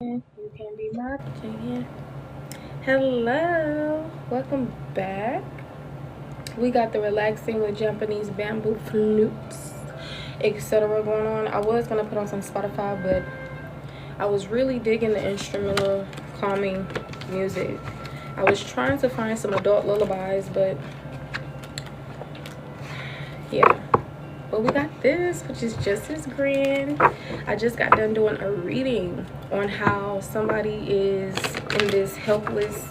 You can be marketing. Hello, welcome back. We got the relaxing with Japanese bamboo flutes, etc. going on. I was gonna put on some Spotify, but I was really digging the instrumental calming music. I was trying to find some adult lullabies, but yeah. But we got this, which is just as grand. I just got done doing a reading on how somebody is in this helpless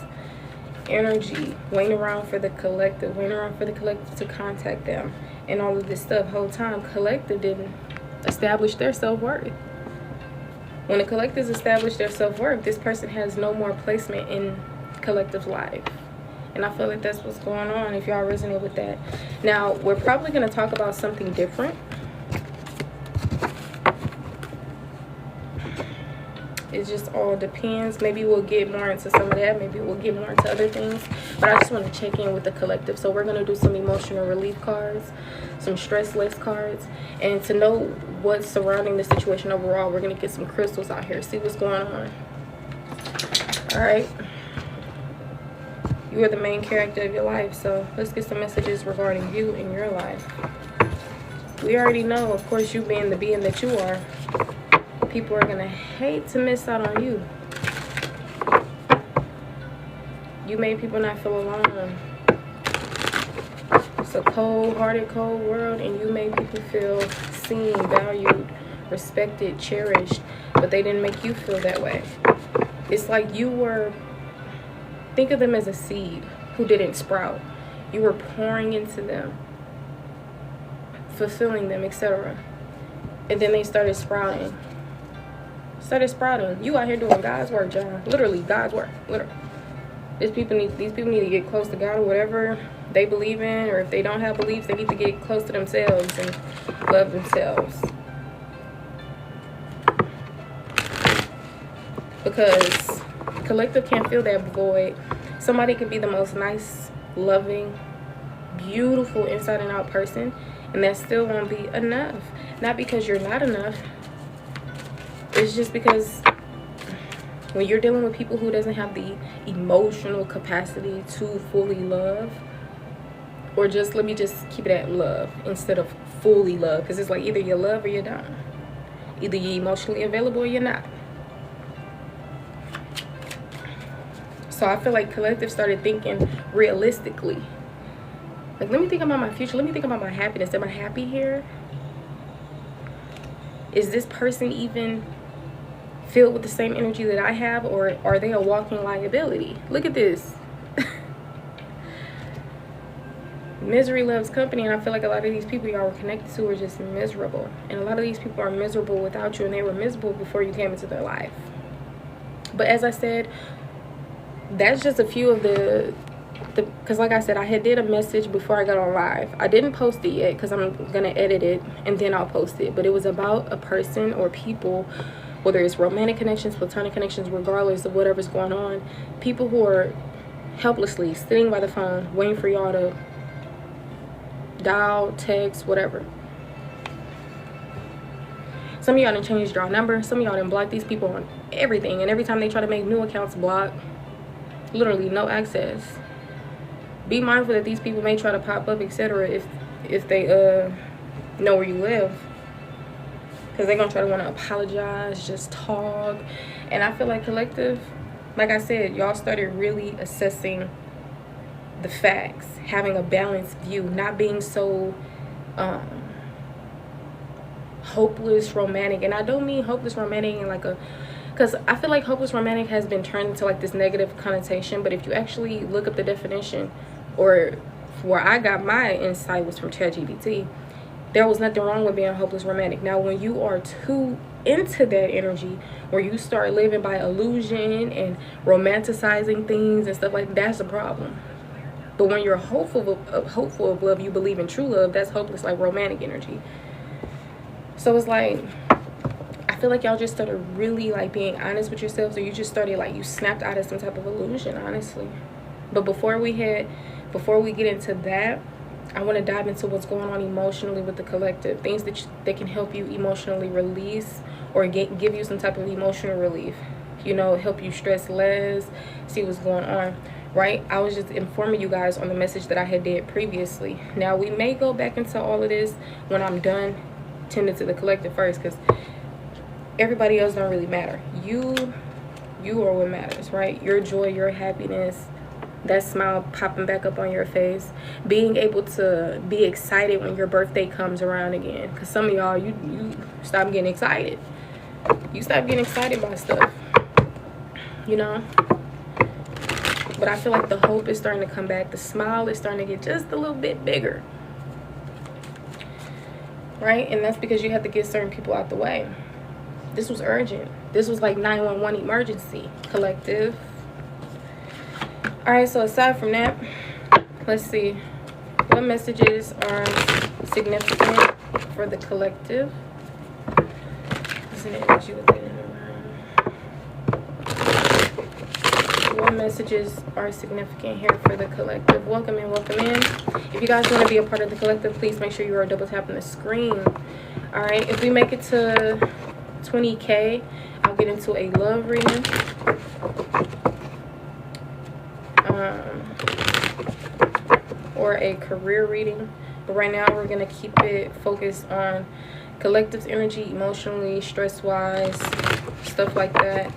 energy, waiting around for the collective, to contact them, and all of this stuff. Whole time, collective didn't establish their self-worth. When the collectives establish their self-worth, this person has no more placement in collective's life. And I feel like that's what's going on, if y'all resonate with that. Now, we're probably going to talk about something different. It just all depends. Maybe we'll get more into some of that. Maybe we'll get more into other things. But I just want to check in with the collective. So we're going to do some emotional relief cards, some stress less cards. And to know what's surrounding the situation overall, we're going to get some crystals out here, see what's going on. All right. You are the main character of your life, so let's get some messages regarding you in your life. We already know, of course, you being the being that you are, people are going to hate to miss out on you. You made people not feel alone. It's a cold-hearted, cold world, and you made people feel seen, valued, respected, cherished, but they didn't make you feel that way. It's like you were... Think of them as a seed who didn't sprout. You were pouring into them, fulfilling them, etc. And then they started sprouting. You out here doing God's work, John. Literally, God's work. Literally. These people need to get close to God, or whatever they believe in, or if they don't have beliefs, they need to get close to themselves and love themselves. Because collective can't fill that void. Somebody could be the most nice, loving, beautiful inside and out person, and that still won't be enough. Not because you're not enough. It's just because when you're dealing with people who doesn't have the emotional capacity to fully love, or just, let me just keep it at love instead of fully love, because it's like either you love or you don't. Either you're emotionally available or you're not. So I feel like collective started thinking realistically. Like, let me think about my future. Let me think about my happiness. Am I happy here? Is this person even filled with the same energy that I have, or are they a walking liability? Look at this. Misery loves company, and I feel like a lot of these people y'all were connected to are just miserable. And a lot of these people are miserable without you, and they were miserable before you came into their life. But as I said, that's just a few of the because like I said, I had did a message before I got on live. I didn't post it yet because I'm gonna edit it and then I'll post it. But it was about a person or people, whether it's romantic connections, platonic connections, regardless of whatever's going on, people who are helplessly sitting by the phone waiting for y'all to dial, text, whatever. Some of y'all done changed your number. Some of y'all done blocked these people on everything, and every time they try to make new accounts, block. Literally no access. Be mindful that these people may try to pop up, etc. if they know where you live, because they're gonna try to want to apologize, just talk. And I feel like collective, like I said, y'all started really assessing the facts, having a balanced view, not being so hopeless romantic. And I don't mean hopeless romantic in like a, because I feel like hopeless romantic has been turned into like this negative connotation. But if you actually look up the definition, or where I got my insight was from ChatGPT, there was nothing wrong with being hopeless romantic. Now, when you are too into that energy, where you start living by illusion and romanticizing things and stuff like that, that's a problem. But when you're hopeful of love, you believe in true love, that's hopeless, like romantic energy. So it's like, I feel like y'all just started really like being honest with yourselves, or you just started like, you snapped out of some type of illusion, honestly. But before we get into that, I want to dive into what's going on emotionally with the collective, things that can help you emotionally release or give you some type of emotional relief. you know, help you stress less, see what's going on, right? I was just informing you guys on the message that I had did previously. Now, we may go back into all of this when I'm done tending to the collective first, because everybody else don't really matter. You are what matters, right? Your joy, your happiness, that smile popping back up on your face, being able to be excited when your birthday comes around again. Because some of y'all, you stop getting excited. You stop getting excited by stuff, you know. But I feel like the hope is starting to come back. The smile is starting to get just a little bit bigger, right? And that's because you have to get certain people out the way. This was urgent. This was like 911 emergency, collective. All right, so aside from that, let's see what messages are significant for the collective. Is an energy within the room? What messages are significant here for the collective? Welcome in, welcome in. If you guys want to be a part of the collective, please make sure you are double tapping the screen. All right, if we make it to 20K, I'll get into a love reading. Or a career reading, but right now we're gonna keep it focused on collective's energy, emotionally, stress wise, stuff like that.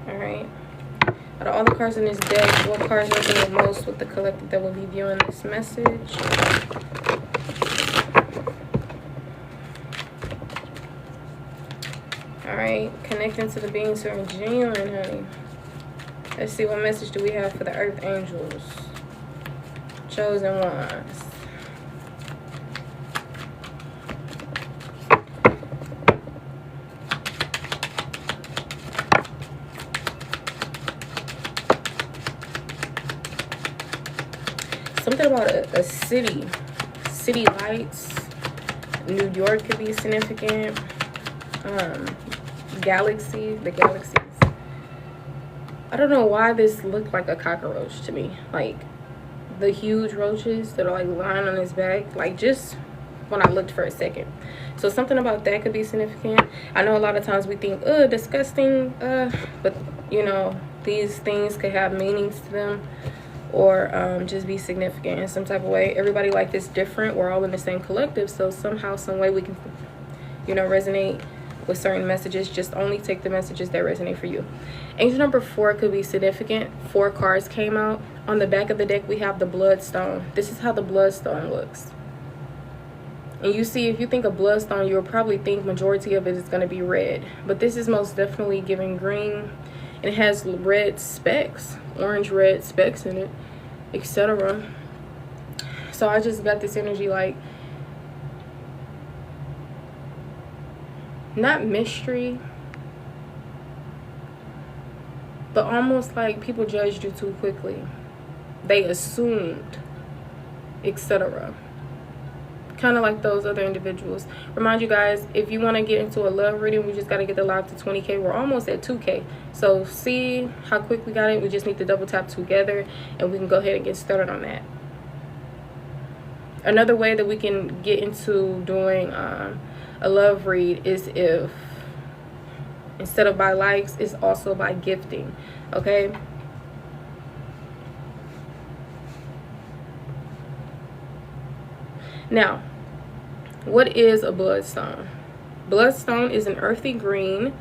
All right, out of all the cards in this deck, what cards resonate most with the collective that will be viewing this message? All right, connecting to the beings who are genuine, honey. Let's see, what message do we have for the earth angels? Chosen ones. Something about a city. City lights. New York could be significant. Galaxy. The galaxies. I don't know why this looked like a cockroach to me. Like the huge roaches that are like lying on his back. Like just when I looked for a second. So something about that could be significant. I know a lot of times we think, disgusting. But you know, these things could have meanings to them. Or just be significant in some type of way. Everybody like this different. We're all in the same collective. So somehow, some way we can, you know, resonate with certain messages. Just only take the messages that resonate for you. Angel number 4 could be significant. 4 cards came out. On the back of the deck, we have the bloodstone. This is how the bloodstone looks. And you see, if you think of bloodstone, you'll probably think majority of it is going to be red. But this is most definitely giving green. And it has red specks. Orange red specks in it, etc. So I just got this energy like, not mystery, but almost like people judged you too quickly. They assumed, etc. Kind of like those other individuals. Remind you guys, if you want to get into a love reading, we just got to get the live to 20K. We're almost at 2K. So see how quick we got it. We just need to double tap together and we can go ahead and get started on that. Another way that we can get into doing a love read is if instead of by likes, it's also by gifting. Okay. Now, what is a bloodstone? Bloodstone is an earthy green.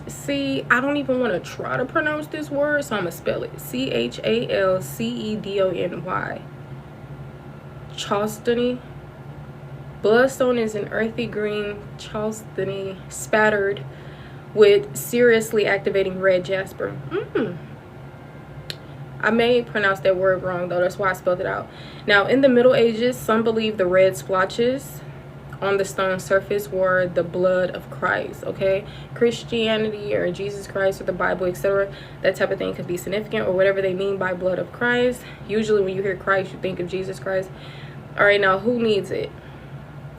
See, I don't even want to try to pronounce this word, so I'm going to spell it. Chalcedony. Chalcedony. Bloodstone is an earthy green chalcedony spattered with seriously activating red jasper. I may pronounce that word wrong, though. That's why I spelled it out. Now, in the Middle Ages, some believe the red splotches on the stone surface were the blood of Christ, okay? Christianity or Jesus Christ or the Bible, etc. That type of thing could be significant, or whatever they mean by blood of Christ. Usually when you hear Christ, you think of Jesus Christ. All right, now, who needs it?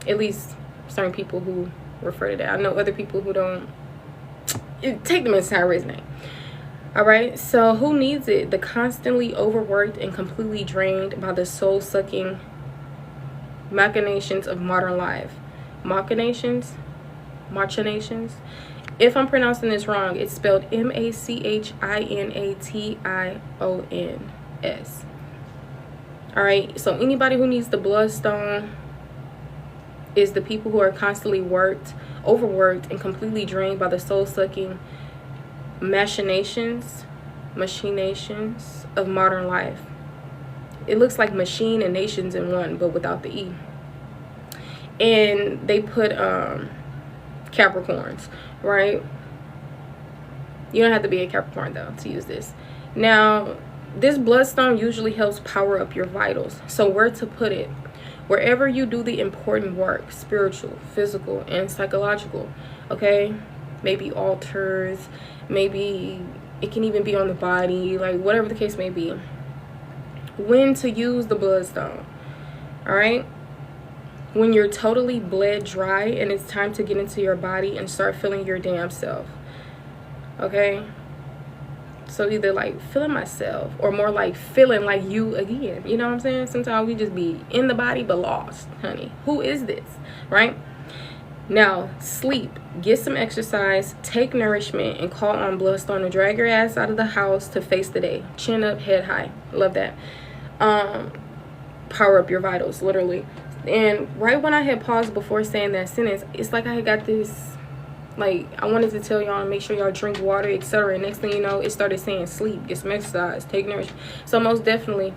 At least certain people who refer to that. I know other people who don't. Take them as Tyrese name. All right, so who needs it? The constantly overworked and completely drained by the soul-sucking machinations of modern life. Machinations? If I'm pronouncing this wrong, it's spelled MACHINATIONS. All right, so anybody who needs the bloodstone is the people who are constantly overworked, and completely drained by the soul-sucking machinations of modern life. It looks like machine and nations in one, but without the E. And they put Capricorns, right? You don't have to be a Capricorn though to use this. Now, this bloodstone usually helps power up your vitals. So where to put it? Wherever you do the important work, spiritual, physical, and psychological, okay? Maybe altars, maybe it can even be on the body, like whatever the case may be. When to use the bloodstone, all right? When you're totally bled dry and it's time to get into your body and start feeling your damn self, okay? So either like feeling myself or more like feeling like you again. You know what I'm saying? Sometimes we just be in the body but lost, honey. Who is this, right? Now, sleep. Get some exercise. Take nourishment and call on bloodstone to drag your ass out of the house to face the day. Chin up, head high. Love that. Power up your vitals, literally. And right when I had paused before saying that sentence, it's like I had got this... Like, I wanted to tell y'all and make sure y'all drink water, etc. And next thing you know, it started saying sleep, get some exercise, take nourishment. So most definitely,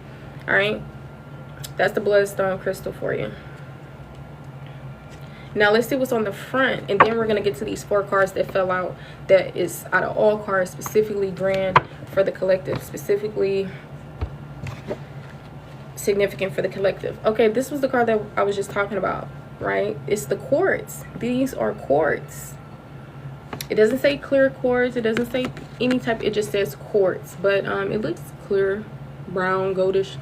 all right, that's the bloodstone crystal for you. Now let's see what's on the front, and then we're gonna get to these 4 cards that fell out. That is out of all cards, specifically grand for the collective, specifically significant for the collective. Okay, this was the card that I was just talking about, right? It's the quartz. These are quartz. It doesn't say clear quartz. It doesn't say any type. It just says quartz. But it looks clear, brown, goldish.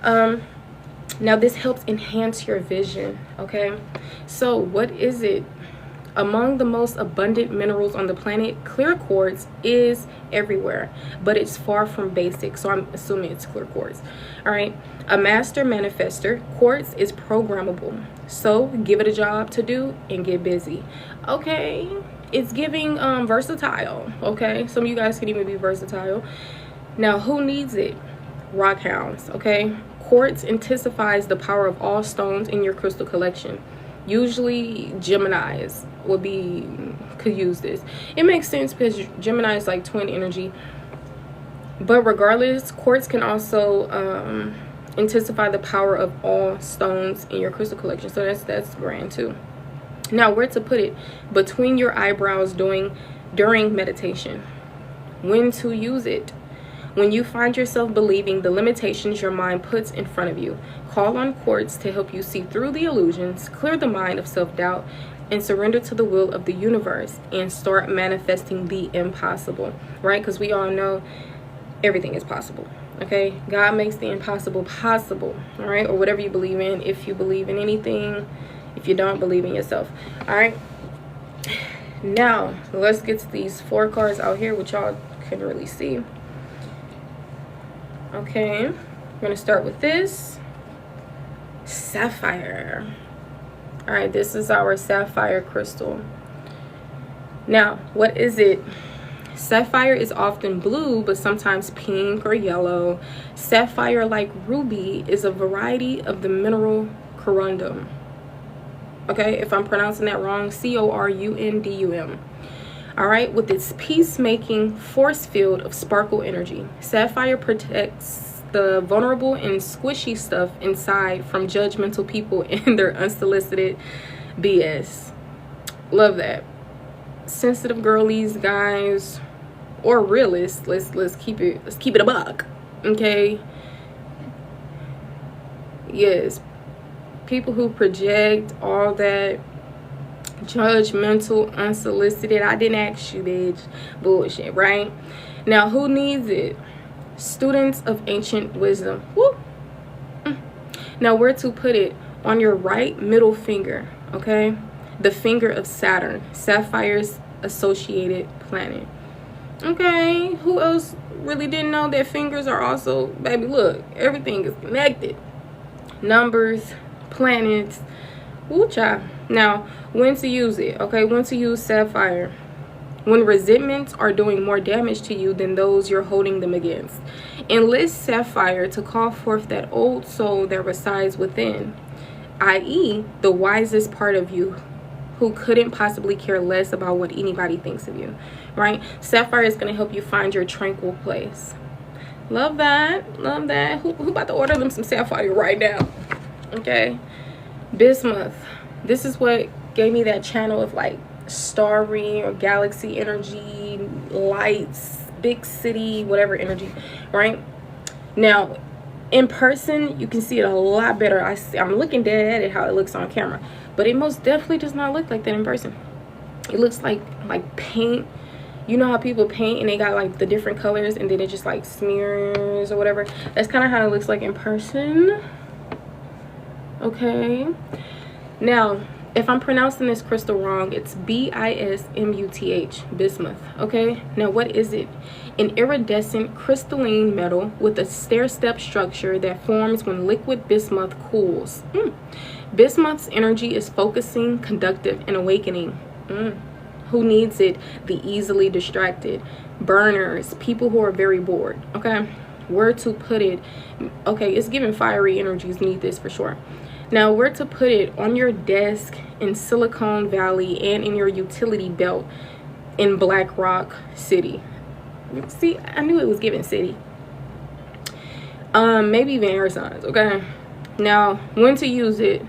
Now this helps enhance your vision. Okay. So what is it? Among the most abundant minerals on the planet, clear quartz is everywhere, but it's far from basic. So I'm assuming it's clear quartz. All right. A master manifester, quartz is programmable. So give it a job to do and get busy. Okay. It's giving versatile. Okay, some of you guys can even be versatile. Now, who needs it? Rock hounds. Okay, quartz intensifies the power of all stones in your crystal collection. Usually Geminis could use this. It makes sense because Gemini is like twin energy. But regardless, quartz can also intensify the power of all stones in your crystal collection. So that's grand too. Now, where to put it? Between your eyebrows during meditation. When to use it? When you find yourself believing the limitations your mind puts in front of you. Call on quartz to help you see through the illusions, clear the mind of self-doubt, and surrender to the will of the universe and start manifesting the impossible, right? Because we all know everything is possible, okay? God makes the impossible possible, all right? Or whatever you believe in, if you believe in anything. If you don't, believe in yourself. All right, now let's get to these 4 cards out here, which y'all can really see. Okay, I'm gonna start with this sapphire. All right, this is our sapphire crystal. Now, what is it? Sapphire is often blue, but sometimes pink or yellow. Sapphire, like ruby, is a variety of the mineral corundum. Okay, if I'm pronouncing that wrong, corundum. All right, with its peacemaking force field of sparkle energy, sapphire protects the vulnerable and squishy stuff inside from judgmental people and their unsolicited BS. Love that. Sensitive girlies, guys, or realists. Let's keep it a buck. Okay. Yes. People who project all that judgmental, unsolicited, I didn't ask you, bitch, bullshit, right? Now, who needs it? Students of ancient wisdom. Woo. Now, where to put it? On your right middle finger, okay? The finger of Saturn, Sapphire's associated planet. Okay, who else really didn't know that fingers are also, baby, look, everything is connected. Numbers planets. Ooh, child. Now, when to use it, okay? When to use sapphire. When resentments are doing more damage to you than those you're holding them against. Enlist sapphire to call forth that old soul that resides within, i.e., the wisest part of you who couldn't possibly care less about what anybody thinks of you, right? Sapphire is going to help you find your tranquil place. Love that. Love that. Who about to order them some sapphire right now? Okay. Bismuth. This is what gave me that channel of like starry or galaxy energy, lights, big city, whatever energy, right? Now, in person, you can see it a lot better. I'm looking dead at it how it looks on camera, but it most definitely does not look like that in person. It looks like paint. You know how people paint and they got like the different colors and then it just like smears or whatever? That's kind of how it looks like in person. Okay. Now, if I'm pronouncing this crystal wrong, it's B-I-S-M-U-T-H, bismuth, okay? Now, what is it? An iridescent crystalline metal with a stair-step structure that forms when liquid bismuth cools. Bismuth's energy is focusing, conductive, and awakening. Who needs it? The easily distracted. Burners, people who are very bored, okay? Where to put it? Okay, it's giving fiery energies need this for sure. Now, where to put it? On your desk in Silicon Valley and in your utility belt in Black Rock City. See, I knew it was giving city. Maybe even air signs, okay? Now, when to use it?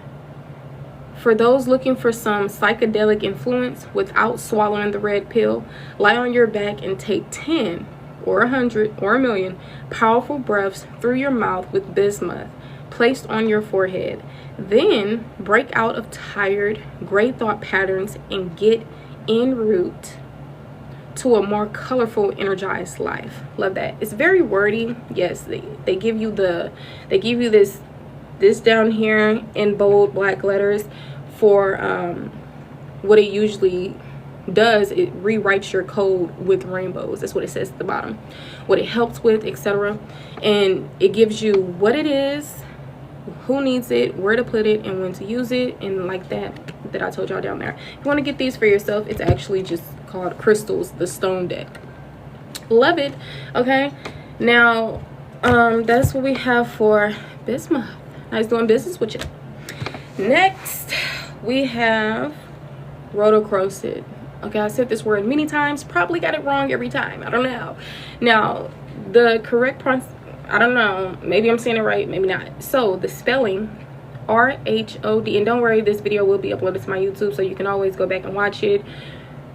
For those looking for some psychedelic influence without swallowing the red pill, lie on your back and take 10 or 100 or 1,000,000 powerful breaths through your mouth with bismuth placed on your forehead. Then break out of tired, gray thought patterns and get en route to a more colorful, energized life. Love that. It's very wordy. Yes, they give you this down here in bold black letters for what it usually does. It rewrites your code with rainbows. That's what it says at the bottom, what it helps with, etc. And it gives you what it is, who needs it, where to put it, and when to use it, and like that I told y'all down there. If you want to get these for yourself, it's actually just called Crystals, the Stone Deck. Love it. Okay, now that's what we have for bismuth. Nice doing business with you. Next we have rhodochrosite. Okay, I said this word many times, probably got it wrong every time, I don't know. Now the correct I don't know, maybe I'm saying it right, maybe not. So the spelling, R-H-O-D, and don't worry, this video will be uploaded to my YouTube, so you can always go back and watch it,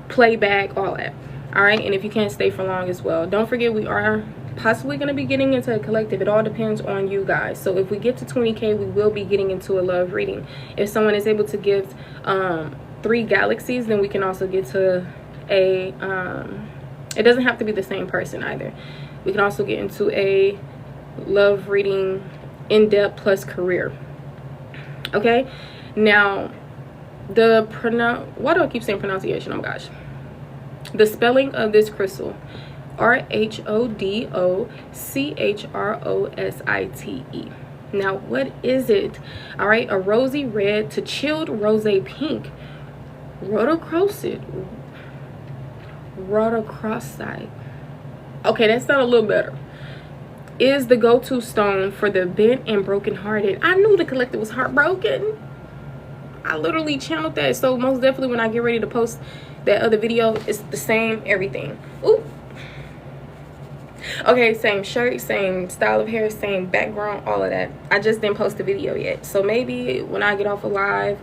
play back, all that. All right, and if you can't stay for long as well, don't forget we are possibly going to be getting into a collective. It all depends on you guys. So if we get to 20K, we will be getting into a love reading. If someone is able to give 3 galaxies, then we can also get to a it doesn't have to be the same person either. We can also get into a love reading, in-depth plus career. Okay, now why do I keep saying pronunciation? Oh my gosh. The spelling of this crystal, R-H-O-D-O-C-H-R-O-S-I-T-E. Now what is it? All right, a rosy red to chilled rose pink. Rhodochrosite. Okay, that sounds a little better. Is the go-to stone for the bent and broken-hearted. I knew the collective was heartbroken. I literally channeled that. So most definitely when I get ready to post that other video, it's the same everything. Ooh. Okay, same shirt, same style of hair, same background, all of that. I just didn't post the video yet. So maybe when I get off a live,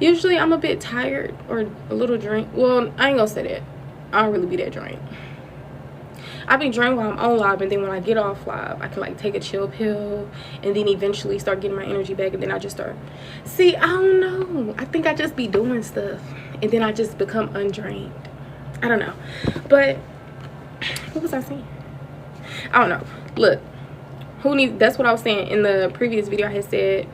usually I'm a bit tired or a little drained. Well, I ain't gonna say that. I don't really be that drained. I be drained while I'm on live, and then when I get off live, I can like take a chill pill and then eventually start getting my energy back, and then I just start. See, I don't know. I think I just be doing stuff and then I just become undrained. I don't know. But what was I saying? I don't know. Look, that's what I was saying in the previous video. I had said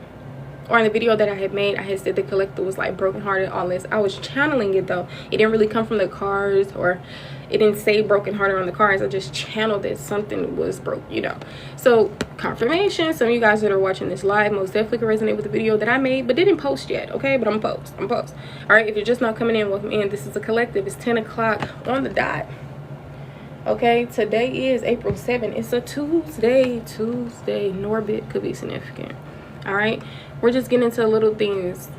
or in the video that I had made, I had said the collective was like brokenhearted, all this. I was channeling it though. It didn't really come from the cards, or it didn't say brokenhearted on the cards. I just channeled it. Something was broke, you know. So confirmation, some of you guys that are watching this live most definitely can resonate with the video that I made but didn't post yet, okay? But I'm post. All right, if you're just not coming in, welcome in. This is a collective. It's 10 o'clock on the dot. Okay, today is April 7th. It's a Tuesday. Norbit could be significant. All right, we're just getting into little things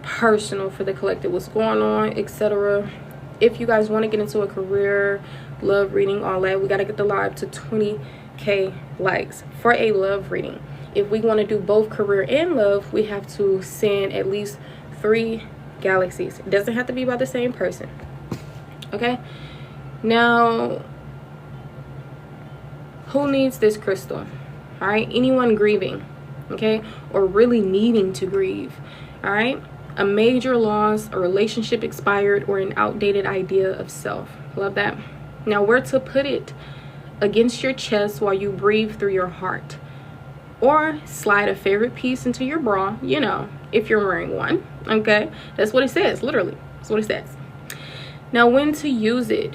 personal for the collective, what's going on, etc. If you guys want to get into a career, love reading, all that, we got to get the live to 20k likes for a love reading. If we want to do both career and love, we have to send at least 3 galaxies. It doesn't have to be by the same person. Okay, now who needs this crystal? All right, anyone grieving, okay, or really needing to grieve. All right, a major loss, a relationship expired, or an outdated idea of self. Love that. Now, where to put it? Against your chest while you breathe through your heart, or slide a favorite piece into your bra, you know, if you're wearing one. Okay, that's what it says. Literally, that's what it says. Now, when to use it?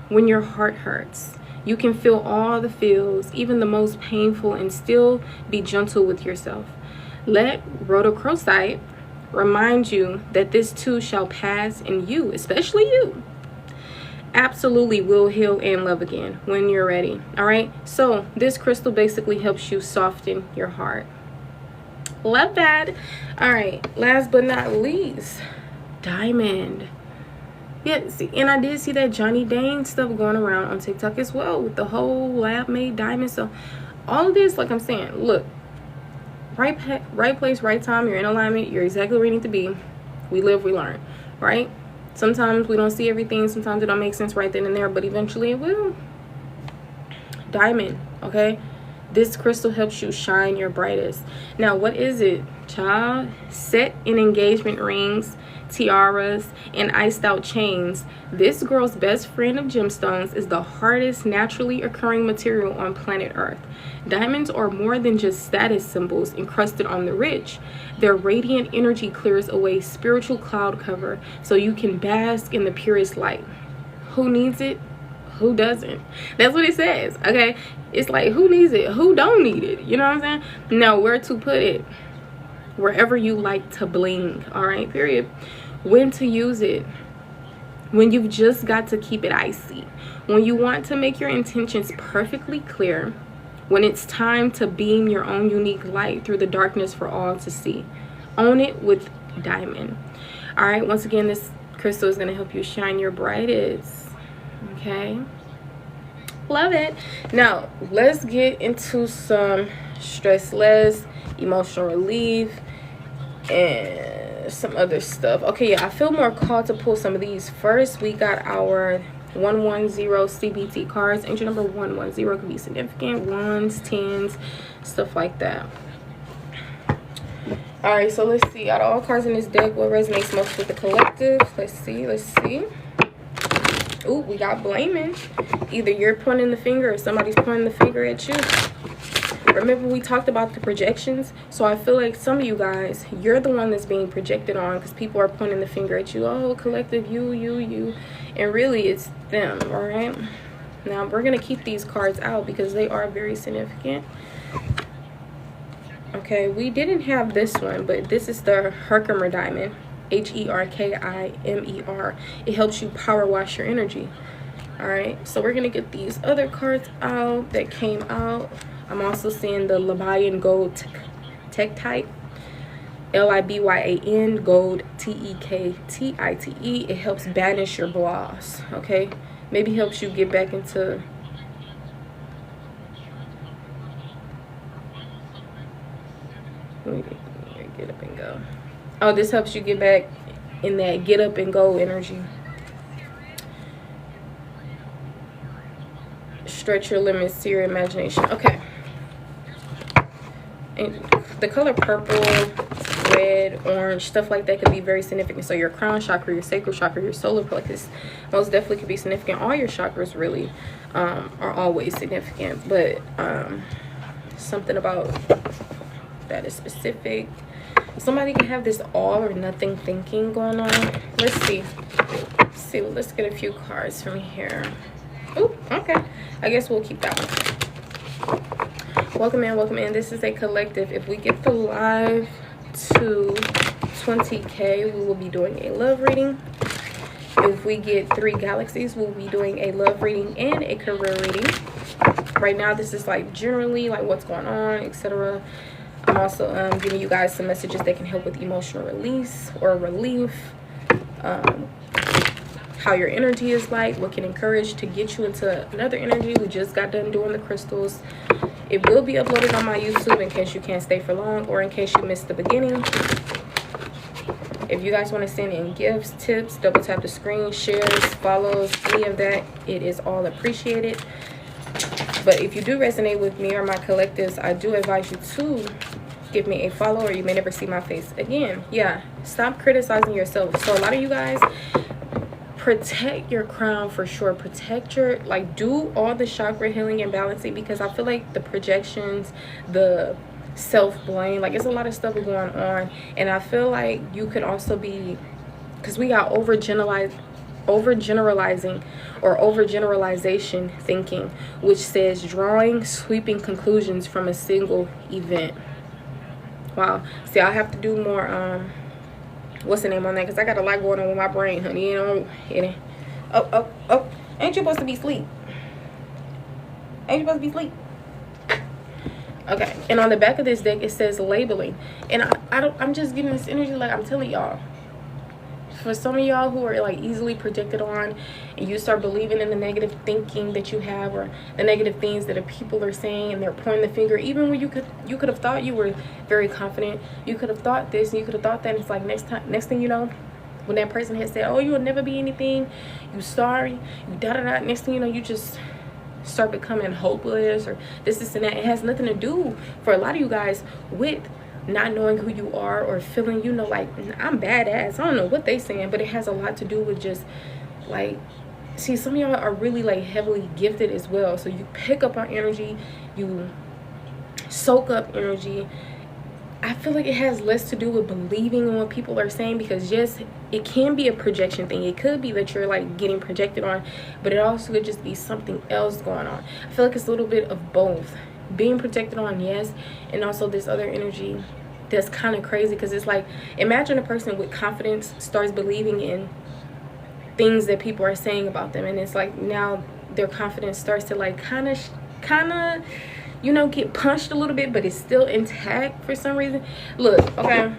When your heart hurts. You can feel all the feels, even the most painful, and still be gentle with yourself. Let rhodochrosite remind you that this too shall pass, and you, especially you, absolutely will heal and love again when you're ready. All right, so this crystal basically helps you soften your heart. Love that. All right, last but not least, diamond. Yeah, see, and I did see that Johnny Dane stuff going around on TikTok as well with the whole lab-made diamond. So all of this, like I'm saying, look, right place, right time. You're in alignment. You're exactly where you need to be. We live, we learn, right? Sometimes we don't see everything. Sometimes it don't make sense right then and there, but eventually it will. Diamond, okay? This crystal helps you shine your brightest. Now, what is it, child? Set in engagement rings, tiaras, and iced out chains. This girl's best friend of gemstones is the hardest naturally occurring material on planet Earth. Diamonds are more than just status symbols encrusted on the rich. Their radiant energy clears away spiritual cloud cover so you can bask in the purest light. Who needs it? Who doesn't? That's what it says. Okay, it's like, who needs it? Who don't need it? You know what I'm saying? Now, where to put it? Wherever you like to bling. All right, period. When to use it? When you've just got to keep it icy. When you want to make your intentions perfectly clear. When it's time to beam your own unique light through the darkness for all to see. Own it with diamond. All right, once again, this crystal is going to help you shine your brightest. Okay, love it. Now let's get into some stress less, emotional relief, and some other stuff. Okay, yeah, I feel more called to pull some of these. First, we got our 110 CBT cards. Angel number 110 could be significant, ones, tens, stuff like that. All right, so let's see, out of all cards in this deck, what resonates most with the collective? Let's see. Ooh, we got blaming. Either you're pointing the finger or somebody's pointing the finger at you. Remember, we talked about the projections. So I feel like some of you guys, you're the one that's being projected on because people are pointing the finger at you. Oh, collective, you. And really, it's them, all right? Now, we're going to keep these cards out because they are very significant. Okay, we didn't have this one, but this is the Herkimer diamond. Herkimer. It helps you power wash your energy. All right, so we're gonna get these other cards out that came out. I'm also seeing the Libyan gold tektite, Libyan gold tektite. It helps banish your bloss. Okay, maybe helps you get back into get up and go. Oh, this helps you get back in that get up and go energy. Stretch your limits, see your imagination. Okay. And the color purple, red, orange, stuff like that could be very significant. So your crown chakra, your sacral chakra, your solar plexus most definitely could be significant. All your chakras really are always significant, but something about that is specific. Somebody can have this all or nothing thinking going on. Let's see. Let's get a few cards from here. Oh, okay. I guess we'll keep that one. Welcome in. This is a collective. If we get the live to 20K, we will be doing a love reading. If we get 3 galaxies, we'll be doing a love reading and a career reading. Right now, this is like generally like what's going on, etc. I'm also giving you guys some messages that can help with emotional release or relief. How your energy is like, what can encourage to get you into another energy. We just got done doing the crystals. It will be uploaded on my YouTube in case you can't stay for long or in case you missed the beginning. If you guys want to send in gifts, tips, double tap the screen, shares, follows, any of that, it is all appreciated. But if you do resonate with me or my collectives, I do advise you to give me a follow or you may never see my face again. Yeah, stop criticizing yourself. So a lot of you guys, protect your crown for sure. Protect your, like, do all the chakra healing and balancing, because I feel like the projections, the self-blame, like, it's a lot of stuff going on. And I feel like you could also be, because we got overgeneralizing or overgeneralization thinking, which says drawing sweeping conclusions from a single event. Wow. See, I have to do more what's the name on that, because I got a lot going on with my brain, honey. You know, oh, ain't you supposed to be asleep? Okay. And on the back of this deck it says labeling, and I'm just getting this energy, like I'm telling y'all, for some of y'all who are like easily projected on, and you start believing in the negative thinking that you have, or the negative things that people are saying, and they're pointing the finger, even when you could have thought you were very confident, you could have thought this and you could have thought that, and it's like next thing you know, when that person has said, oh, you will never be anything, you sorry, you da-da-da, next thing you know, you just start becoming hopeless, or this and that. It has nothing to do, for a lot of you guys, with not knowing who you are or feeling, you know, like, I'm badass. I don't know what they saying, but it has a lot to do with just like, see, some of y'all are really like heavily gifted as well, so you pick up on energy, you soak up energy. I feel like it has less to do with believing in what people are saying, because yes, it can be a projection thing. It could be that you're like getting projected on, but it also could just be something else going on. I feel like it's a little bit of both. Being protected on, yes, and also this other energy that's kind of crazy, because it's like, imagine a person with confidence starts believing in things that people are saying about them, and it's like now their confidence starts to like kind of you know, get punched a little bit, but it's still intact for some reason. Look, okay,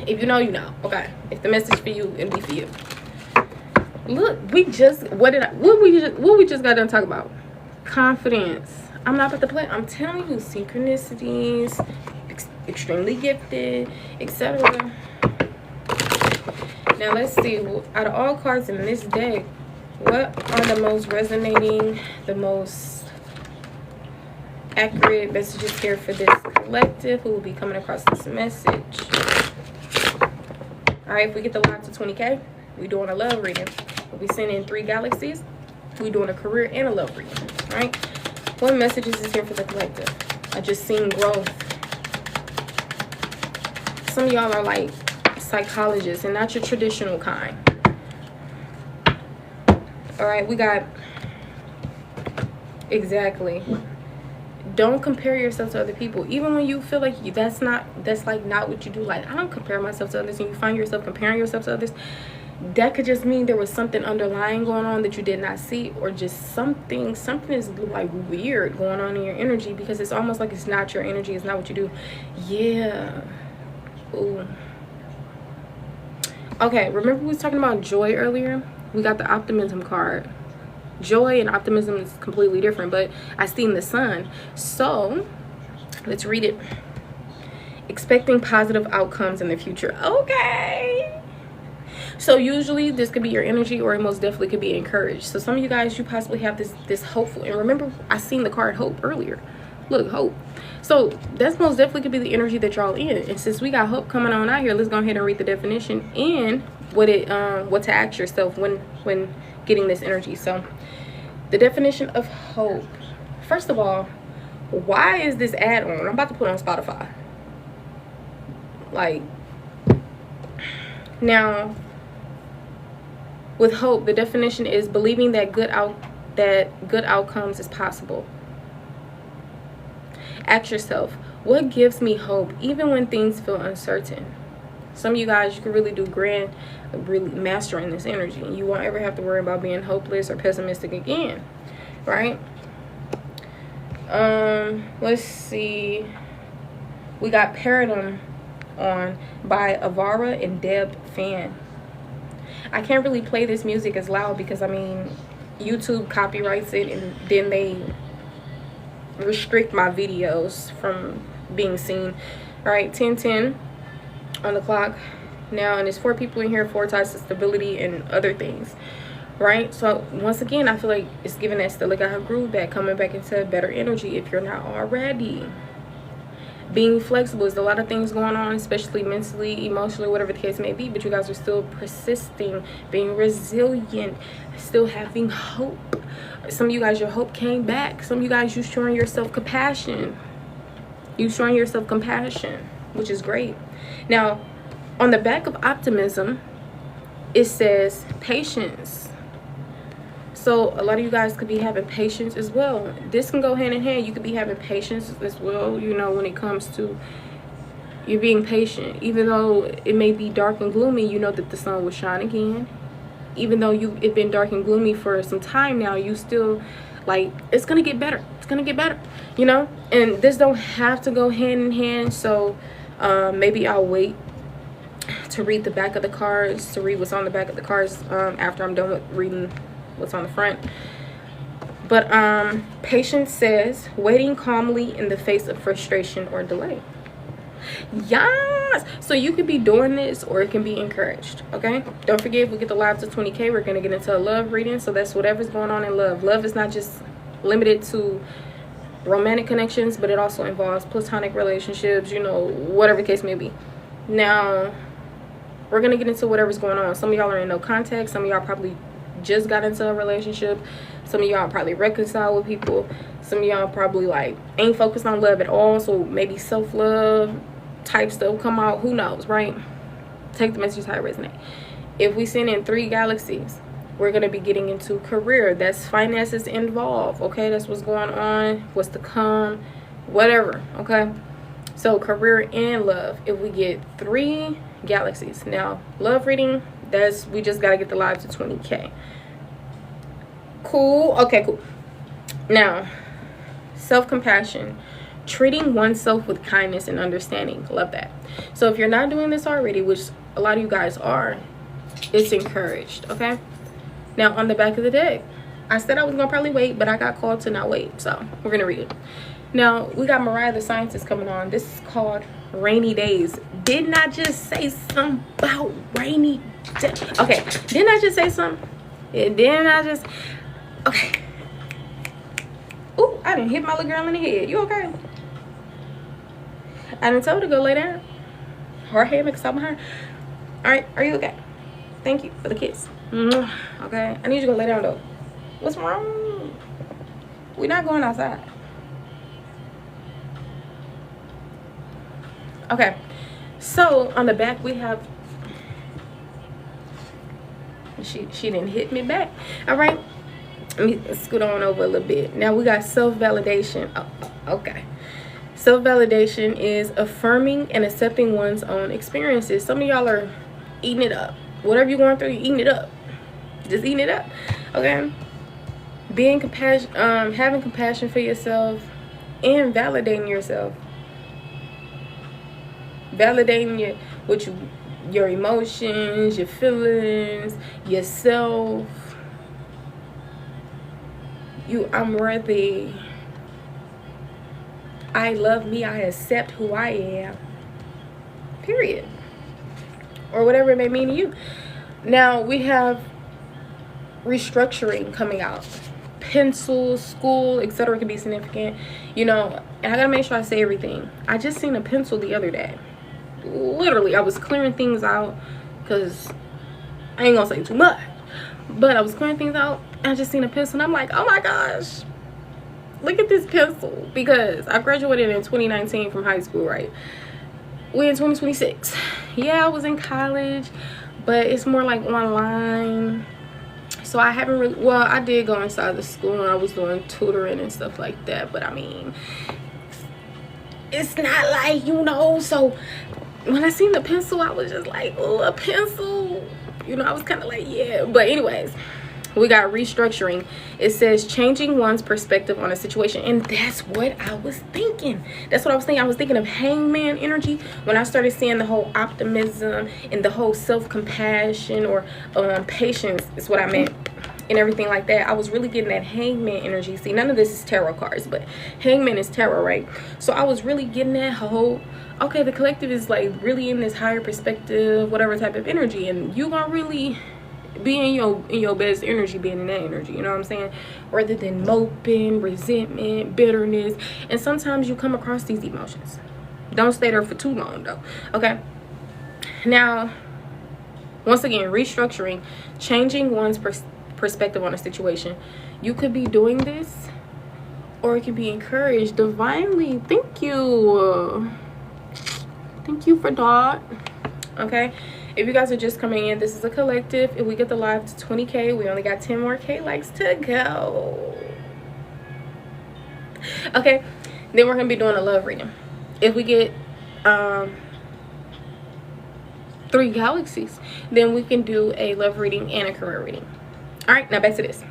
if you know, you know. Okay, if the message for you, it'll be for you. Look, we just what we just got done talking about? Confidence. I'm not about to play. I'm telling you, synchronicities, extremely gifted, etc. Now let's see, out of all cards in this deck, what are the most resonating, the most accurate messages here for this collective who will be coming across this message? All right, if we get the line to 20K, we doing a love reading. If we send in 3 galaxies, we doing a career and a love reading. All right, what messages is here for the collective? I just seen growth. Some of y'all are like psychologists and not your traditional kind. All right, we got exactly. Don't compare yourself to other people, even when you feel like that's like not what you do. Like, I don't compare myself to others, and you find yourself comparing yourself to others, that could just mean there was something underlying going on that you did not see, or just something is like weird going on in your energy, because it's almost like it's not your energy, it's not what you do. Yeah. Ooh. Okay, remember we was talking about joy earlier? We got the optimism card. Joy and optimism is completely different, but I seen the sun. So let's read it. Expecting positive outcomes in the future. Okay. So usually this could be your energy, or it most definitely could be encouraged. So some of you guys, you possibly have this hopeful, and remember I seen the card hope earlier. Look, hope. So that's most definitely could be the energy that y'all in. And since we got hope coming on out here, let's go ahead and read the definition and what to ask yourself when getting this energy. So the definition of hope. First of all, why is this ad on? I'm about to put it on Spotify. Like, now with hope, the definition is believing that good outcomes is possible. Ask yourself, what gives me hope even when things feel uncertain? Some of you guys, you can really do really mastering this energy. You won't ever have to worry about being hopeless or pessimistic again, right? Let's see. We got Paradigm on by Avara and Deb Fan. I can't really play this music as loud because, I mean, YouTube copyrights it, and then they restrict my videos from being seen. All right, 10:10 on the clock now, and there's 4 people in here, 4 types of stability and other things, right? So once again, I feel like it's giving that still got her groove back, coming back into better energy if you're not already. Being flexible. There's a lot of things going on, especially mentally, emotionally, whatever the case may be, but you guys are still persisting, being resilient, still having hope. Some of you guys, your hope came back. Some of you guys, you showing yourself compassion. You showing yourself compassion, which is great. Now, on the back of optimism, it says patience. So a lot of you guys could be having patience as well. This can go hand in hand. You could be having patience as well, you know, when it comes to you being patient. Even though it may be dark and gloomy, you know that the sun will shine again. Even though it's been dark and gloomy for some time now, you still, like, it's going to get better. It's going to get better, you know? And this don't have to go hand in hand. So maybe I'll wait to read the back of the cards, to read what's on the back of the cards after I'm done with reading what's on the front. But patience says waiting calmly in the face of frustration or delay. Yes, so you could be doing this, or it can be encouraged. Okay, don't forget, if we get the live to 20K, we're going to get into a love reading. So that's whatever's going on in love is not just limited to romantic connections, but it also involves platonic relationships, you know, whatever the case may be. Now we're going to get into whatever's going on. Some of y'all are in no contact. Some of y'all probably just got into a relationship. Some of y'all probably reconcile with people. Some of y'all probably like ain't focused on love at all, so maybe self-love type stuff come out. Who knows, right? Take the message how it resonate. If we send in 3 galaxies, we're going to be getting into career. That's finances involved. Okay, that's what's going on, what's to come, whatever. Okay, so career and love. If we get 3 galaxies, now love reading, that's, we just got to get the live to 20K. Cool. Okay, cool. Now, self-compassion, treating oneself with kindness and understanding. Love that. So if you're not doing this already, which a lot of you guys are, it's encouraged. Okay, now on the back of the deck, I said I was gonna probably wait, but I got called to not wait, so we're gonna read it. Now we got Mariah the Scientist coming on. This is called Rainy Days. Didn't I just say something about rainy days? Okay, didn't I just say something? Didn't I just? Okay. Ooh, I didn't hit my little girl in the head. You okay? I didn't tell her to go lay down. Her head makes up behind. All right, are you okay? Thank you for the kiss. Okay, I need you to go lay down though. What's wrong? We're not going outside. Okay, so on the back we have, she didn't hit me back. All right, let me scoot on over a little bit. Now we got self-validation. Oh, okay. Self-validation is affirming and accepting one's own experiences. Some of y'all are eating it up. Whatever you're going through, you're eating it up. Just eating it up. Okay. Being compassion, having compassion for yourself and validating yourself. Validating your emotions, your feelings, yourself. I'm worthy. I love me. I accept who I am. Period. Or whatever it may mean to you. Now we have restructuring coming out. Pencils, school, etc. can be significant. You know, and I gotta make sure I say everything. I just seen a pencil the other day. Literally, I was clearing things out because I ain't gonna say too much. But I was clearing things out. And I just seen a pencil and I'm like, oh my gosh. Look at this pencil, because I graduated in 2019 from high school, right? we're in 2026. Yeah, I was in college, but it's more like online. So I haven't really, well, I did go inside the school and I was doing tutoring and stuff like that, but I mean, it's not like, you know. So when I seen the pencil, I was just like, oh, a pencil, you know. I was kind of like, yeah. But anyways, we got restructuring. It says changing one's perspective on a situation, and that's what I was thinking. That's what I was thinking. I was thinking of hangman energy when I started seeing the whole optimism and the whole self-compassion, or patience is what I meant, and everything like that. I was really getting that hangman energy. See, none of this is tarot cards, but hangman is tarot, right? So I was really getting that whole, okay, the collective is like really in this higher perspective, whatever type of energy, and you gonna really be in your best energy, being in that energy, you know what I'm saying, rather than moping, resentment, bitterness. And sometimes you come across these emotions. Don't stay there for too long though. Okay, now once again, restructuring, changing one's perspective on a situation. You could be doing this, or it can be encouraged divinely. Thank you for that. Okay, if you guys are just coming in, this is a collective. If we get the live to 20K, we only got 10 more K likes to go. Okay, then we're gonna be doing a love reading. If we get 3 galaxies, then we can do a love reading and a career reading. All right, now back to this.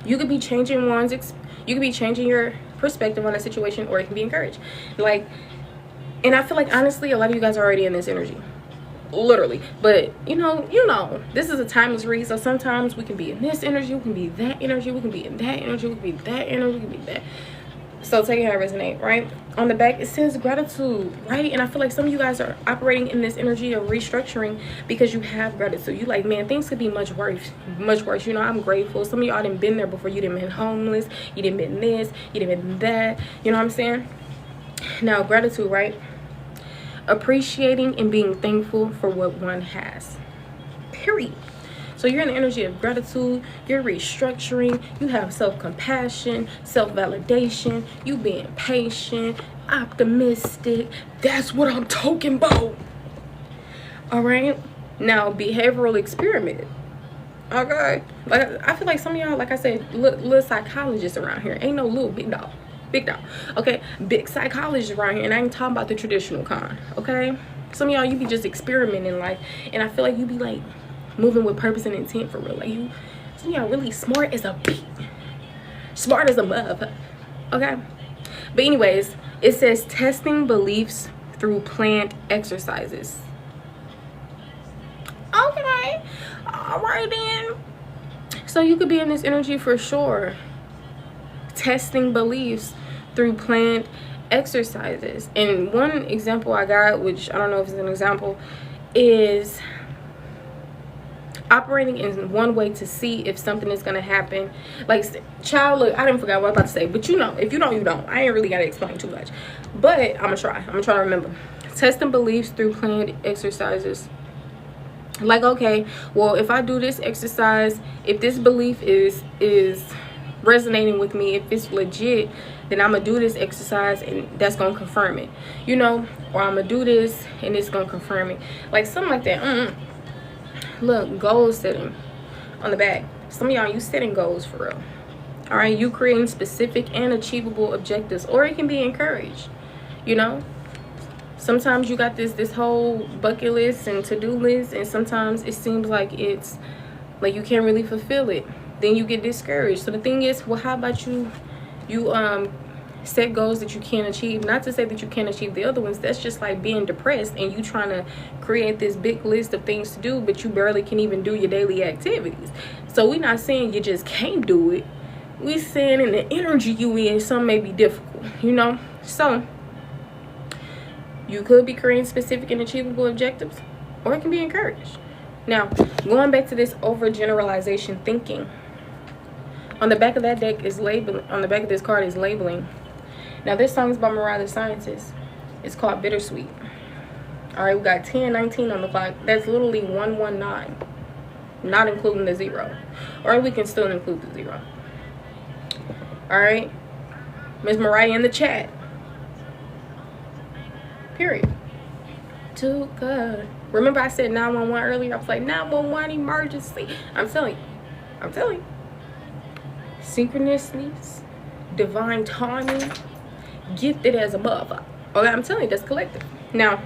You could be changing you could be changing your perspective on a situation, or it can be encouraged. Like, and I feel like honestly, a lot of you guys are already in this energy, literally. But you know, this is a timeless read. So sometimes we can be in this energy, we can be that energy, we can be in that energy, we can be that energy, we can be that. So take it how it resonate, right? On the back, it says gratitude, right? And I feel like some of you guys are operating in this energy of restructuring because you have gratitude. You like, man, things could be much worse. You know, I'm grateful. Some of y'all didn't been there before. You didn't been homeless. You didn't been this. You didn't been that. You know what I'm saying? Now, gratitude, right? Appreciating and being thankful for what one has. Period. So you're in the energy of gratitude, you're restructuring, you have self-compassion, self-validation, you being patient, optimistic. That's what I'm talking about. All right, now behavioral experiment. Okay, like I feel like some of y'all, like I said, little psychologists around here. Ain't no little big dog. Okay, big psychologists around here, and I ain't talking about the traditional kind. Okay, some of y'all, you be just experimenting life, and I feel like you be like moving with purpose and intent for real. Like some of y'all really smart as a bee, smart as a mother. Okay, but anyways, it says testing beliefs through planned exercises. Okay, all right then. So you could be in this energy for sure, testing beliefs through planned exercises. And one example I got, which I don't know if it's an example, is operating in one way to see if something is going to happen. Like, child, look, I didn't forget what I was about to say, but you know, if you don't, you don't. I ain't really got to explain too much, but I'm gonna try to remember. Testing beliefs through planned exercises. Like, okay, well, if I do this exercise, if this belief is resonating with me, if it's legit, then I'm gonna do this exercise and that's gonna confirm it, you know, or I'm gonna do this and it's gonna confirm it, like something like that. Look, goal setting on the back. Some of y'all, you setting goals for real. All right, you creating specific and achievable objectives, or it can be encouraged, you know. Sometimes you got this whole bucket list and to-do list, and sometimes it seems like it's like you can't really fulfill it. Then you get discouraged. So the thing is, well, how about you set goals that you can't achieve? Not to say that you can't achieve the other ones. That's just like being depressed and you trying to create this big list of things to do, but you barely can even do your daily activities. So we're not saying you just can't do it. We saying in the energy you in, some may be difficult, you know. So you could be creating specific and achievable objectives, or it can be encouraged. Now, going back to this overgeneralization thinking, on the back of that deck is labeling. On the back of this card is labeling. Now, this song is by Mariah the Scientist. It's called Bittersweet. All right, we got 1019 on the clock. That's literally 119, not including the 0. Or we can still include the 0. All right, Miss Mariah in the chat. Period. to God. Remember I said 911 earlier? I was like, 911 emergency. I'm telling you. Synchronicities, divine timing, gifted as a mother. Okay, I'm telling you, that's collective. Now,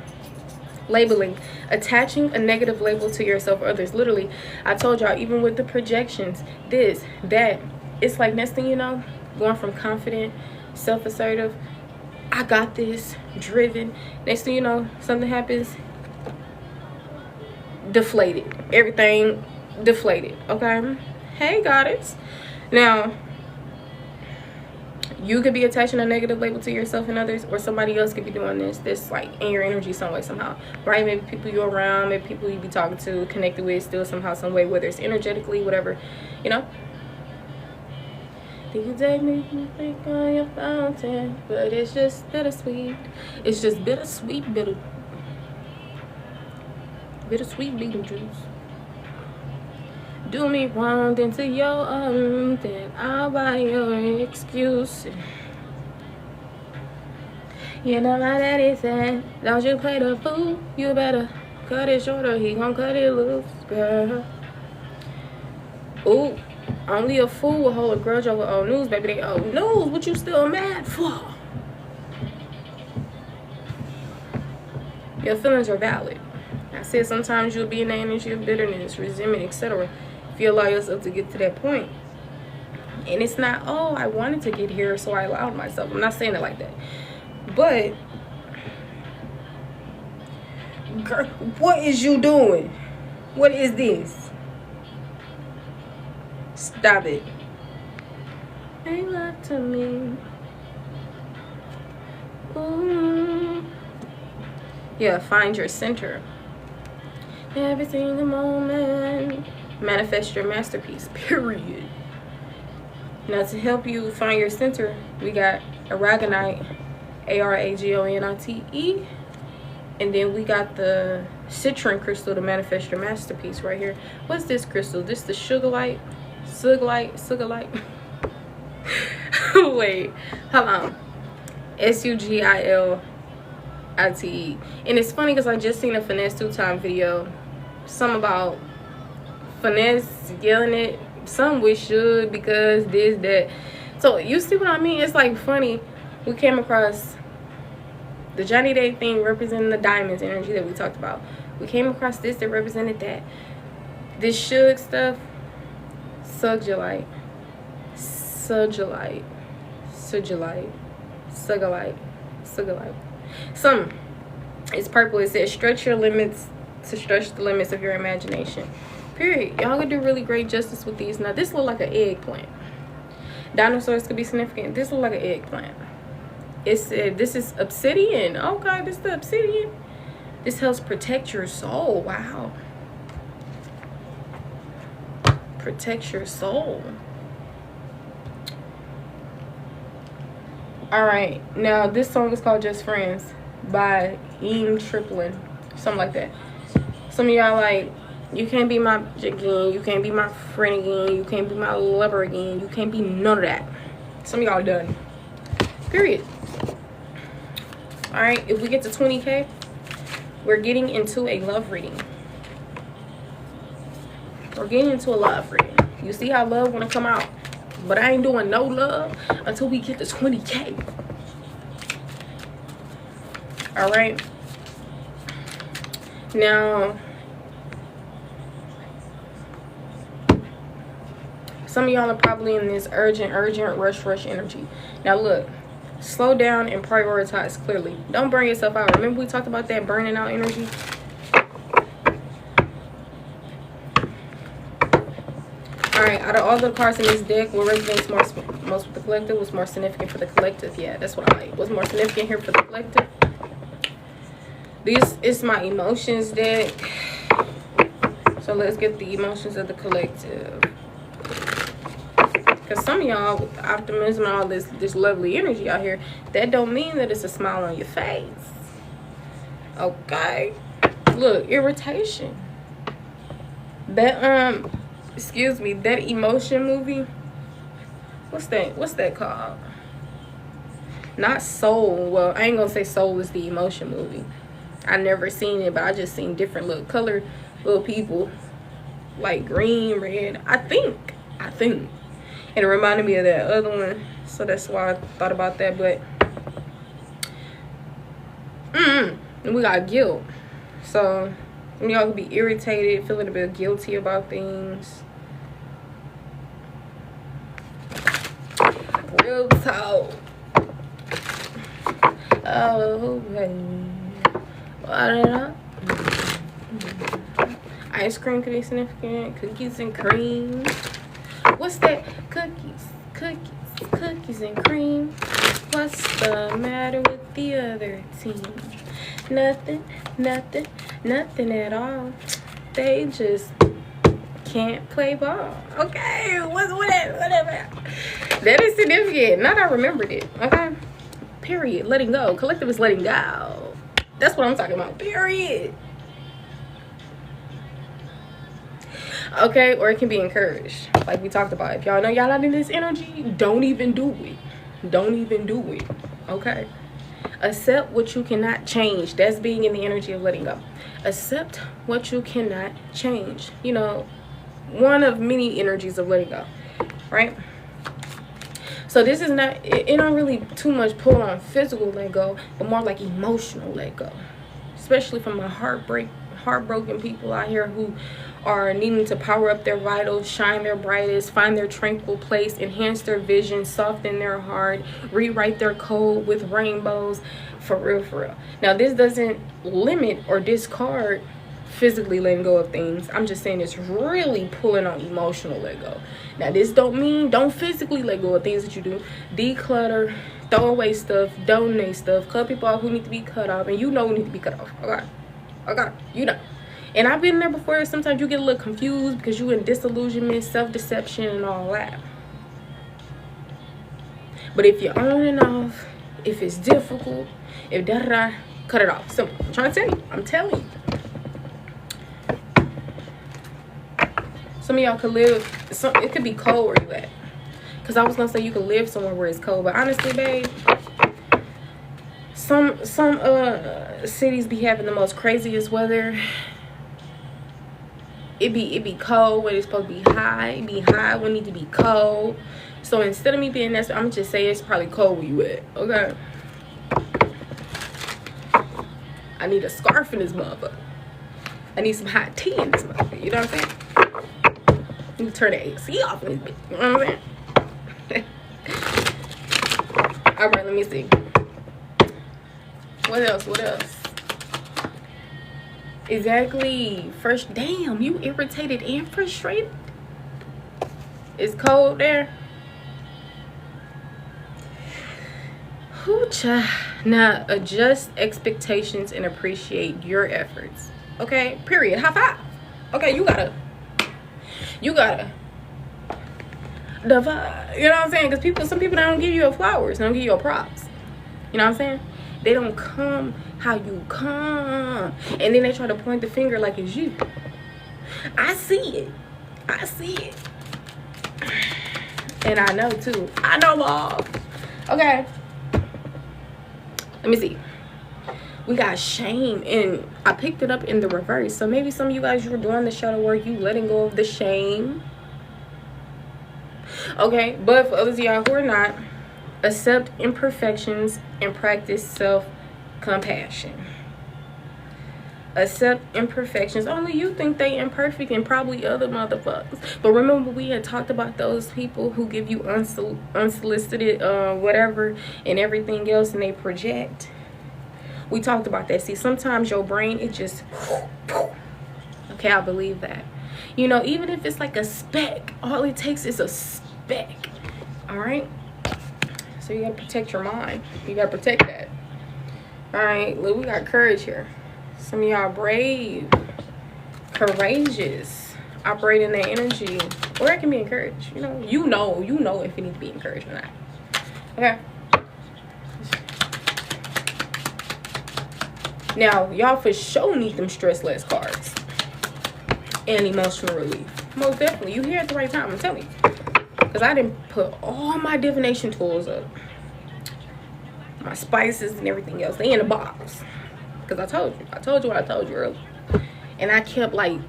labeling, attaching a negative label to yourself or others. Literally, I told y'all, even with the projections, this, that, it's like next thing you know, going from confident, self-assertive, I got this, driven, next thing you know, something happens, deflated. Everything deflated. Okay, hey goddess. Now, you could be attaching a negative label to yourself and others, or somebody else could be doing this like in your energy some way, somehow, right? Maybe people you're around, maybe people you be talking to, connected with, still somehow, some way, whether it's energetically, whatever, you know. You take me think on your fountain, but it's just bittersweet. It's just bittersweet, bittersweet beetle juice. Do me wrong, then to your then I'll buy your excuse. You know my daddy said, don't you play the fool, you better cut it short or he gon' cut it loose, girl. Ooh, only a fool will hold a grudge over old news, baby. They old news, what you still mad for? Your feelings are valid. I said sometimes you'll be in the energy of bitterness, resentment, etc. if you allow yourself to get to that point. And it's not, oh, I wanted to get here, so I allowed myself. I'm not saying it like that. But, girl, what is you doing? What is this? Stop it. Ain't love to me. Ooh. Yeah, find your center. Every single moment. Manifest your masterpiece, period. Now, to help you find your center, we got Aragonite, Aragonite. And then we got the citrine crystal to manifest your masterpiece right here. What's this crystal? This the sugarlight? Sugarlight. Wait, hold on. Sugilite. And it's funny because I just seen a Finesse 2-time video. Some about Finesse yelling it. Some we should because this, that. So you see what I mean? It's like funny. We came across the Johnny Day thing representing the diamonds energy that we talked about. We came across this that represented that. This Suge stuff. Sugilite. Some, it's purple. It says stretch your limits to stretch the limits of your imagination. Period. Y'all could do really great justice with these. Now this look like an eggplant. Dinosaurs could be significant. This look like an eggplant. It said this is obsidian. Okay, this is the obsidian. This helps protect your soul. Wow. Protect your soul. Alright, now this song is called Just Friends by Eam Triplin. Something like that. Some of y'all like, you can't be my again, you can't be my friend again, you can't be my lover again, you can't be none of that. Some of y'all done. Period. Alright, if we get to 20K, we're getting into a love reading. We're getting into a love reading. You see how love wanna come out. But I ain't doing no love until we get to 20K. Alright. Now, some of y'all are probably in this urgent, rush energy. Now look, slow down and prioritize clearly. Don't burn yourself out. Remember we talked about that burning out energy? Alright, out of all the cards in this deck, what resonates most with the collective? What's more significant for the collective? Yeah, that's what I like. What's more significant here for the collective? This is my emotions deck. So let's get the emotions of the collective. Because some of y'all with the optimism and all this lovely energy out here, that don't mean that it's a smile on your face. Okay. Look, irritation. That excuse me, that Emotion movie, what's that called? Not Soul. Well, I ain't gonna say Soul is the Emotion movie. I never seen it, but I just seen different little color little people, like green, red. I think, and it reminded me of that other one, so that's why I thought about that. But and we got guilt. So y'all could be irritated, feeling a bit guilty about things. Real talk. Oh, baby. Ice cream could be significant. Cookies and cream. What's that? Cookies and cream. What's the matter with the other team? Nothing at all. They just can't play ball. Okay, whatever. That is significant. Now that I remembered it. Okay. Period. Letting go. Collective is letting go. That's what I'm talking about. Period. Okay, or it can be encouraged, like we talked about. If y'all know y'all not in this energy, don't even do it. Okay, accept what you cannot change. That's being in the energy of letting go. Accept what you cannot change. You know, one of many energies of letting go, right? So this is not, it don't really too much pull on physical let go, but more like emotional let go, especially from my heartbroken people out here who are needing to power up their vitals, shine their brightest, find their tranquil place, enhance their vision, soften their heart, rewrite their code with rainbows. For real. Now, this doesn't limit or discard physically letting go of things. I'm just saying it's really pulling on emotional let go. Now, this don't mean don't physically let go of things that you do. Declutter, throw away stuff, donate stuff, cut people off who need to be cut off, and you know who need to be cut off. Okay, you know. And I've been there before. Sometimes you get a little confused because you're in disillusionment, self-deception, and all that. But if you're on and off, if it's difficult, if da-da-da, cut it off. Simple. I'm trying to tell you. I'm telling you. Some of y'all could live, it could be cold where you at. Because I was going to say you could live somewhere where it's cold. But honestly, babe, some cities be having the most craziest weather. It be cold when it's supposed to be high. It be high when it need to be cold. So instead of me being that, I'm just say it's probably cold where you at. Okay. I need a scarf in this motherfucker. I need some hot tea in this motherfucker. You know what I'm saying? You need to turn the AC off in this bitch. You know what I'm saying? All right, let me see. What else? Exactly. First, damn, you irritated and frustrated. It's cold there. Hoocha. Now, adjust expectations and appreciate your efforts. Okay, period. High five. Okay, you gotta the vibe. You know what I'm saying? Because some people don't give you your flowers. They don't give you your props. You know what I'm saying? They don't come how you come. And then they try to point the finger like it's you. I see it. And I know too. I know all. Okay. Let me see. We got shame, and I picked it up in the reverse. So maybe some of you guys, you were doing the shadow work, you letting go of the shame. Okay, but for others of y'all who are not, accept imperfections and practice self-compassion. Accept imperfections. Only you think they imperfect, and probably other motherfuckers. But remember, we had talked about those people who give you unsolicited whatever and everything else, and they project. We talked about that. See, sometimes your brain, it just, okay, I believe that. You know, even if it's like a speck, all it takes is a speck. All right? So you gotta protect your mind. You gotta protect that. All right, look, we got courage here. Some of y'all brave, courageous, operate in that energy, or it can be encouraged. You know if it needs to be encouraged or not. Okay. Now, y'all for sure need them stress less cards and emotional relief. Most definitely. You here at the right time, I'm telling you. Because I didn't put all my divination tools up. My spices and everything else. They in the box. because I told you what I told you earlier. And I kept like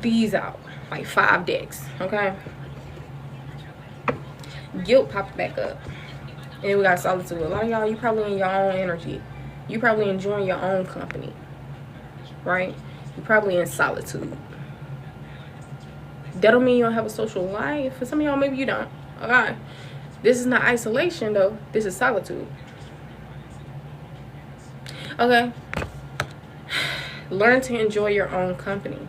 these out, like 5 decks, okay? Guilt popped back up. And we got solitude. A lot of y'all, you probably in your own energy. You probably enjoying your own company, right? You probably in solitude. That don't mean you don't have a social life. For some of y'all, maybe you don't. Okay. This is not isolation, though. This is solitude. Okay. Learn to enjoy your own company.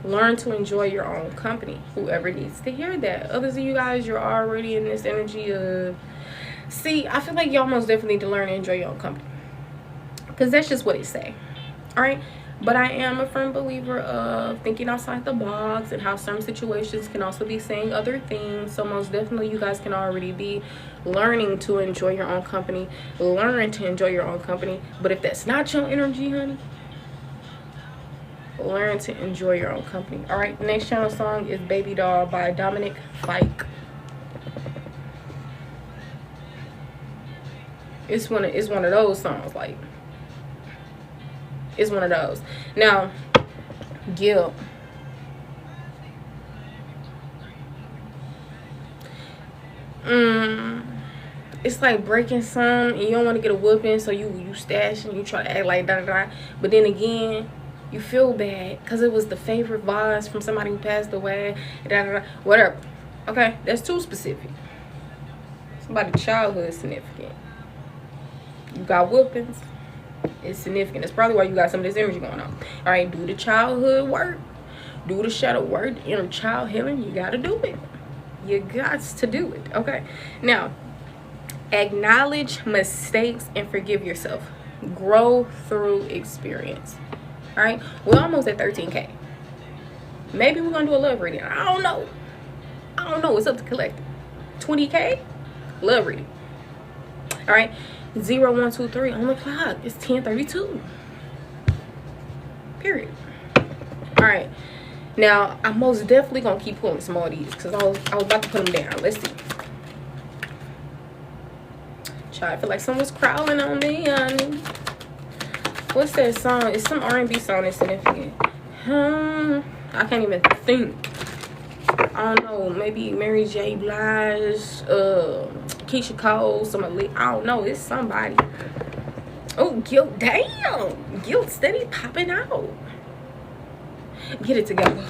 Learn to enjoy your own company. Whoever needs to hear that. Others of you guys, you're already in this energy of... See, I feel like y'all most definitely need to learn to enjoy your own company. Because that's just what it say. Alright? But I am a firm believer of thinking outside the box and how some situations can also be saying other things. So most definitely you guys can already be learning to enjoy your own company. Learn to enjoy your own company. But if that's not your energy, honey, learn to enjoy your own company. Alright, the next channel song is Baby Doll by Dominic Fike. It's one of those songs, like, it's one of those. Now, guilt. It's like breaking some, and you don't want to get a whooping, so you stash and you try to act like da-da-da. But then again, you feel bad because it was the favorite vase from somebody who passed away, da-da-da, whatever. Okay, that's too specific. Somebody's childhood is significant. You got whoopings, it's significant. That's probably why you got some of this energy going on. All right, do the childhood work, do the shadow work, the inner child healing. You got to do it. You got to do it. Okay, now acknowledge mistakes and forgive yourself. Grow through experience. All right, we're almost at 13K. Maybe we're gonna do a love reading. I don't know. It's up to collective. 20K love reading. All right, 0, 1, 2, 3 on the clock. It's 10:32. Period. All right, now I'm most definitely gonna keep pulling some more of these because I was about to put them down. Let's see. Child, I feel like someone's crawling on me, honey. What's that song? It's some R&B song that's significant. I can't even think. I don't know. Maybe Mary J. Blige, Keisha Cole, somebody. I don't know. It's somebody. Oh, guilt. Damn. Guilt steady popping out. Get it together.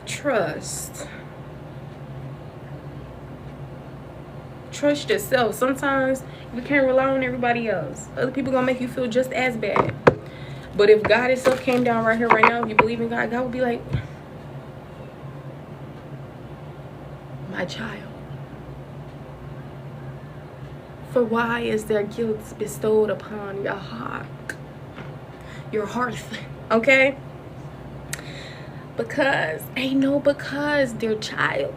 Trust. Trust yourself. Sometimes you can't rely on everybody else. Other people gonna make you feel just as bad. But if God itself came down right here, right now, if you believe in God, God would be like, my child, for why is there guilt bestowed upon your heart? Your heart, okay? Because, ain't no because, dear child.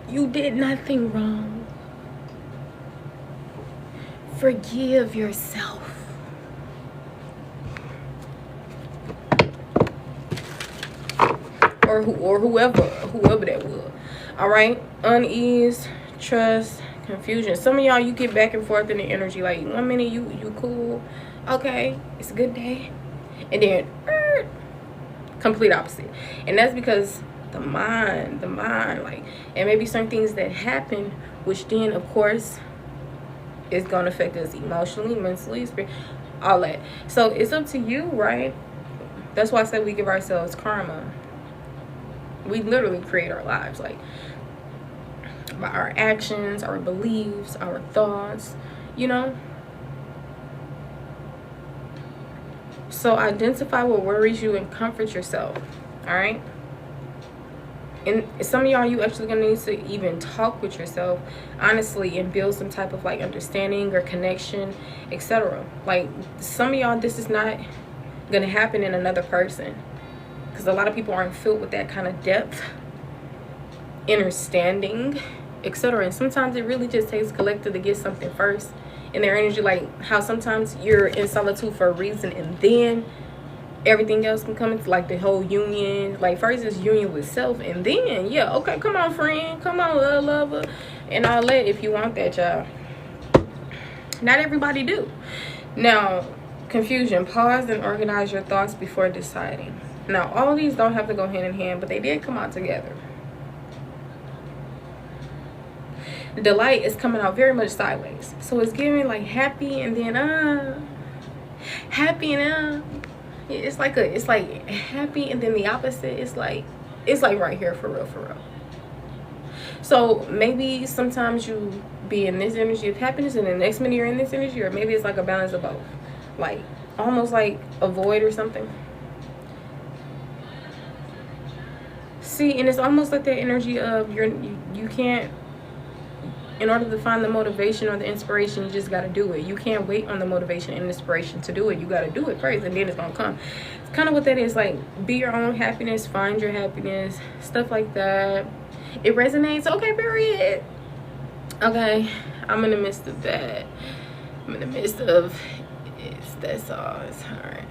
You did nothing wrong. Forgive yourself. Or whoever that was. All right, unease, trust, confusion. Some of y'all, you get back and forth in the energy. Like 1 minute you cool, okay, it's a good day, and then complete opposite. And that's because the mind, like, and maybe certain things that happen, which then of course is gonna affect us emotionally, mentally, spiritually, all that. So it's up to you, right? That's why I said we give ourselves karma. We literally create our lives, like, by our actions, our beliefs, our thoughts, you know. So identify what worries you and comfort yourself. All right. And some of y'all, you actually gonna need to even talk with yourself honestly and build some type of like understanding or connection, etc. Like some of y'all, this is not gonna happen in another person, because a lot of people aren't filled with that kind of depth, understanding, etc. And sometimes it really just takes collective to get something first in their energy. Like how sometimes you're in solitude for a reason, and then everything else can come into like the whole union. Like first is union with self, and then yeah, okay, come on friend, come on lover, and all that if you want that, y'all. Not everybody do. Now, confusion. Pause and organize your thoughts before deciding. Now, all of these don't have to go hand in hand, but they did come out together. Delight is coming out very much sideways. So it's giving like happy and then happy and it's like happy and then the opposite. It's like right here, for real. So maybe sometimes you be in this energy of happiness and the next minute you're in this energy, or maybe it's like a balance of both, like almost like a void or something. See, and it's almost like that energy of you can't, in order to find the motivation or the inspiration, you just got to do it. You can't wait on the motivation and inspiration to do it. You got to do it first, and then it's going to come. It's kind of what that is, like, be your own happiness, find your happiness, stuff like that. It resonates. Okay, period. Okay, I'm in the midst of that. I'm in the midst of that's all. It's hard.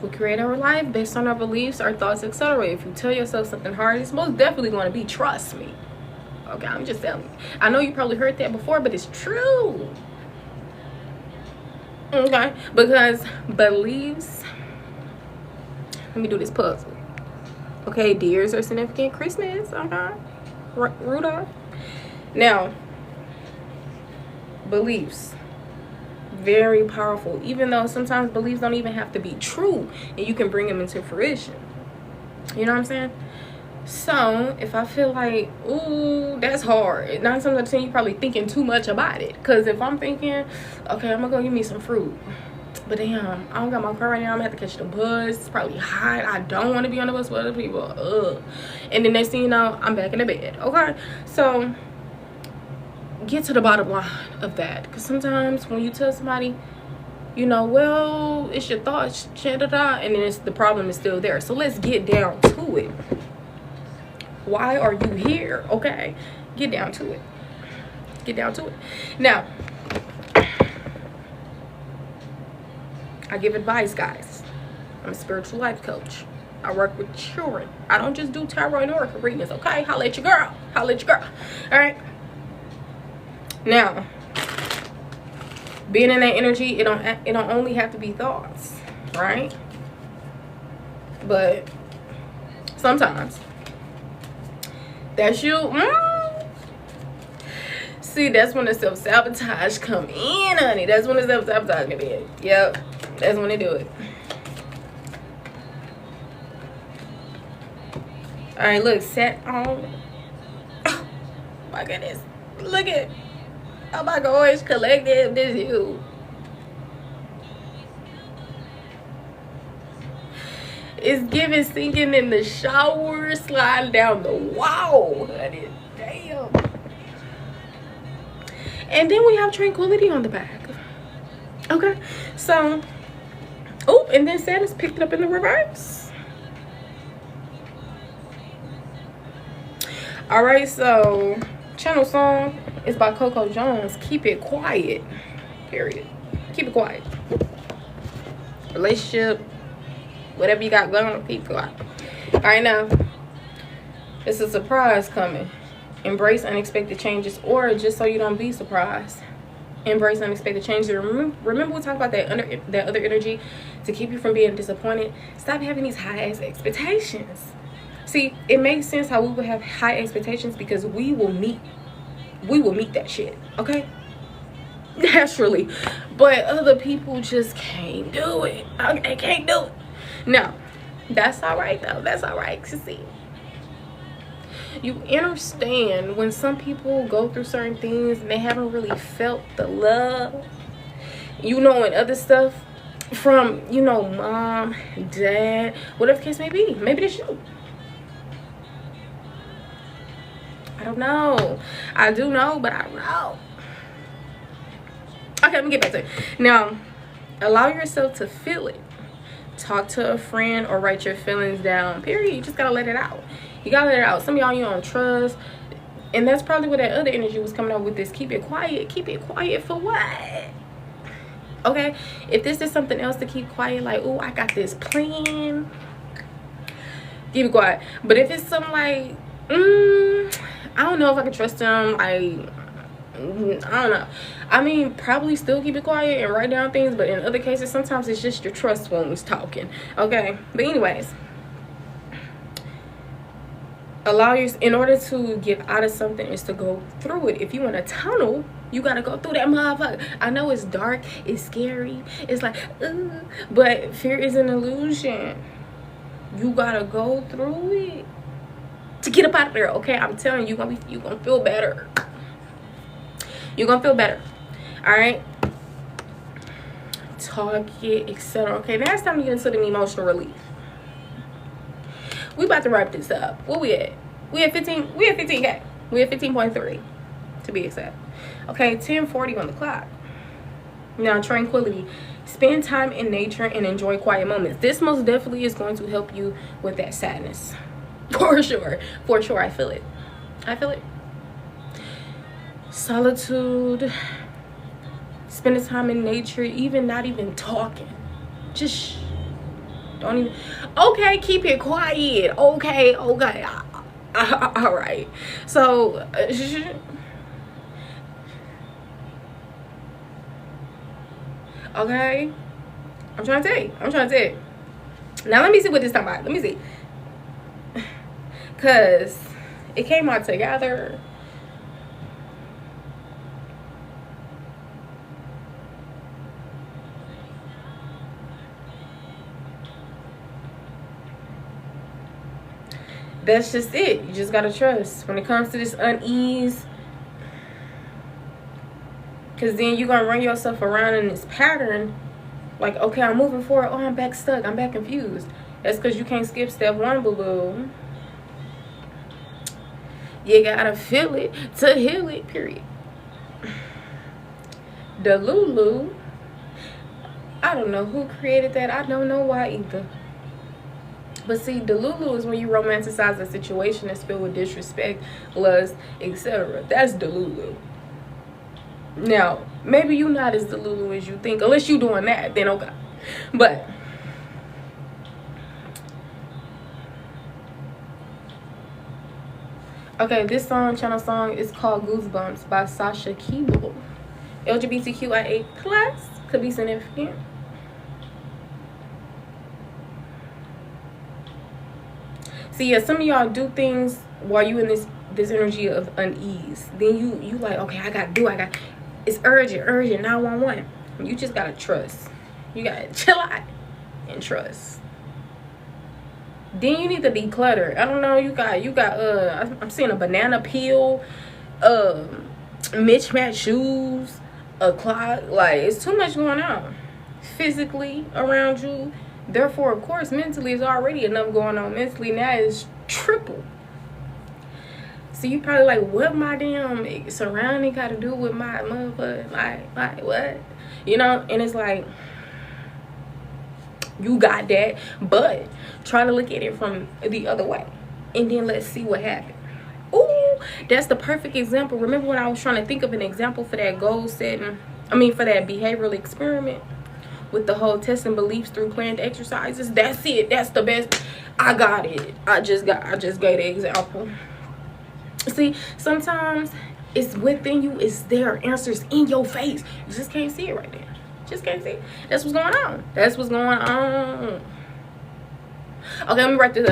We create our life based on our beliefs, our thoughts, etc. If you tell yourself something hard, it's most definitely going to be, trust me. Okay, I'm just telling you. I know you probably heard that before, but it's true. Okay, because beliefs. Let me do this puzzle. Okay, deers are significant. Christmas. Okay, Rudolph. Now, beliefs. Very powerful, even though sometimes beliefs don't even have to be true and you can bring them into fruition. You know what I'm saying? So if I feel like, ooh, that's hard, 9 times out of 10 you're probably thinking too much about it. Because if I'm thinking, okay, I'm gonna go get me some fruit, but damn, I don't got my car right now, I'm gonna have to catch the bus, it's probably hot, I don't want to be on the bus with other people, and the next thing you know, I'm back in the bed. Okay, so get to the bottom line of that, because sometimes when you tell somebody, you know, well, it's your thoughts, and then the problem is still there. So let's get down to it. Why are you here? Okay, get down to it. Now, I give advice, guys. I'm a spiritual life coach. I work with children. I don't just do tarot and oracle readings. Okay, holla at your girl. All right. Now, being in that energy, it don't only have to be thoughts, right? But sometimes that's you. See, that's when the self-sabotage come in, honey. That's when the self-sabotage come in. Yep, that's when they do it. All right, look, set on. Oh my goodness, look at. Oh my gosh, collective, this is you. It's giving sinking in the shower, sliding down the wall, honey. Damn. And then we have tranquility on the back. Okay, so, oh, and then Santa's picked it up in the reverse. All right, so channel song is by Coco Jones. Keep it quiet. Period. Keep it quiet. Relationship, whatever you got going on, keep it quiet. All right, now it's a surprise coming. Embrace unexpected changes, or just so you don't be surprised, embrace unexpected changes. Remember we talked about that other energy to keep you from being disappointed. Stop having these high ass expectations. See, it makes sense how we would have high expectations, because we will meet that shit, okay? Naturally. But other people just can't do it. Okay, can't do it. No, that's all right though. That's all right. See, you understand when some people go through certain things and they haven't really felt the love, you know, and other stuff from, you know, mom, dad, whatever the case may be. Maybe it's you. I don't know. I do know, but I don't know. Okay, let me get back to it. Now, allow yourself to feel it. Talk to a friend or write your feelings down. Period. You just gotta let it out. You gotta let it out. Some of y'all you don't trust. And that's probably where that other energy was coming out with this. Keep it quiet. Keep it quiet for what? Okay? If this is something else to keep quiet, like, oh, I got this plan, keep it quiet. But if it's something like, I don't know if I can trust him, like, I don't know. I mean, probably still keep it quiet and write down things, but in other cases, sometimes it's just your trust wounds talking. Okay, but anyways, in order to get out of something is to go through it. If you in a tunnel, you gotta go through that motherfucker. I know it's dark, it's scary, it's like, but fear is an illusion. You gotta go through it to get up out of there. Okay, I'm telling you, you gonna feel better. You're gonna feel better. All right, talk it, etc. Okay, now it's time to get into the emotional relief. We about to wrap this up. What we at? We at 15K. We at 15.3 to be exact. Okay, 10:40 on the clock. Now, tranquility. Spend time in nature and enjoy quiet moments. This most definitely is going to help you with that sadness. For sure. For sure. I feel it. I feel it. Solitude. Spending time in nature. Even not even talking. Just don't even. Okay, keep it quiet. Okay. All right. So okay, I'm trying to tell you. Now let me see what this time about. Let me see, cause it came out together. That's just it. You just gotta trust when it comes to this unease, because then you're gonna run yourself around in this pattern. Like, okay, I'm moving forward. Oh, I'm back stuck. I'm back confused. That's because you can't skip step one, boo-boo. You gotta feel it to heal it, period. Delulu. I don't know who created that. I don't know why either. But see, Delulu is when you romanticize a situation that's filled with disrespect, lust, etc. That's Delulu. Now, maybe you're not as Delulu as you think. Unless you're doing that, then okay. But okay, this channel song is called Goosebumps by Sasha Keeble. LGBTQIA+, could be significant. See, yeah, some of y'all do things while you in this energy of unease. Then you like, okay, it's urgent, 911. You just gotta trust. You gotta chill out and trust. Then you need to declutter. I don't know, you got I'm seeing a banana peel, mismatched shoes, a clock. Like, it's too much going on physically around you. Therefore, of course, mentally is already enough going on. Mentally now is triple. So you probably like, what my damn surrounding got to do with my motherfucker? Like what? You know? And it's like, you got that, but try to look at it from the other way, and then let's see what happened. Ooh, that's the perfect example. Remember when I was trying to think of an example for that goal setting? I mean, for that behavioral experiment with the whole testing beliefs through planned exercises. That's it. That's the best. I got it. I just gave the example. See, sometimes it's within you. It's there. Answers in your face. You just can't see it right now. Just can't see it. That's what's going on. That's what's going on. Okay, let me wrap this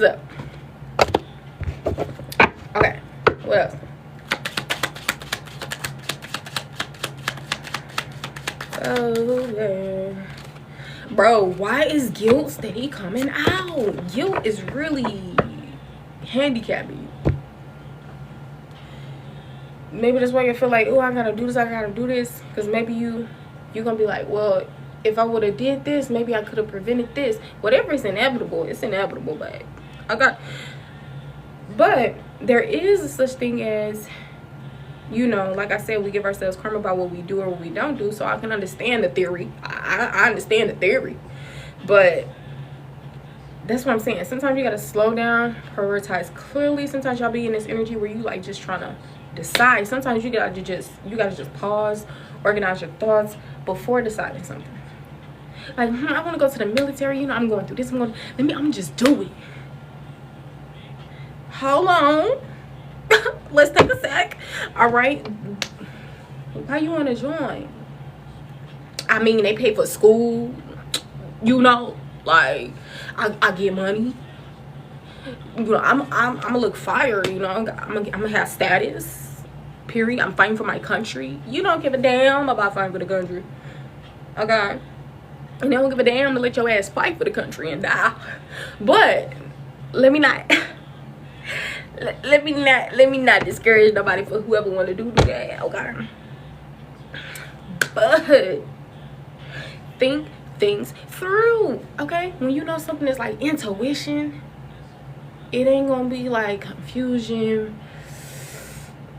up. Okay, what else? Okay. Bro, why is guilt steady coming out? Guilt is really handicapping you. Maybe that's why you feel like, oh, I gotta do this, because maybe you're gonna be like, well, if I would have did this, maybe I could have prevented this. Whatever is inevitable, it's inevitable, but there is a such thing as, you know, like I said, we give ourselves karma about what we do or what we don't do. So I can understand the theory. I understand the theory. But that's what I'm saying. Sometimes you got to slow down, prioritize clearly. Sometimes y'all be in this energy where you like just trying to decide. Sometimes you got to just pause, organize your thoughts before deciding something. Like, I want to go to the military. You know, I'm going through this. I'm just do it. Hold on. Let's take a sec. All right. Why you want to join? I mean, they pay for school. You know, like I get money. You know, I'm gonna look fire. You know, I'm gonna have status. Period. I'm fighting for my country. You don't give a damn about fighting for the country. Okay. And they don't give a damn to let your ass fight for the country and die. But let me not let me not discourage nobody for whoever want to do that. Okay. But think things through. Okay. When you know something is like intuition, it ain't gonna be like confusion.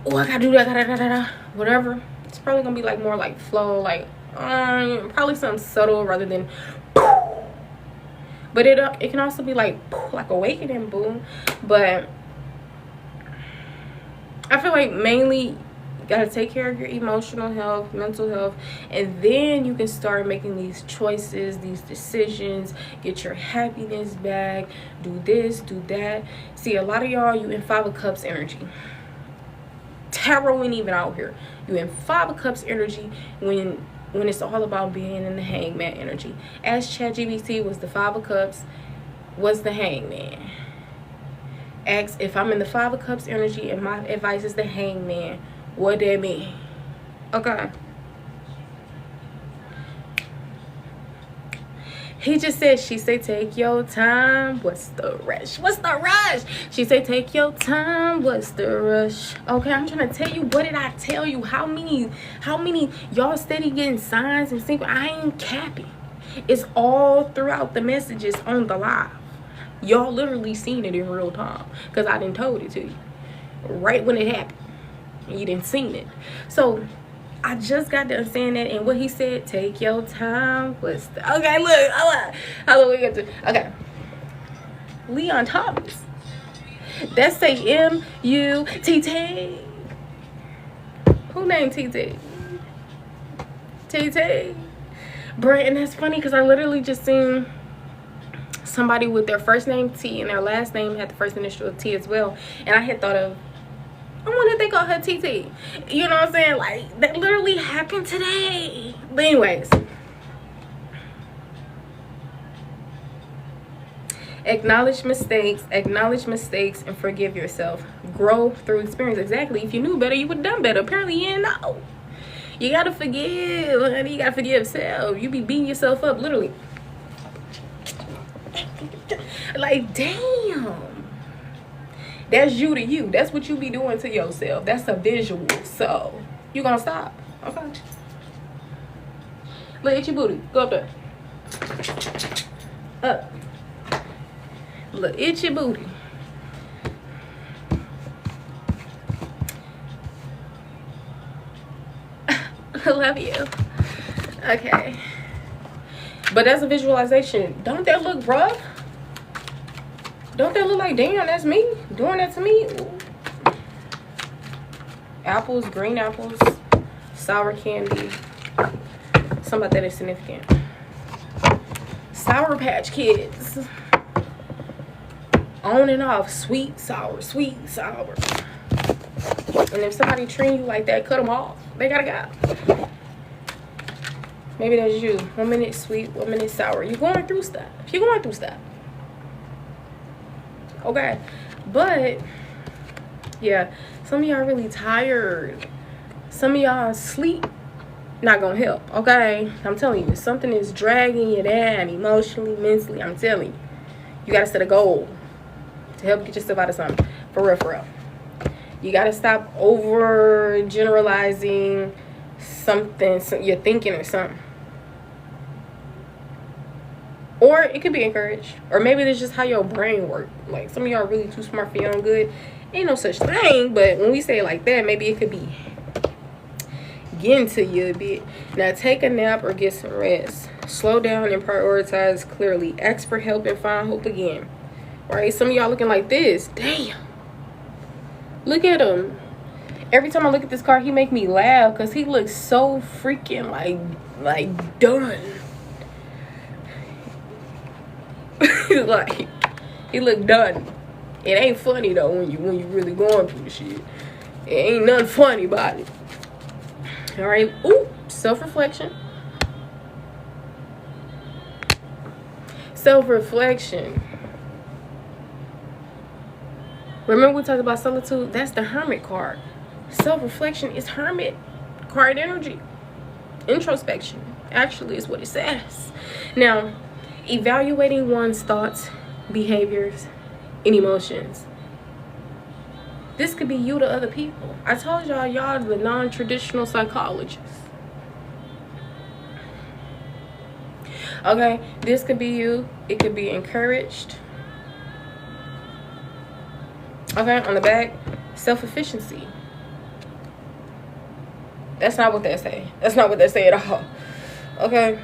Oh, I gotta do that, whatever. It's probably gonna be like more like flow, like probably something subtle rather than. But it can also be like awakening, boom. But I feel like mainly you gotta take care of your emotional health, mental health, and then you can start making these choices, these decisions, get your happiness back, do this, do that. See, a lot of y'all, you in 5 of Cups energy. Tarot ain't even out here. You in 5 of Cups energy when it's all about being in the Hangman energy. As ChatGPT was the 5 of Cups, what's the Hangman? Ask if I'm in the 5 of Cups energy and my advice is the Hangman. What that mean? Okay. He just said, she say, take your time. What's the rush? What's the rush? She say, take your time. What's the rush? Okay, I'm trying to tell you. What did I tell you? How many y'all steady getting signs and sync? I ain't capping. It's all throughout the messages on the live. Y'all literally seen it in real time because I didn't told it to you right when it happened. You didn't seen it. So I just got done saying that, and what he said, take your time. What's the, okay, look, how do we get to, okay, Leon Thomas, that's say M-U-T-T. Who named T-T? T-T. Bruh, and that's funny because I literally just seen somebody with their first name T and their last name had the first initial of T as well, and I had thought of, I wonder if they call her TT. You know what I'm saying? Like, that literally happened today. But anyways, acknowledge mistakes, and forgive yourself. Grow through experience. Exactly. If you knew better, you would have done better. Apparently, you didn't know. You gotta forgive, honey. You gotta forgive yourself. You be beating yourself up, literally. Like, damn. That's you to you. That's what you be doing to yourself. That's a visual. So, you gonna stop. Okay. Look at your booty. Go up there. Up. Look at your booty. I love you. Okay. But that's a visualization. Don't that look rough? Don't that look like, damn, that's me doing that to me? Ooh. Apples, green apples, sour candy. Something about that is significant. Sour Patch Kids. On and off, sweet, sour, sweet, sour. And if somebody treat you like that, cut them off. They gotta go. Maybe that's you. 1 minute sweet, 1 minute sour. You're going through stuff. You're going through stuff. Okay, but yeah, some of y'all really tired. Some of y'all sleep not gonna help. Okay, I'm telling you, something is dragging you down emotionally, mentally. I'm telling you, you gotta set a goal to help get yourself out of something. For real, for real. You gotta stop over generalizing something you're thinking or something. Or it could be encouraged. Or maybe it's just how your brain works. Like, some of y'all are really too smart for your own good. Ain't no such thing. But when we say it like that, maybe it could be getting to you a bit. Now, take a nap or get some rest. Slow down and prioritize clearly. Ask for help and find hope again. Right? Some of y'all looking like this. Damn. Look at him. Every time I look at this car, he make me laugh. Because he looks so freaking, like done. Like, he look done. It ain't funny though when you really going through the shit. It ain't nothing funny about it. All right. Ooh, self-reflection. Self-reflection. Remember we talked about solitude? That's the Hermit card. Self-reflection is Hermit card energy. Introspection actually is what it says. Now, evaluating one's thoughts, behaviors, and emotions. This could be you to other people. I told y'all, y'all the non-traditional psychologists. Okay, this could be you. It could be encouraged. Okay, on the back, self-efficiency. That's not what they say. That's not what they say at all. Okay.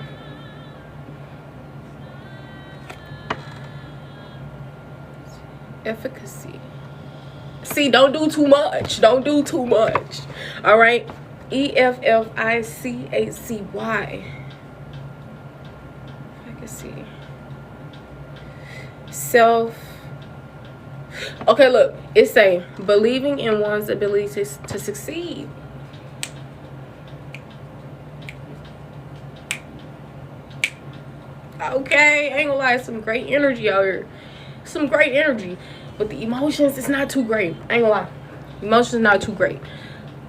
Efficacy. See, don't do too much. Don't do too much. All right. EFFICACY. Efficacy. Okay, look. It's saying believing in one's ability to succeed. Okay, I ain't gonna lie, some great energy out here. Some great energy. But the emotions, it's not too great. I ain't gonna lie. Emotions not too great.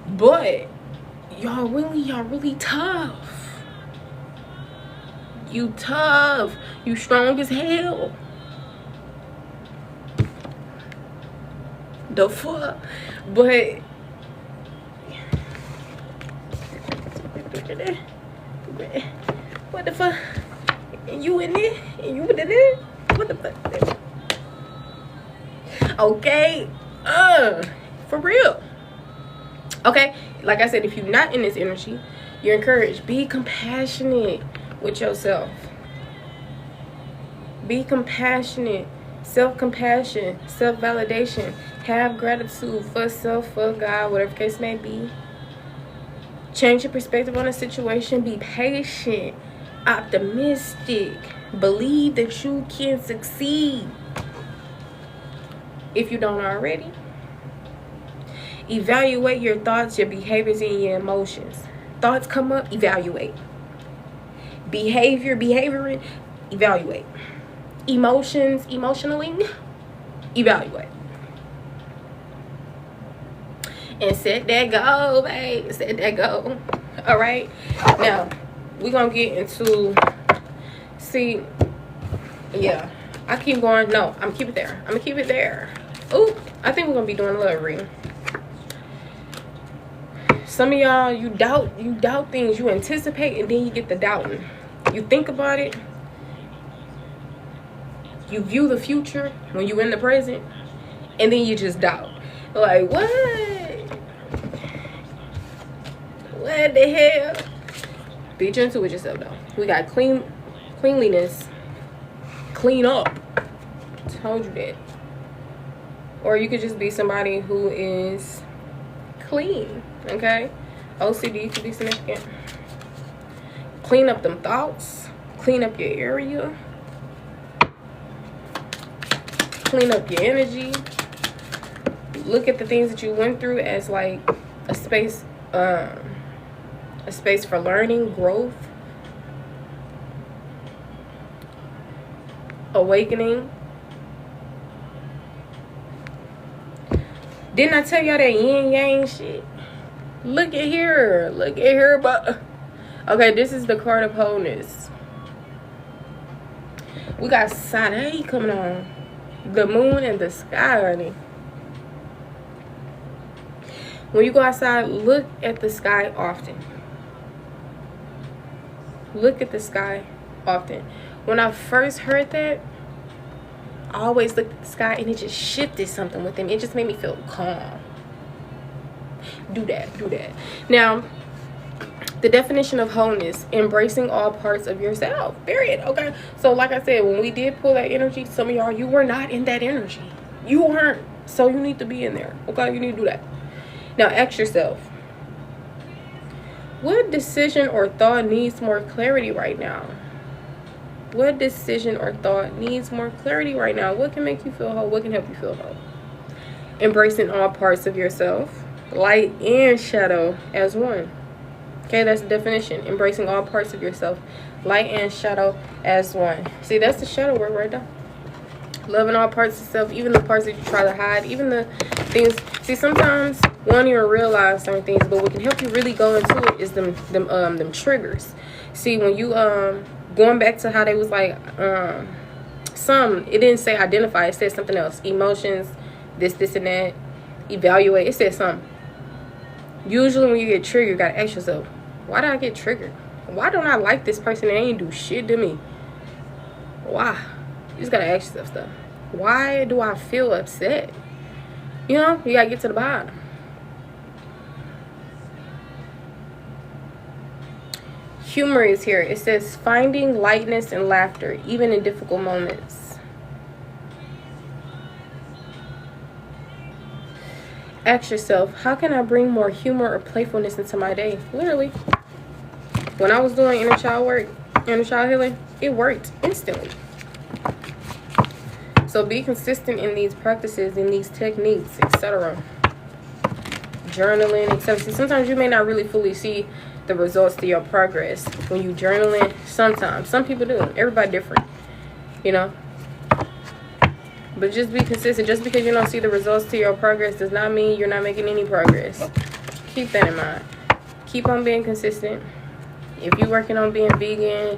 But y'all really tough. You tough. You strong as hell. The fuck? But what the fuck? And you in there? And you in there? What the fuck? Okay? For real. Okay? Like I said, if you're not in this energy, you're encouraged. Be compassionate with yourself. Be compassionate. Self-compassion. Self-validation. Have gratitude for self, for God, whatever the case may be. Change your perspective on a situation. Be patient. Optimistic. Believe that you can succeed. If you don't already. Evaluate your thoughts, your behaviors, and your emotions. Thoughts come up, evaluate. Behavioring, evaluate. Emotions, emotionally, evaluate. And set that goal, babe. Set that goal. All right. Now, we're going to get into, see, yeah. I keep going. No, I'm keep it there. I'm going to keep it there. Oh, I think we're going to be doing a little reading. Some of y'all, you doubt things. You anticipate and then you get the doubting. You think about it. You view the future when you're in the present. And then you just doubt. Like, what? What the hell? Be gentle with yourself, though. We got cleanliness. Clean up. Told you that. Or you could just be somebody who is clean. Okay? OCD could be significant. Clean up them thoughts. Clean up your area. Clean up your energy. Look at the things that you went through as like a space for learning, growth, awakening. Didn't I tell y'all that yin yang shit? Look at here. Look at here. But okay, this is the card of wholeness. We got Saturday coming on. The moon and the sky, honey. When you go outside, look at the sky often. Look at the sky often. When I first heard that, I always looked at the sky and it just shifted something within me. It just made me feel calm. Do that. Now, the definition of wholeness, embracing all parts of yourself. Period. Okay. So like I said, when we did pull that energy, some of y'all, you were not in that energy. You weren't. So you need to be in there. Okay. You need to do that. Now ask yourself, what decision or thought needs more clarity right now? What decision or thought needs more clarity right now? What can make you feel whole? What can help you feel whole? Embracing all parts of yourself. Light and shadow as one. Okay, that's the definition. Embracing all parts of yourself. Light and shadow as one. See, that's the shadow work right there. Loving all parts of self, even the parts that you try to hide, even the things. See, sometimes we don't even realize certain things, but what can help you really go into it is them triggers. See, when you going back to how they was like it didn't say identify, it said something else. Emotions, this and that. Evaluate, it said something. Usually when you get triggered, you gotta ask yourself, why did I get triggered? Why don't I like this person and they ain't do shit to me? Why? You just gotta ask yourself stuff. Why do I feel upset? You know, you gotta get to the bottom. Humor is here. It says finding lightness and laughter, even in difficult moments. Ask yourself, how can I bring more humor or playfulness into my day? Literally. When I was doing inner child work, inner child healing, it worked instantly. So be consistent in these practices, in these techniques, etc. Journaling, etc. See, sometimes you may not really fully see the results to your progress when you journaling. Sometimes, some people do. Everybody different, you know. But just be consistent. Just because you don't see the results to your progress does not mean you're not making any progress. Keep that in mind. Keep on being consistent. If you're working on being vegan,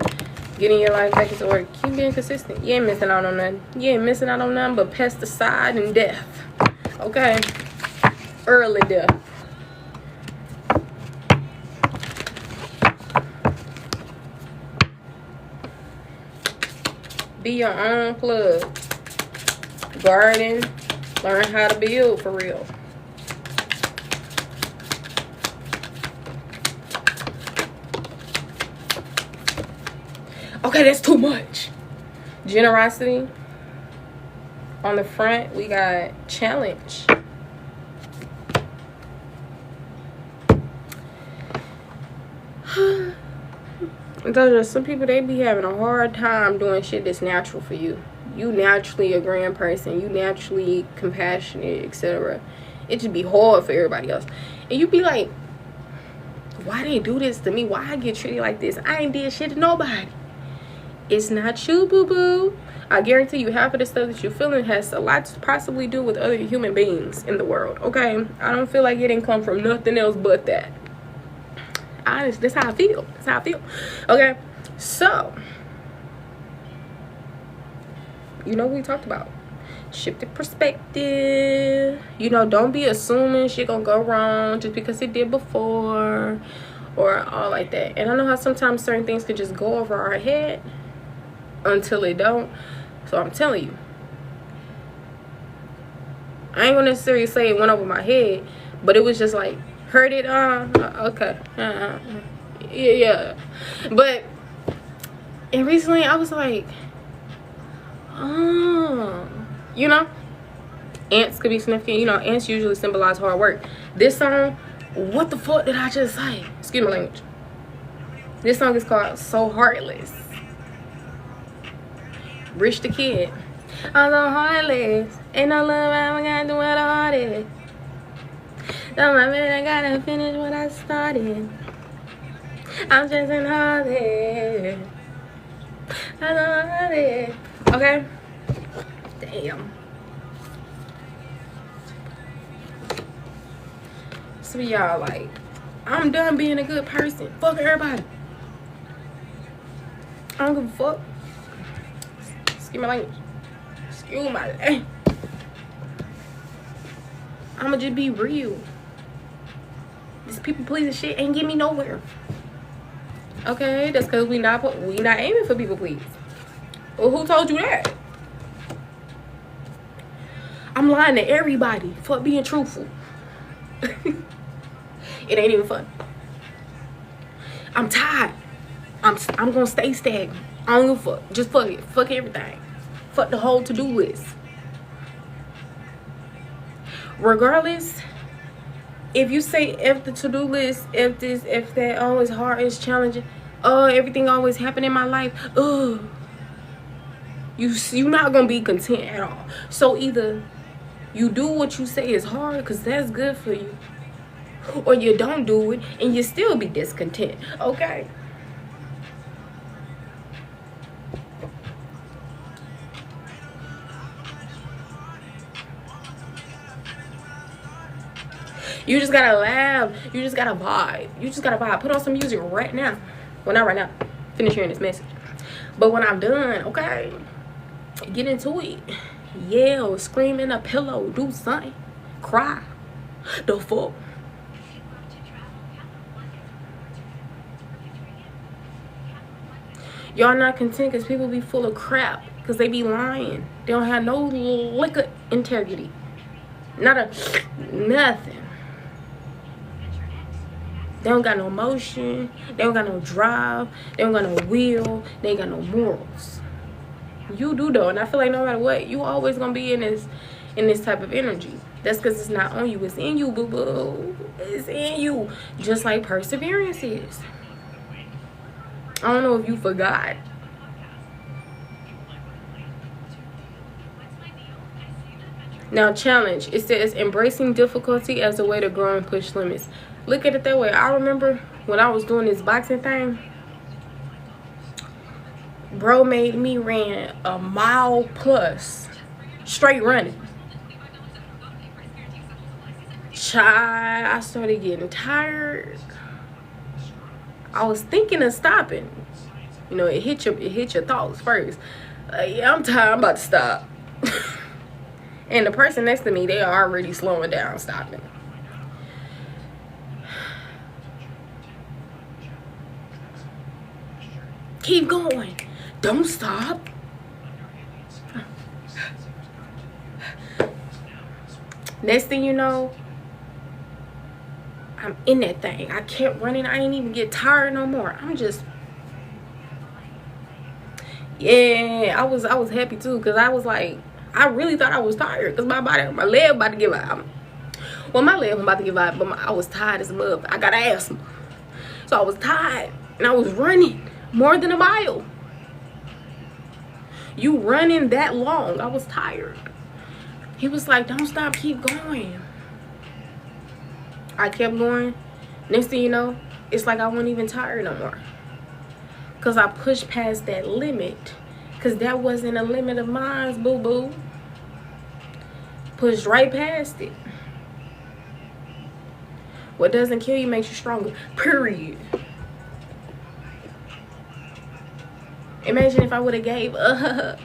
getting your life back into order, keep being consistent. You ain't missing out on nothing. You ain't missing out on nothing but pesticide and death. Okay? Early death. Be your own plug. Garden. Learn how to build for real. Okay, that's too much. Generosity. On the front, we got challenge. I told you, some people, they be having a hard time doing shit that's natural for you. You naturally a grand person. You naturally compassionate, etc. It just be hard for everybody else. And you be like, why they do this to me? Why I get treated like this? I ain't did shit to nobody. It's not you, boo-boo. I guarantee you half of the stuff that you're feeling has a lot to possibly do with other human beings in the world, okay? I don't feel like it didn't come from nothing else but that. Honest, that's how I feel. That's how I feel. Okay, so you know what we talked about. Shifted perspective. You know, don't be assuming shit gonna go wrong just because it did before or all like that. And I know how sometimes certain things could just go over our head until it don't. So I'm telling you, I ain't gonna necessarily say it went over my head, but it was just like, heard it, okay, yeah. But, and recently I was like, you know, ants could be significant. You know, ants usually symbolize hard work. This song, what the fuck did I just say? Excuse my language. This song is called So Heartless. Rich the Kid. I'm so heartless. Ain't no love, I gotta do what I hearted. Don't mind me, I gotta finish what I started. I'm just in hearted. I'm so hearted. Okay? Damn. So y'all like, I'm done being a good person. Fuck everybody. I don't give a fuck. Excuse my language. Excuse my language. I'ma just be real. This people pleasing shit ain't get me nowhere. Okay, that's because we not aiming for people please. Well, who told you that? I'm lying to everybody for being truthful. It ain't even fun. I'm tired. I'm gonna stay stagnant. I don't give a fuck. Just fuck it. Fuck everything. Fuck the whole to-do list. Regardless, if you say F the to-do list, F this, F that, oh, it's hard, it's challenging, oh, everything always happen in my life, you're not gonna be content at all. So either you do what you say is hard because that's good for you, or you don't do it and you still be discontent. Okay. You just gotta laugh. You just gotta vibe. You just gotta vibe. Put on some music right now. Well, not right now. Finish hearing this message. But when I'm done, okay, get into it. Yell, scream in a pillow, do something. Cry. The fuck. Y'all not content because people be full of crap. Because they be lying. They don't have no liquor integrity. Nothing. They don't got no motion. They don't got no drive. They don't got no will. They ain't got no morals. You do though, and I feel like no matter what, you always gonna be in this type of energy. That's because it's not on you. It's in you, boo boo. It's in you, just like perseverance is. I don't know if you forgot. Now, challenge. It says embracing difficulty as a way to grow and push limits. Look at it that way. I remember when I was doing this boxing thing, bro made me ran a mile plus straight running. Child, I started getting tired. I was thinking of stopping. You know, it hit your thoughts first. Yeah, I'm tired. I'm about to stop. And the person next to me, they are already slowing down, stopping. Keep going. Don't stop. Next thing you know, I'm in that thing. I kept running. I ain't even get tired no more. I'm just, yeah, I was happy too, because I was like, I really thought I was tired because my leg about to give out. Well, my leg was about to give out, but I was tired as a mother. I got asthma. So I was tired and I was running more than a mile. You running that long, I was tired. He was like, don't stop, keep going. I kept going. Next thing you know, it's like I wasn't even tired no more. Because I pushed past that limit. Because that wasn't a limit of mine, boo-boo. Pushed right past it. What doesn't kill you makes you stronger. Period. Imagine if I would have gave up.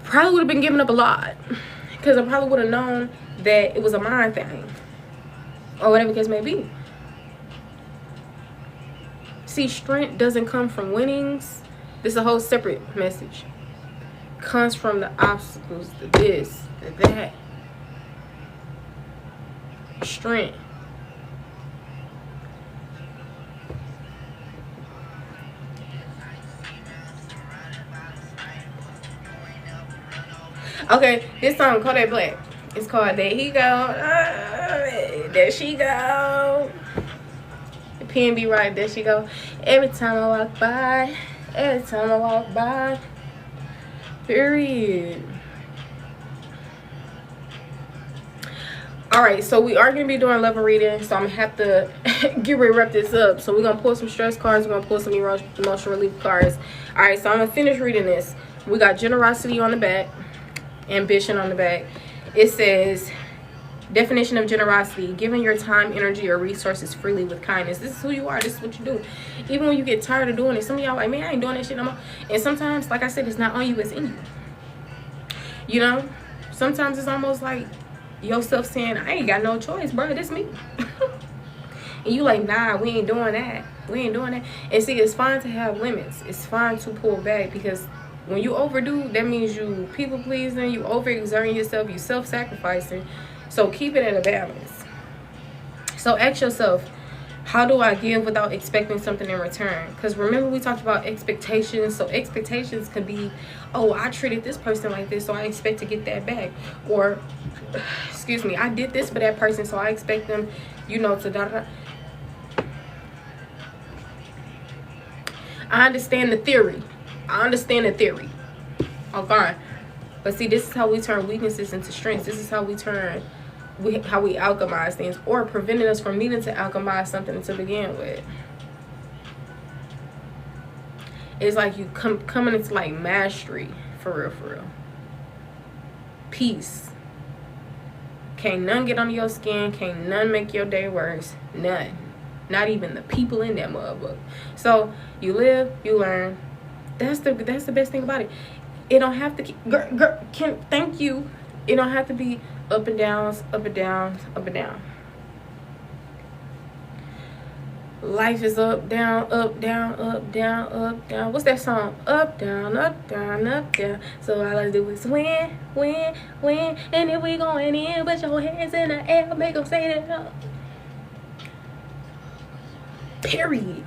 Probably would have been giving up a lot. Because I probably would have known that it was a mind thing. Or whatever the case may be. See, strength doesn't come from winnings. This is a whole separate message. Comes from the obstacles, the this, the that. Strength. Okay, this song, Kodak Black. It's called There He Go. There she go. The pen be right, there she go. Every time I walk by. Every time I walk by. Period. Alright, so we are going to be doing love and reading. So I'm going to have to get ready to wrap this up. So we're going to pull some stress cards. We're going to pull some emotional relief cards. Alright, so I'm going to finish reading this. We got generosity on the back. Ambition on the back. It says, definition of generosity: giving your time, energy, or resources freely with kindness. This is who you are. This is what you do. Even when you get tired of doing it, some of y'all like, man, I ain't doing that shit no more. And sometimes, like I said, it's not on you, it's in you. You know, sometimes it's almost like yourself saying, I ain't got no choice, bro, this me. And you like, nah, we ain't doing that. We ain't doing that. And see, it's fine to have limits. It's fine to pull back, because when you overdo, that means you people pleasing, you overexerting yourself, you self-sacrificing. So keep it at a balance. So ask yourself, how do I give without expecting something in return? Because remember, we talked about expectations. So expectations could be, oh, I treated this person like this, so I expect to get that back. Or, excuse me, I did this for that person, so I expect them, you know, to da da. I understand the theory. Okay. But see, this is how we turn weaknesses into strengths. This is how we turn, how we alchemize things, or preventing us from needing to alchemize something to begin with. It's like you coming into like mastery, for real, for real. Peace. Can't none get under your skin. Can't none make your day worse. None. Not even the people in that motherfucker. So you live, you learn. That's the best thing about it. It don't have to keep, thank you. It don't have to be up and downs, up and downs, up and down. Life is up, down, up, down, up, down, up, down. What's that song? Up, down, up, down, up, down. So all I do is win, win, win. And if we going in, put your hands in the air, make them say that. Period.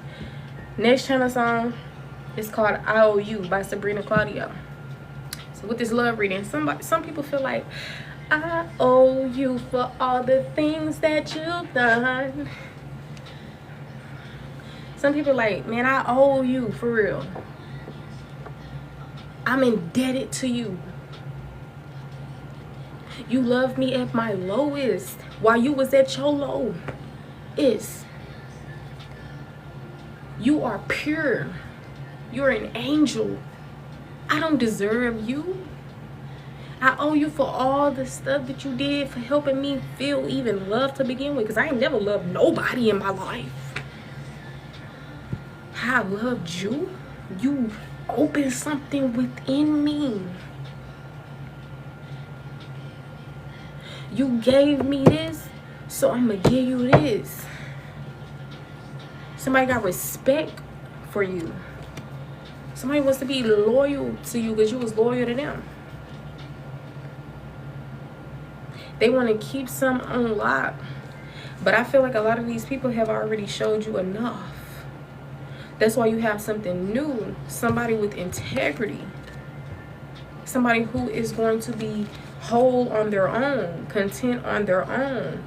Next channel song is called I Owe You by Sabrina Claudio. So with this love reading, some people feel like I owe you for all the things that you've done. Some people are like, man, I owe you for real. I'm indebted to you. You loved me at my lowest while you was at your lowest. You are pure. You're an angel. I don't deserve you. I owe you for all the stuff that you did, for helping me feel even love to begin with, because I ain't never loved nobody in my life. I loved you. You opened something within me. You gave me this, so I'm gonna give you this. Somebody got respect for you. Somebody wants to be loyal to you because you was loyal to them. They want to keep some on lock. But I feel like a lot of these people have already showed you enough. That's why you have something new. Somebody with integrity. Somebody who is going to be whole on their own. Content on their own.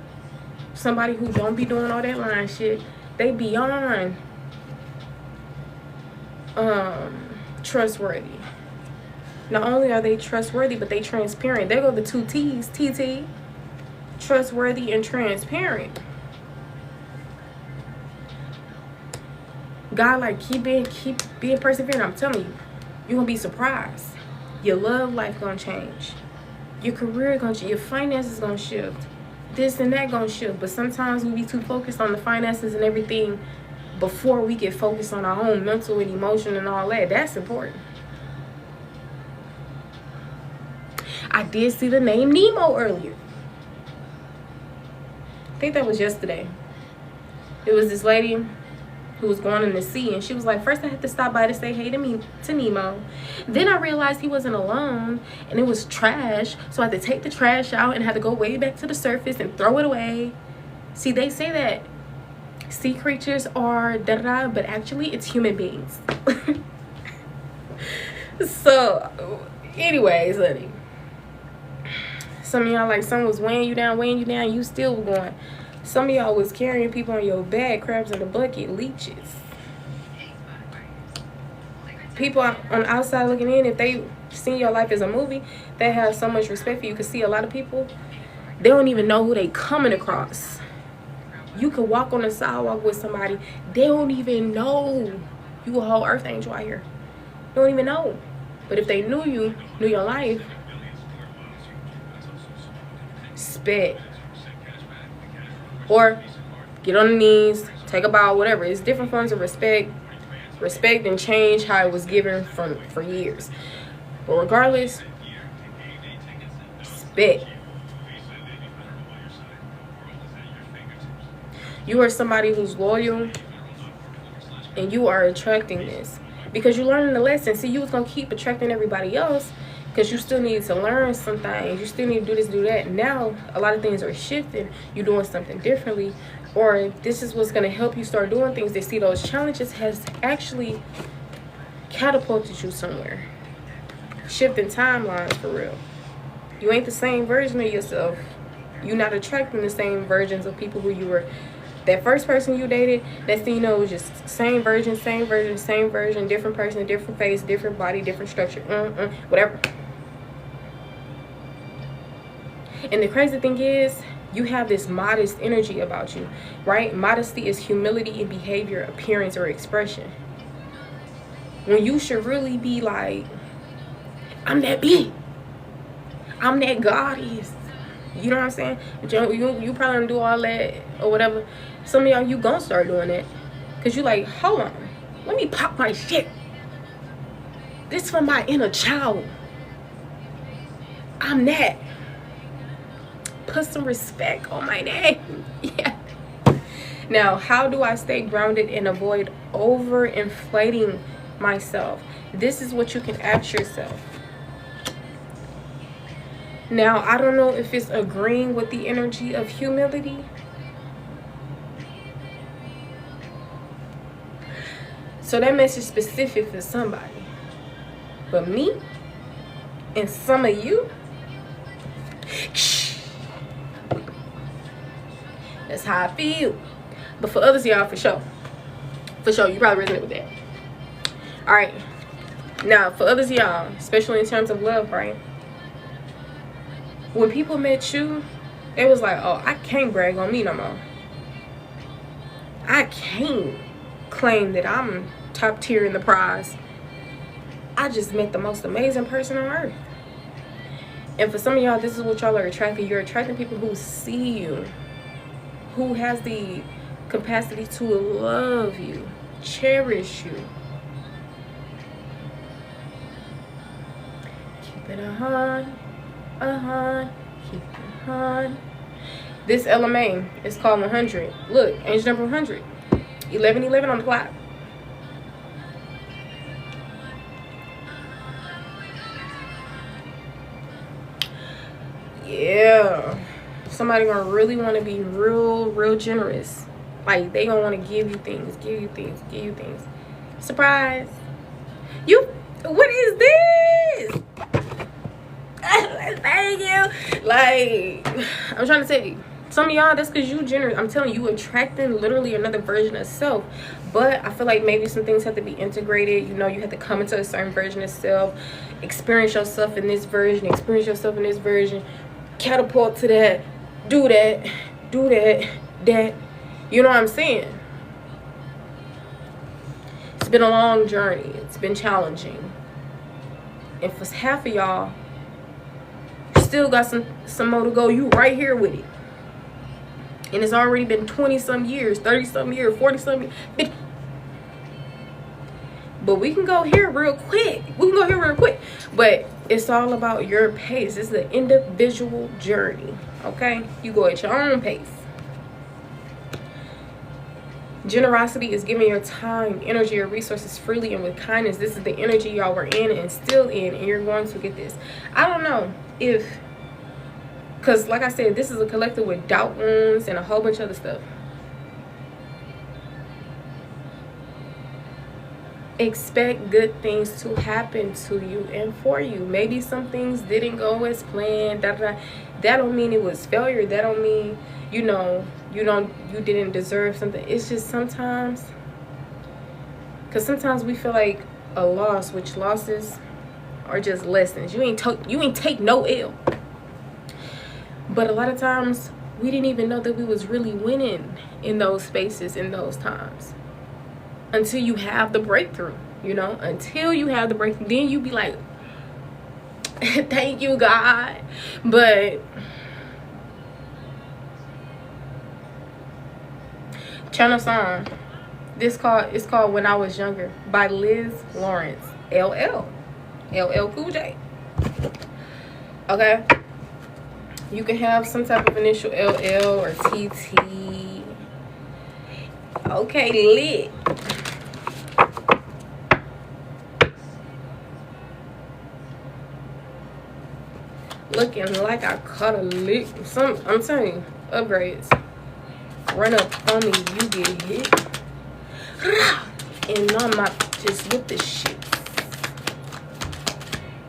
Somebody who don't be doing all that lying shit. They beyond trustworthy. Not only are they trustworthy, but they transparent. There go the two T's, TT. Trustworthy and transparent. God, like, keep being perseverant. I'm telling you, you're gonna be surprised. Your love life gonna change. Your career gonna change. Your finances gonna shift. This and that gonna shift. But sometimes we be too focused on the finances and everything before we get focused on our own mental and emotion and all that. That's important. I did see the name Nemo earlier. I think that was yesterday. It was this lady who was going in the sea, and she was like, first I had to stop by to say hey to Nemo. Then I realized he wasn't alone and it was trash, so I had to take the trash out and had to go way back to the surface and throw it away. See, they say that sea creatures are da-da-da, but actually it's human beings. So anyways, honey, some of y'all, like, someone was weighing you down, you still were going. Some of y'all was carrying people on your back, crabs in the bucket, leeches. People on the outside looking in, if they see your life as a movie, they have so much respect for you. You can see a lot of people, they don't even know who they coming across. You could walk on the sidewalk with somebody, they don't even know you a whole earth angel out here. They don't even know. But if they knew you, knew your life, spit. Or get on the knees, take a bow, whatever. It's different forms of respect. Respect and change how it was given for years. But regardless, spit. You are somebody who's loyal, and you are attracting this because you're learning the lesson. See, you was gonna keep attracting everybody else because you still need to learn some things. You still need to do this, do that. Now, a lot of things are shifting. You're doing something differently. Or this is what's going to help you start doing things. They see those challenges has actually catapulted you somewhere. Shifting timelines, for real. You ain't the same version of yourself. You're not attracting the same versions of people who you were. That first person you dated, next thing you know, was just same version, different person, different face, different body, different structure, whatever. And the crazy thing is, you have this modest energy about you, right? Modesty is humility in behavior, appearance, or expression. When you should really be like, I'm that big. I'm that goddess. You know what I'm saying? You probably don't do all that or whatever. Some of y'all, you gonna start doing that. Because you like, hold on. Let me pop my shit. This for my inner child. I'm that. Put some respect on my name. Yeah. Now, how do I stay grounded and avoid overinflating myself? This is what you can ask yourself. Now, I don't know if it's agreeing with the energy of humility. So that message is specific for somebody. But me and some of you, that's how I feel. But for others of y'all, for sure. For sure, you probably resonate with that. Alright. Now, for others of y'all, especially in terms of love, right? When people met you, it was like, oh, I can't brag on me no more. I can't claim that I'm top tier in the prize. I just met the most amazing person on earth. And for some of y'all, this is what y'all are attracting. You're attracting people who see you, who has the capacity to love you, cherish you. Keep it keep it This LMA is called 100. Look, angel number 100. 1111 on the clock. Yeah. Somebody gonna really want to be real generous. Like, they gonna want to give you things. Surprise. What is this? Thank you. Like, I'm trying to tell you, some of y'all, that's because you generous. I'm telling you, attracting literally another version of self. But I feel like maybe some things have to be integrated. You know, you have to come into a certain version of self, experience yourself in this version, catapult to that, do that. You know what I'm saying? It's been a long journey. It's been challenging. And for half of y'all, you still got some more to go. You right here with it. And it's already been 20-some years, 30-some years, 40-some years. But we can go here real quick. But it's all about your pace. This is an individual journey, okay? You go at your own pace. Generosity is giving your time, energy, or resources freely and with kindness. This is the energy y'all were in and still in, and you're going to get this. I don't know if, because like I said, this is a collective with doubt wounds and a whole bunch of other stuff. Expect good things to happen to you and for you. Maybe some things didn't go as planned. That don't mean it was failure. That don't mean, you didn't deserve something. It's just sometimes, because sometimes we feel like a loss, which losses are just lessons. You ain't take no L. But a lot of times we didn't even know that we was really winning in those spaces, in those times, until you have the breakthrough. Until you have the breakthrough, then you be like, thank you, God. But channel song, it's called When I Was Younger by Liz Lawrence, LL Cool J. Okay, you can have some type of initial LL or TT. Okay, lit. Looking like I caught a lick. I'm telling you, upgrades. Run up on me, you get hit. And I'm not just with this shit.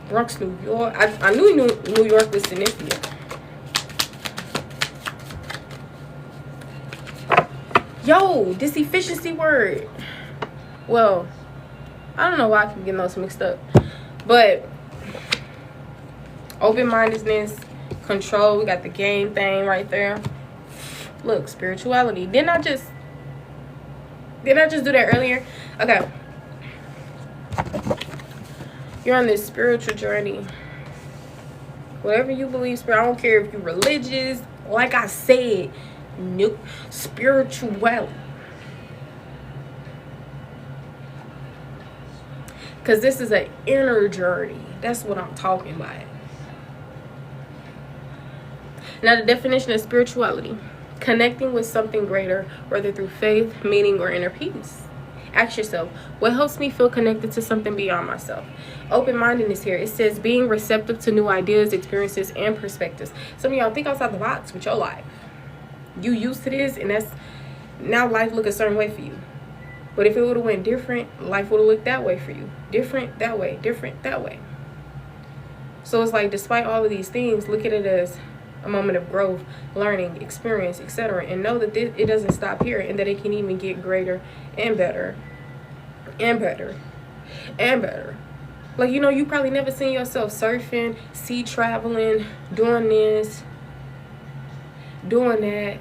Bronx, New York. I knew New York was significant. Yo, this efficiency word. Well, I don't know why I keep getting those mixed up. But open-mindedness, control. We got the game thing right there. Look, spirituality. Didn't I just do that earlier? Okay. You're on this spiritual journey. Whatever you believe, I don't care if you're religious. Like I said, nope. Spirituality. Because this is an inner journey. That's what I'm talking about. Now, the definition of spirituality: connecting with something greater, whether through faith, meaning, or inner peace. Ask yourself, what helps me feel connected to something beyond myself? Open-mindedness here. It says being receptive to new ideas, experiences, and perspectives. Some of y'all think outside the box with your life. You used to this, and that's now life look a certain way for you. But if it would have went different, life would have looked that way for you. Different that way, different that way. So it's like, despite all of these things, look at it as a moment of growth, learning, experience, etc. And know that it doesn't stop here, and that it can even get greater and better and better and better. Like, you know, you probably never seen yourself surfing, sea traveling, doing this, doing that,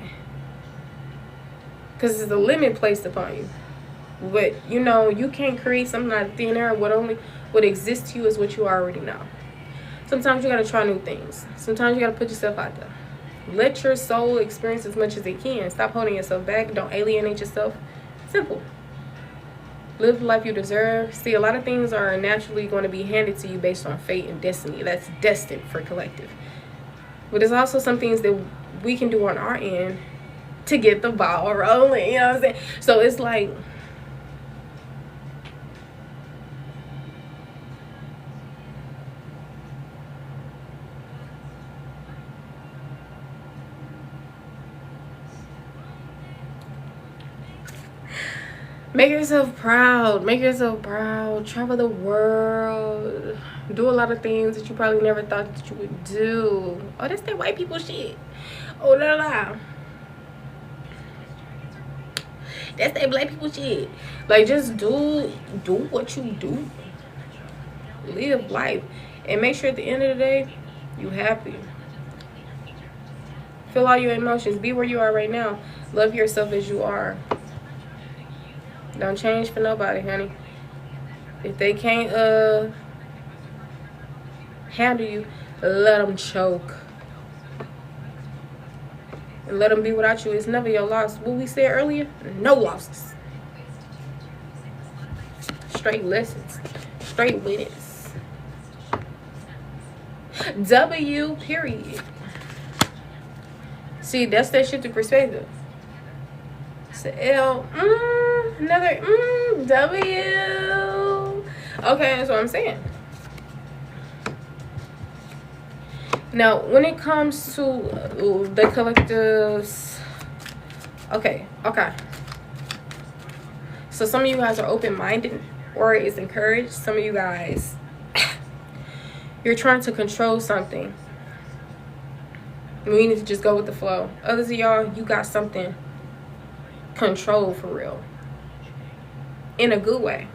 because there's a limit placed upon you. But, you know, you can't create something out of thin air. What exists to you is what you already know. Sometimes you got to try new things. Sometimes you got to put yourself out there. Let your soul experience as much as it can. Stop holding yourself back. Don't alienate yourself. Simple. Live the life you deserve. See, a lot of things are naturally going to be handed to you based on fate and destiny. That's destined for collective. But there's also some things that we can do on our end to get the ball rolling. You know what I'm saying? So it's like, make yourself proud. Make yourself proud. Travel the world. Do a lot of things that you probably never thought that you would do. Oh, that's that white people shit. Oh, la la. That's that black people shit. Like, just do what you do. Live life. And make sure at the end of the day, you happy. Feel all your emotions. Be where you are right now. Love yourself as you are. Don't change for nobody, honey. If they can't handle you, let them choke. And let them be without you. It's never your loss. What we said earlier, no losses. Straight lessons. Straight wins. W, period. See, that's that shit to perspective. It's a L. Another W. Okay, that's what I'm saying. Now, when it comes to the collectives, okay. So some of you guys are open-minded, or it's encouraged. Some of you guys, you're trying to control something. We need to just go with the flow. Others of y'all, you got something controlled for real. In a good way.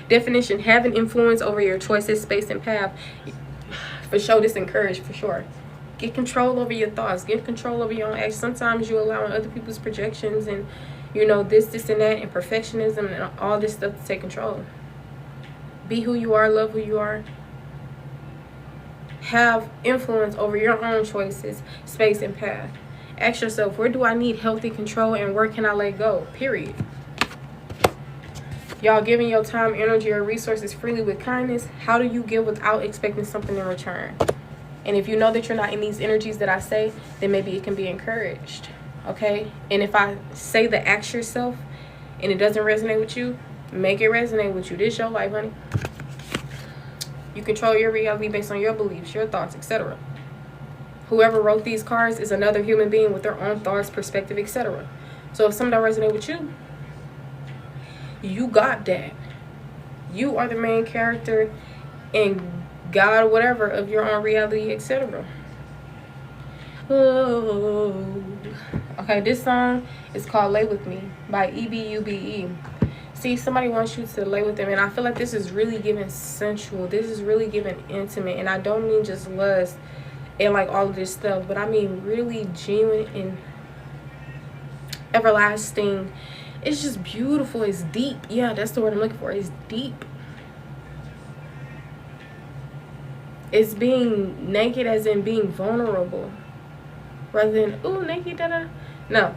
Definition: having influence over your choices, space, and path. For sure, this encouraged, for sure. Get control over your thoughts. Get control over your own actions. Sometimes you allow other people's projections and, you know, this and that, and perfectionism and all this stuff to take control. Be who you are. Love who you are. Have influence over your own choices, space, and path. Ask yourself, where do I need healthy control, and where can I let go? Period. Y'all giving your time, energy, or resources freely with kindness. How do you give without expecting something in return? And if you know that you're not in these energies that I say, then maybe it can be encouraged. Okay? And if I say the ask yourself and it doesn't resonate with you, make it resonate with you. This is your life, honey. You control your reality based on your beliefs, your thoughts, etc. Whoever wrote these cards is another human being with their own thoughts, perspective, etc. So if something don't resonate with you, you got that. You are the main character and God, whatever, of your own reality, etc. Oh. Okay, this song is called Lay With Me by EBUBE. See, somebody wants you to lay with them, and I feel like this is really giving sensual. This is really giving intimate, and I don't mean just lust and like all of this stuff, but I mean really genuine and everlasting. It's just beautiful. It's deep. Yeah, that's the word I'm looking for. It's deep. It's being naked, as in being vulnerable, rather than ooh, naked, da da. No.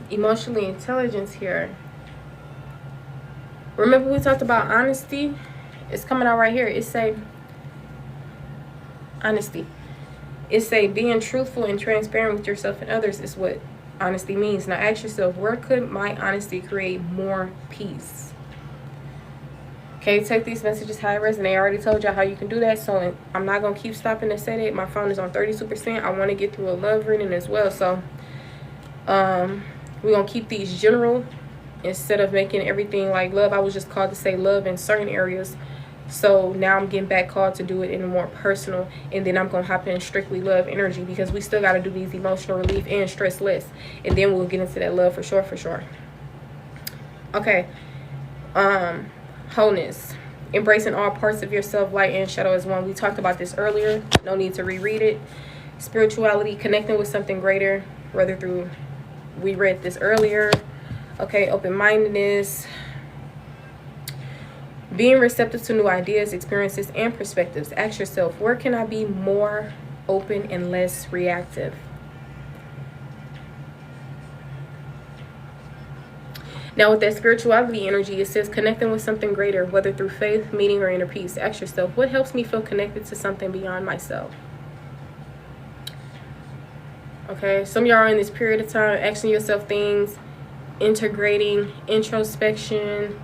Emotionally intelligence here. Remember we talked about honesty? It's coming out right here. It say honesty. It say being truthful and transparent with yourself and others is what honesty means. Now ask yourself, where could my honesty create more peace? Okay, take these messages how it resonates. I already told y'all how you can do that, so I'm not going to keep stopping to say that. My phone is on 32%. I want to get through a love reading as well, so we're going to keep these general instead of making everything like love. I was just called to say love in certain areas, so now I'm getting back called to do it in a more personal, and then I'm going to hop in strictly love energy because we still got to do these emotional relief and stress less, and then we'll get into that love for sure. Okay. Wholeness, embracing all parts of yourself, light and shadow as one. We talked about this earlier, no need to reread it. Spirituality, connecting with something greater, whether through, we read this earlier. Okay, open-mindedness, being receptive to new ideas, experiences, and perspectives. Ask yourself, where can I be more open and less reactive? Now with that spirituality energy, it says connecting with something greater, whether through faith, meaning, or inner peace. Ask yourself, what helps me feel connected to something beyond myself? Okay, some of y'all are in this period of time asking yourself things, integrating, introspection,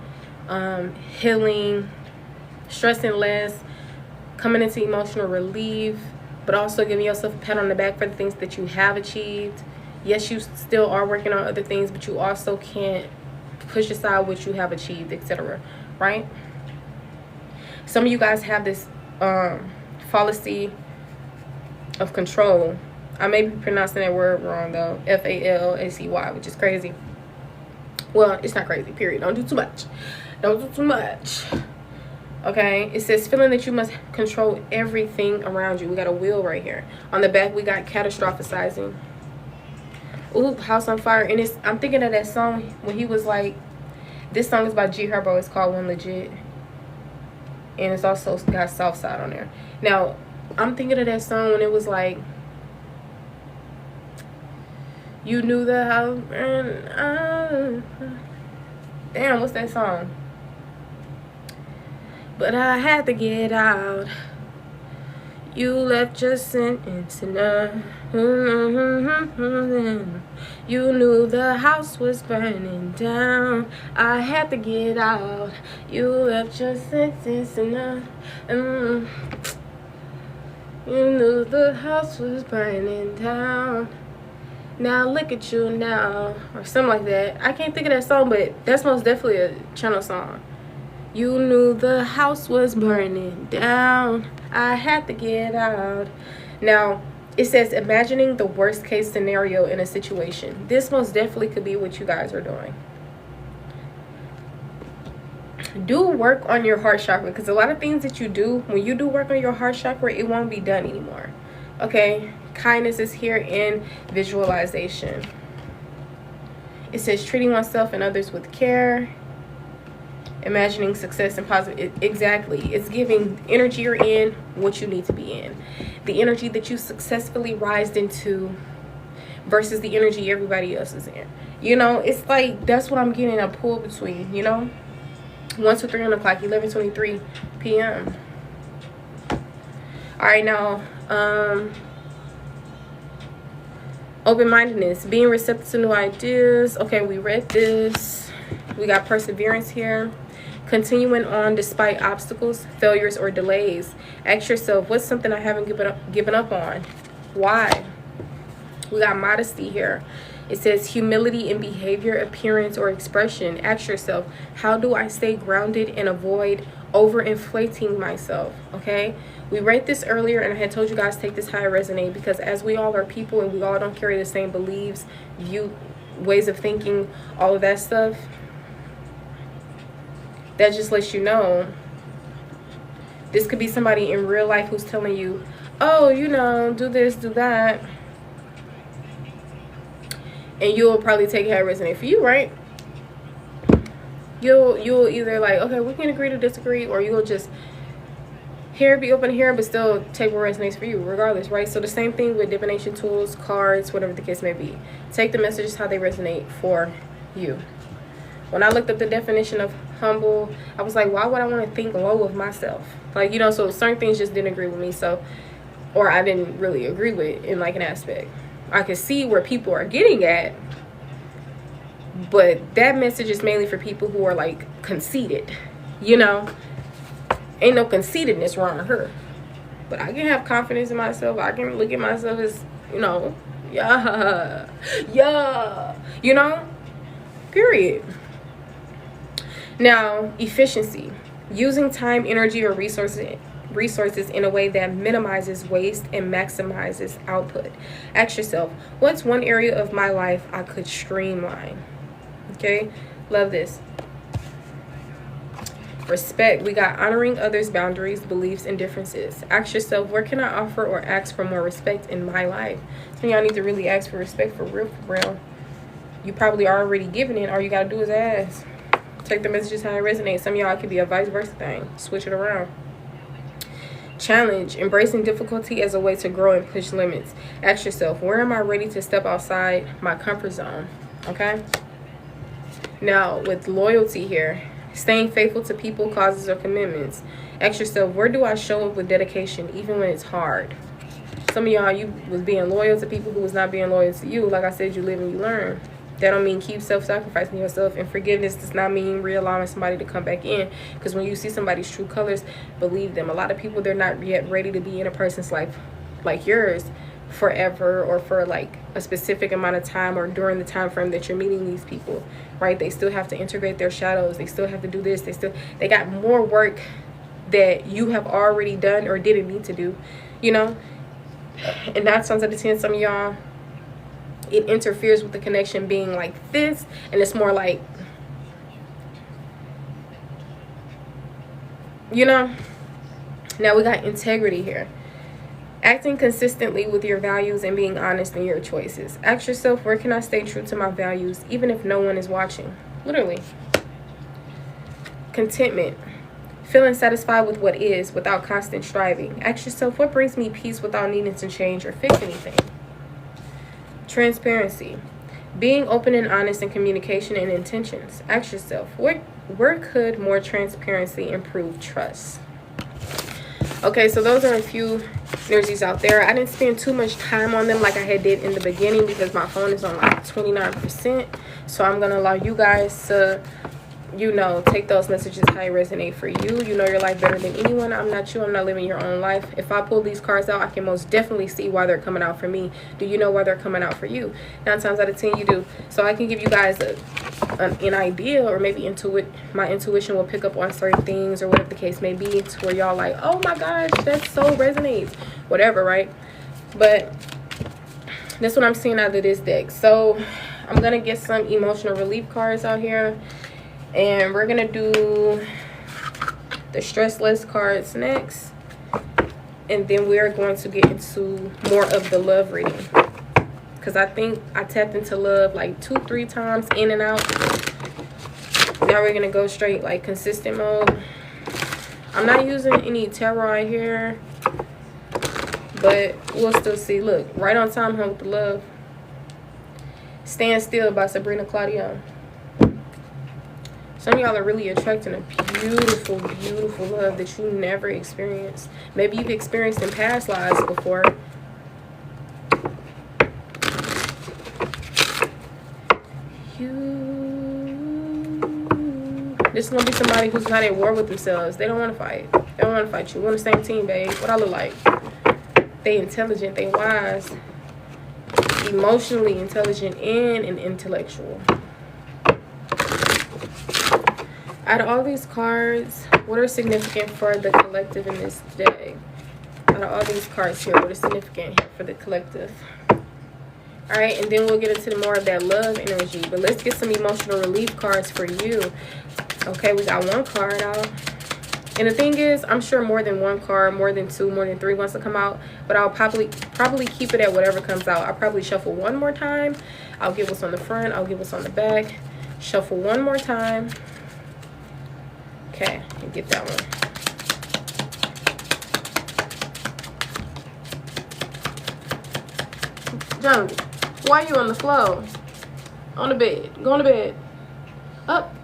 healing, stressing less, coming into emotional relief, but also giving yourself a pat on the back for the things that you have achieved. Yes, you still are working on other things, but you also can't push aside what you have achieved, etc. Right? Some of you guys have this fallacy of control. I may be pronouncing that word wrong though. F-A-L-A-C-Y, which is crazy. Well, it's not crazy, period. Don't do too much. Don't do too much. Okay, it says feeling that you must control everything around you. We got a wheel right here. On the back, we got catastrophizing. Ooh, House on Fire. And it's, I'm thinking of that song when he was like, this song is by G Herbo. It's called One Legit. And it's also got Southside on there. Now, I'm thinking of that song when it was like, you knew the house. Damn, what's that song? But I had to get out. You left your sentence enough. You knew the house was burning down. I had to get out. You left your sentence enough. You knew the house was burning down. Now look at you now, or something like that. I can't think of that song, but that's most definitely a channel song. You knew the house was burning down. I had to get out. Now, it says imagining the worst case scenario in a situation. This most definitely could be what you guys are doing. Do work on your heart chakra, because a lot of things that you do, when you do work on your heart chakra, it won't be done anymore. Okay? Kindness is here in visualization. It says treating oneself and others with care. Imagining success and positive. Exactly. It's giving energy you're in what you need to be in. The energy that you successfully rised into versus the energy everybody else is in. You know, it's like, that's what I'm getting a pull between, you know. 1 to 3 on the clock, 11:23 p.m. All right, now, open-mindedness, being receptive to new ideas. Okay, we read this. We got perseverance here. Continuing on despite obstacles, failures, or delays. Ask yourself, what's something I haven't given up on? Why? We got modesty here. It says humility in behavior, appearance, or expression. Ask yourself, how do I stay grounded and avoid overinflating myself? Okay, we read this earlier, and I had told you guys take this how it resonates, because as we all are people and we all don't carry the same beliefs, ways of thinking, all of that stuff, that just lets you know. This could be somebody in real life who's telling you, oh, you know, do this, do that. And you'll probably take it how it resonates for you, right? You'll either like, okay, we can agree to disagree, or you'll just be open to hear, but still take what resonates for you, regardless, right? So the same thing with divination tools, cards, whatever the case may be. Take the messages how they resonate for you. When I looked up the definition of humble, I was like, why would I want to think low of myself? Like, you know, so certain things just didn't agree with me. So, or I didn't really agree with in like an aspect. I could see where people are getting at, but that message is mainly for people who are like conceited, you know. Ain't no conceitedness wrong with her, but I can have confidence in myself. I can look at myself as, you know, yeah, you know, period. Now, efficiency, using time, energy, or resources in a way that minimizes waste and maximizes output. Ask yourself, what's one area of my life I could streamline? Okay, love this. Respect, we got honoring others' boundaries, beliefs, and differences. Ask yourself, where can I offer or ask for more respect in my life? So y'all need to really ask for respect for real. You probably are already giving it. All you gotta do is ask. Take the messages how it resonates. Some of y'all, it could be a vice versa thing. Switch it around. Challenge, embracing difficulty as a way to grow and push limits. Ask yourself, where am I ready to step outside my comfort zone? Okay. Now, with loyalty here, staying faithful to people, causes, or commitments. Ask yourself, where do I show up with dedication, even when it's hard? Some of y'all, you was being loyal to people who was not being loyal to you. Like I said, you live and you learn. That don't mean keep self-sacrificing yourself. And forgiveness does not mean re-allowing somebody to come back in. Because when you see somebody's true colors, believe them. A lot of people, they're not yet ready to be in a person's life like yours forever, or for like a specific amount of time, or during the time frame that you're meeting these people, right? They still have to integrate their shadows. They still have to do this. They got more work that you have already done or didn't need to do, you know? And 9 times out of 10, some of y'all, it interferes with the connection being like this, and it's more like, you know. Now we got integrity here. Acting consistently with your values and being honest in your choices. Ask yourself, where can I stay true to my values even if no one is watching? Literally. Contentment, feeling satisfied with what is without constant striving. Ask yourself, what brings me peace without needing to change or fix anything? Transparency, being open and honest in communication and intentions. Ask yourself, where could more transparency improve trust? Okay, so those are a few energies out there. I didn't spend too much time on them like I did in the beginning, because my phone is on like 29%. So I'm gonna allow you guys to, you know, take those messages how they resonate for you. You know your life better than anyone. I'm not you. I'm not living your own life. If I pull these cards out, I can most definitely see why they're coming out for me. Do you know why they're coming out for you? 9 times out of 10, you do. So I can give you guys an idea, or maybe my intuition will pick up on certain things, or whatever the case may be, to where y'all like, oh my gosh, that so resonates. Whatever, right? But that's what I'm seeing out of this deck. So I'm going to get some emotional relief cards out here. And we're going to do the stressless cards next. And then we're going to get into more of the love reading. Because I think I tapped into love like 2-3 times in and out. Now we're going to go straight like consistent mode. I'm not using any tarot here, but we'll still see. Look, right on time, with the love. Stand Still by Sabrina Claudio. Some of y'all are really attracting a beautiful, beautiful love that you never experienced. Maybe you've experienced in past lives before. This is going to be somebody who's not at war with themselves. They don't want to fight. They don't want to fight you. We're on the same team, babe. What I look like? They intelligent. They wise. Emotionally intelligent and intellectual. Out of all these cards, what are significant for the collective in this day? Out of all these cards here, what is significant here for the collective? All right, and then we'll get into more of that love energy. But let's get some emotional relief cards for you. Okay, we got one card out. And the thing is, I'm sure more than one card, more than two, more than three wants to come out. But I'll probably keep it at whatever comes out. I'll probably shuffle one more time. I'll get what's on the front. I'll get what's on the back. Shuffle one more time. Okay, and get that one. Jungle, why are you on the floor? On the bed. Go on the bed. Up.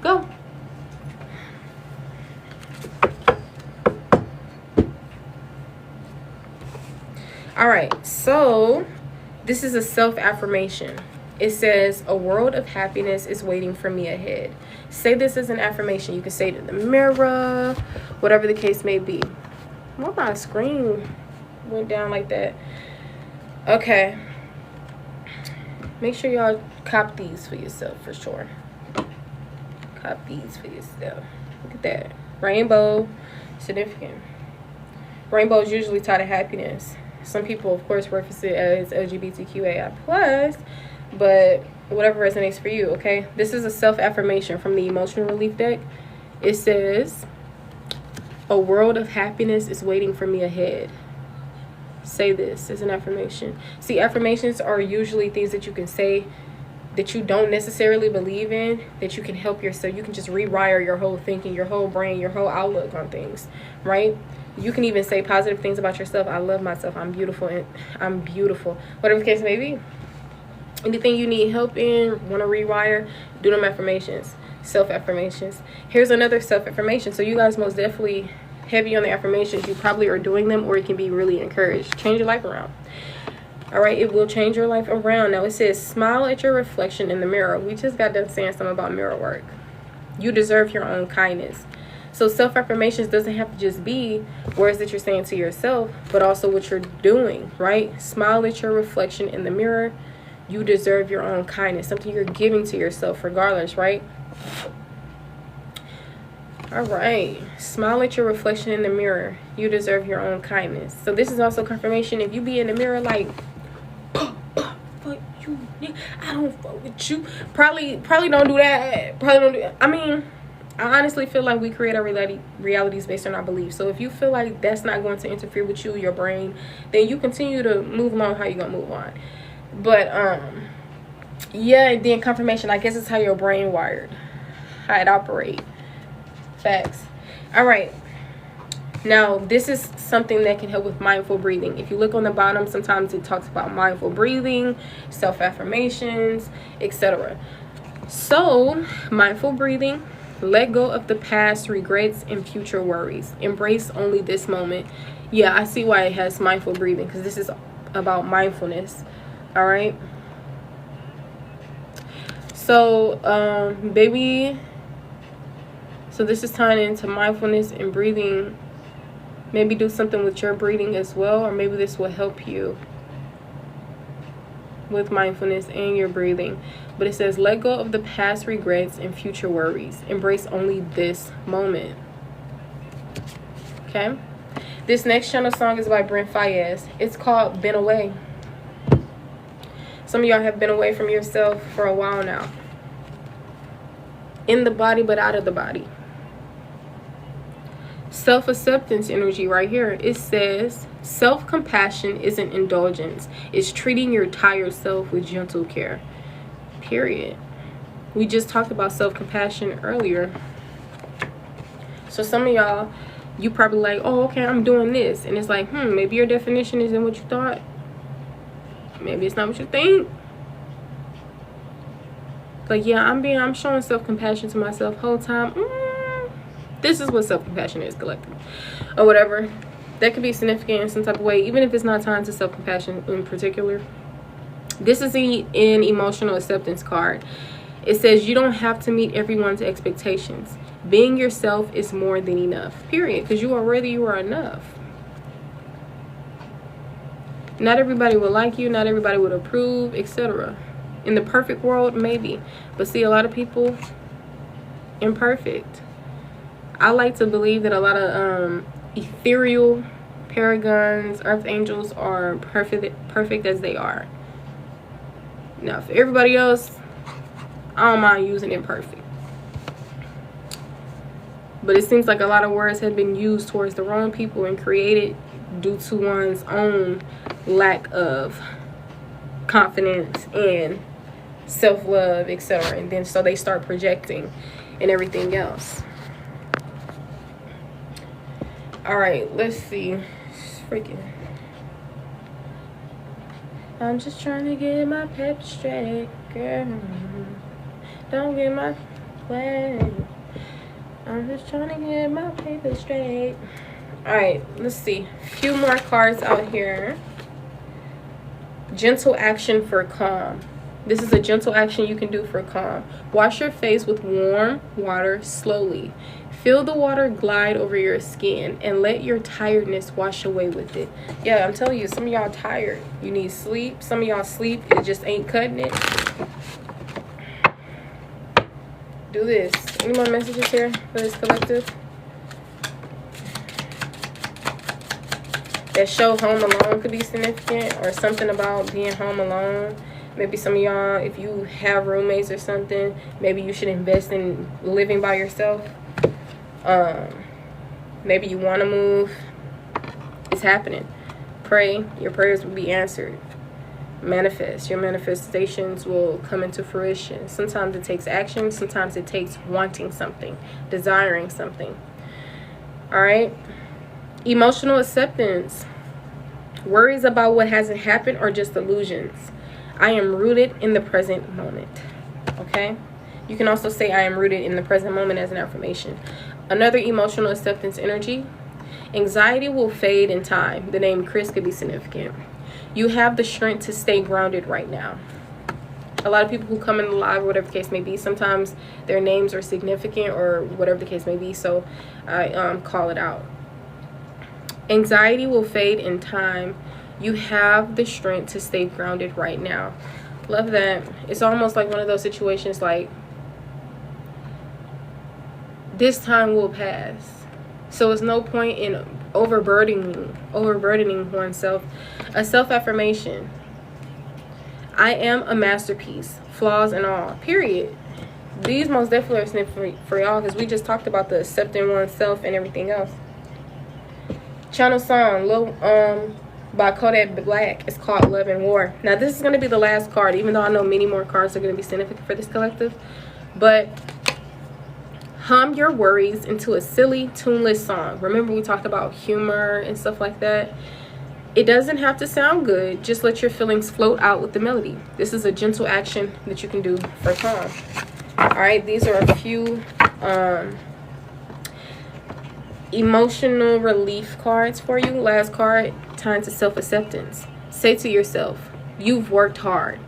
Go. All right, so this is a self-affirmation. It says, a world of happiness is waiting for me ahead. Say this as an affirmation. You can say it in the mirror, whatever the case may be. Well, my screen went down like that. Okay. Make sure y'all cop these for yourself for sure. Cop these for yourself. Look at that. Rainbow, significant. Rainbow is usually tied to happiness. Some people, of course, reference it as LGBTQAI+, but whatever resonates for you, okay? This is a self-affirmation from the Emotional Relief deck. It says, a world of happiness is waiting for me ahead. Say this as an affirmation. See, affirmations are usually things that you can say that you don't necessarily believe in, that you can help yourself. You can just rewire your whole thinking, your whole brain, your whole outlook on things, right? You can even say positive things about yourself. I love myself. I'm beautiful. And I'm beautiful. Whatever the case may be. Anything you need help in, want to rewire, do them affirmations. Self-affirmations. Here's another self-affirmation. So you guys most definitely heavy on the affirmations. You probably are doing them, or you can be really encouraged. Change your life around. All right, it will change your life around. Now it says, smile at your reflection in the mirror. We just got done saying something about mirror work. You deserve your own kindness. So self-affirmations doesn't have to just be words that you're saying to yourself, but also what you're doing, right? Smile at your reflection in the mirror. You deserve your own kindness, something you're giving to yourself regardless, right? All right. Smile at your reflection in the mirror. You deserve your own kindness. So this is also confirmation. If you be in the mirror like, fuck you, I don't fuck with you. Probably don't do that. Probably don't do that. I mean, I honestly feel like we create our realities based on our beliefs. So if you feel like that's not going to interfere with you, your brain, then you continue to move along how you're going to move on. But, yeah, and then confirmation, I guess it's how your brain wired, how it operates. Facts. All right. Now, this is something that can help with mindful breathing. If you look on the bottom, sometimes it talks about mindful breathing, self-affirmations, etc. So, mindful breathing. Let go of the past regrets and future worries. Embrace only this moment. Yeah, I see why it has mindful breathing, because this is about mindfulness. All right. So, baby. So this is tying into mindfulness and breathing. Maybe do something with your breathing as well, or maybe this will help you with mindfulness and your breathing. But it says, let go of the past regrets and future worries. Embrace only this moment. Okay. This next channel song is by Brent Faiyaz. It's called Been Away. Some of y'all have been away from yourself for a while now. In the body, but out of the body. Self-acceptance energy right here. It says, self-compassion isn't indulgence. It's treating your tired self with gentle care. Period. We just talked about self-compassion earlier. So some of y'all, you probably like, oh, okay, I'm doing this. And it's like, maybe your definition isn't what you thought. Maybe it's not what you think. Like, yeah, I'm showing self-compassion to myself whole time. This is what self-compassion is, collective. Or whatever. That could be significant in some type of way, even if it's not tied to self-compassion in particular. This is an emotional acceptance card. It says you don't have to meet everyone's expectations. Being yourself is more than enough. Period. Because you are enough. Not everybody will like you. Not everybody would approve, etc. In the perfect world, maybe. But see, a lot of people, imperfect. I like to believe that a lot of ethereal paragons, earth angels are perfect as they are. Now, for everybody else, I don't mind using imperfect. But it seems like a lot of words have been used towards the wrong people and created due to one's own lack of confidence and self-love, etc. And then so they start projecting and everything else. All right, let's see. Freaking, I'm just trying to get my pep straight, girl. Don't get my way. I'm just trying to get my paper straight. All right, let's see. A few more cards out here. Gentle action for calm. This is a gentle action you can do for calm. Wash your face with warm water slowly. Feel the water glide over your skin and let your tiredness wash away with it. Yeah, I'm telling you, some of y'all tired. You need sleep. Some of y'all sleep, it just ain't cutting it. Do this. Any more messages here for this collective? That show home alone could be significant, or something about being home alone. Maybe some of y'all, if you have roommates or something, maybe you should invest in living by yourself. Maybe you want to move. It's happening. Pray. Your prayers will be answered. Manifest. Your manifestations will come into fruition. Sometimes it takes action. Sometimes it takes wanting something, desiring something. All right. Emotional acceptance. Worries about what hasn't happened are just illusions. I am rooted in the present moment. Okay. You can also say I am rooted in the present moment as an affirmation. Another emotional acceptance energy. Anxiety will fade in time. The name Chris could be significant. You have the strength to stay grounded right now. A lot of people who come in the live, whatever the case may be, sometimes their names are significant or whatever the case may be, so I call it out. Anxiety will fade in time. You have the strength to stay grounded right now. Love that. It's almost like one of those situations like, this time will pass. So it's no point in overburdening oneself. A self-affirmation. I am a masterpiece, flaws and all. Period. These most definitely are significant for y'all because we just talked about the accepting oneself and everything else. Channel song, by Kodak Black. It's called Love and War. Now this is going to be the last card, even though I know many more cards are going to be significant for this collective. But hum your worries into a silly, tuneless song. Remember we talked about humor and stuff like that. It doesn't have to sound good. Just let your feelings float out with the melody. This is a gentle action that you can do for calm. All right, these are a few emotional relief cards for you. Last card, time to self-acceptance. Say to yourself, you've worked hard.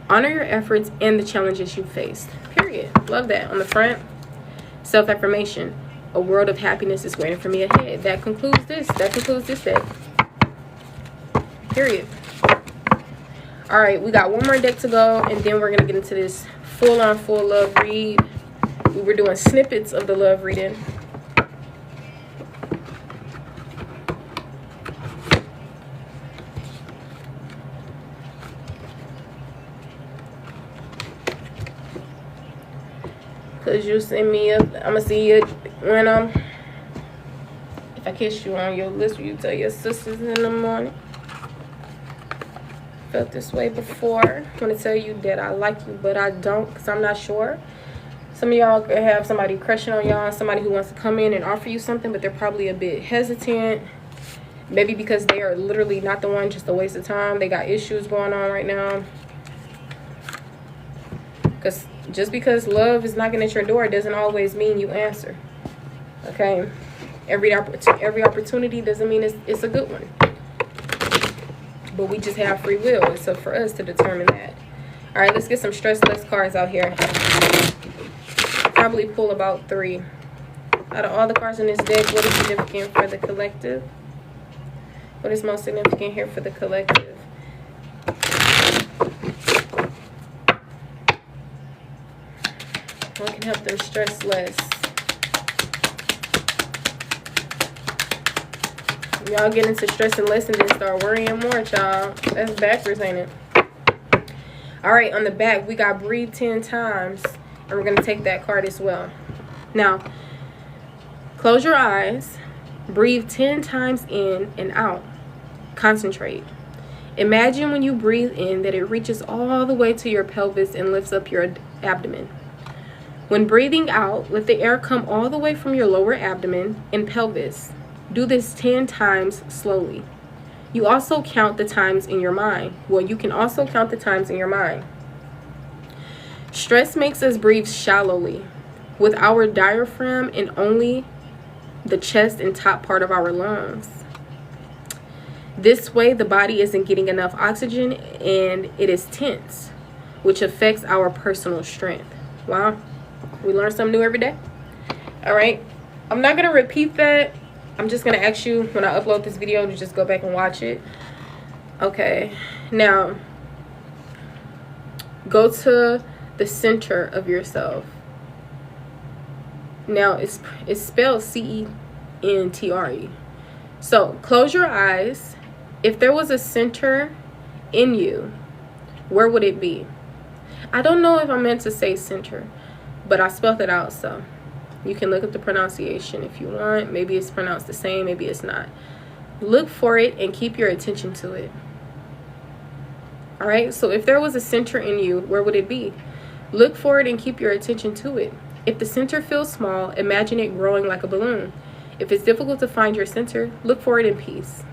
Honor your efforts and the challenges you faced. Period. Love that. On the front, self-affirmation. A world of happiness is waiting for me ahead. That concludes this. That concludes this deck. Period. All right, we got one more deck to go, and then we're going to get into this full-on full love read. We were doing snippets of the love reading. Cause you send me up, I'ma see you when if I kiss you on your lips, will you tell your sisters in the morning? Felt this way before. I want to tell you that I like you, but I don't, because I'm not sure. Some of y'all could have somebody crushing on y'all, somebody who wants to come in and offer you something, but they're probably a bit hesitant. Maybe because they are literally not the one, just a waste of time. They got issues going on right now. Because just because love is knocking at your door doesn't always mean you answer. Okay? Every opportunity doesn't mean it's a good one. But we just have free will. It's up for us to determine that. All right, let's get some stressless cards out here. Probably pull about 3. Out of all the cards in this deck, what is significant for the collective? What is most significant here for the collective? What can help them stress less? Y'all get into stressing less and then start worrying more, child. That's backwards, ain't it? All right, on the back, we got breathe 10 times. And we're going to take that card as well. Now, Close your eyes. Breathe 10 times in and out. Concentrate. Imagine when you breathe in that it reaches all the way to your pelvis and lifts up your abdomen. When breathing out, let the air come all the way from your lower abdomen and pelvis. Do this 10 times slowly. You also count the times in your mind. Well, you can also count the times in your mind. Stress makes us breathe shallowly with our diaphragm and only the chest and top part of our lungs. This way, the body isn't getting enough oxygen and it is tense, which affects our personal strength. Wow, we learn something new every day. All right, I'm not gonna repeat that. I'm just gonna ask you when I upload this video to just go back and watch it. Okay, now go to the center of yourself. Now it's spelled C-E-N-T-R-E. So close your eyes. If there was a center in you, where would it be? I don't know if I meant to say center, but I spelled it out, so you can look up the pronunciation if you want. Maybe it's pronounced the same, maybe it's not. Look for it and keep your attention to it. All right, so if there was a center in you, where would it be? Look for it and keep your attention to it. If the center feels small, imagine it growing like a balloon. If it's difficult to find your center, look for it in peace.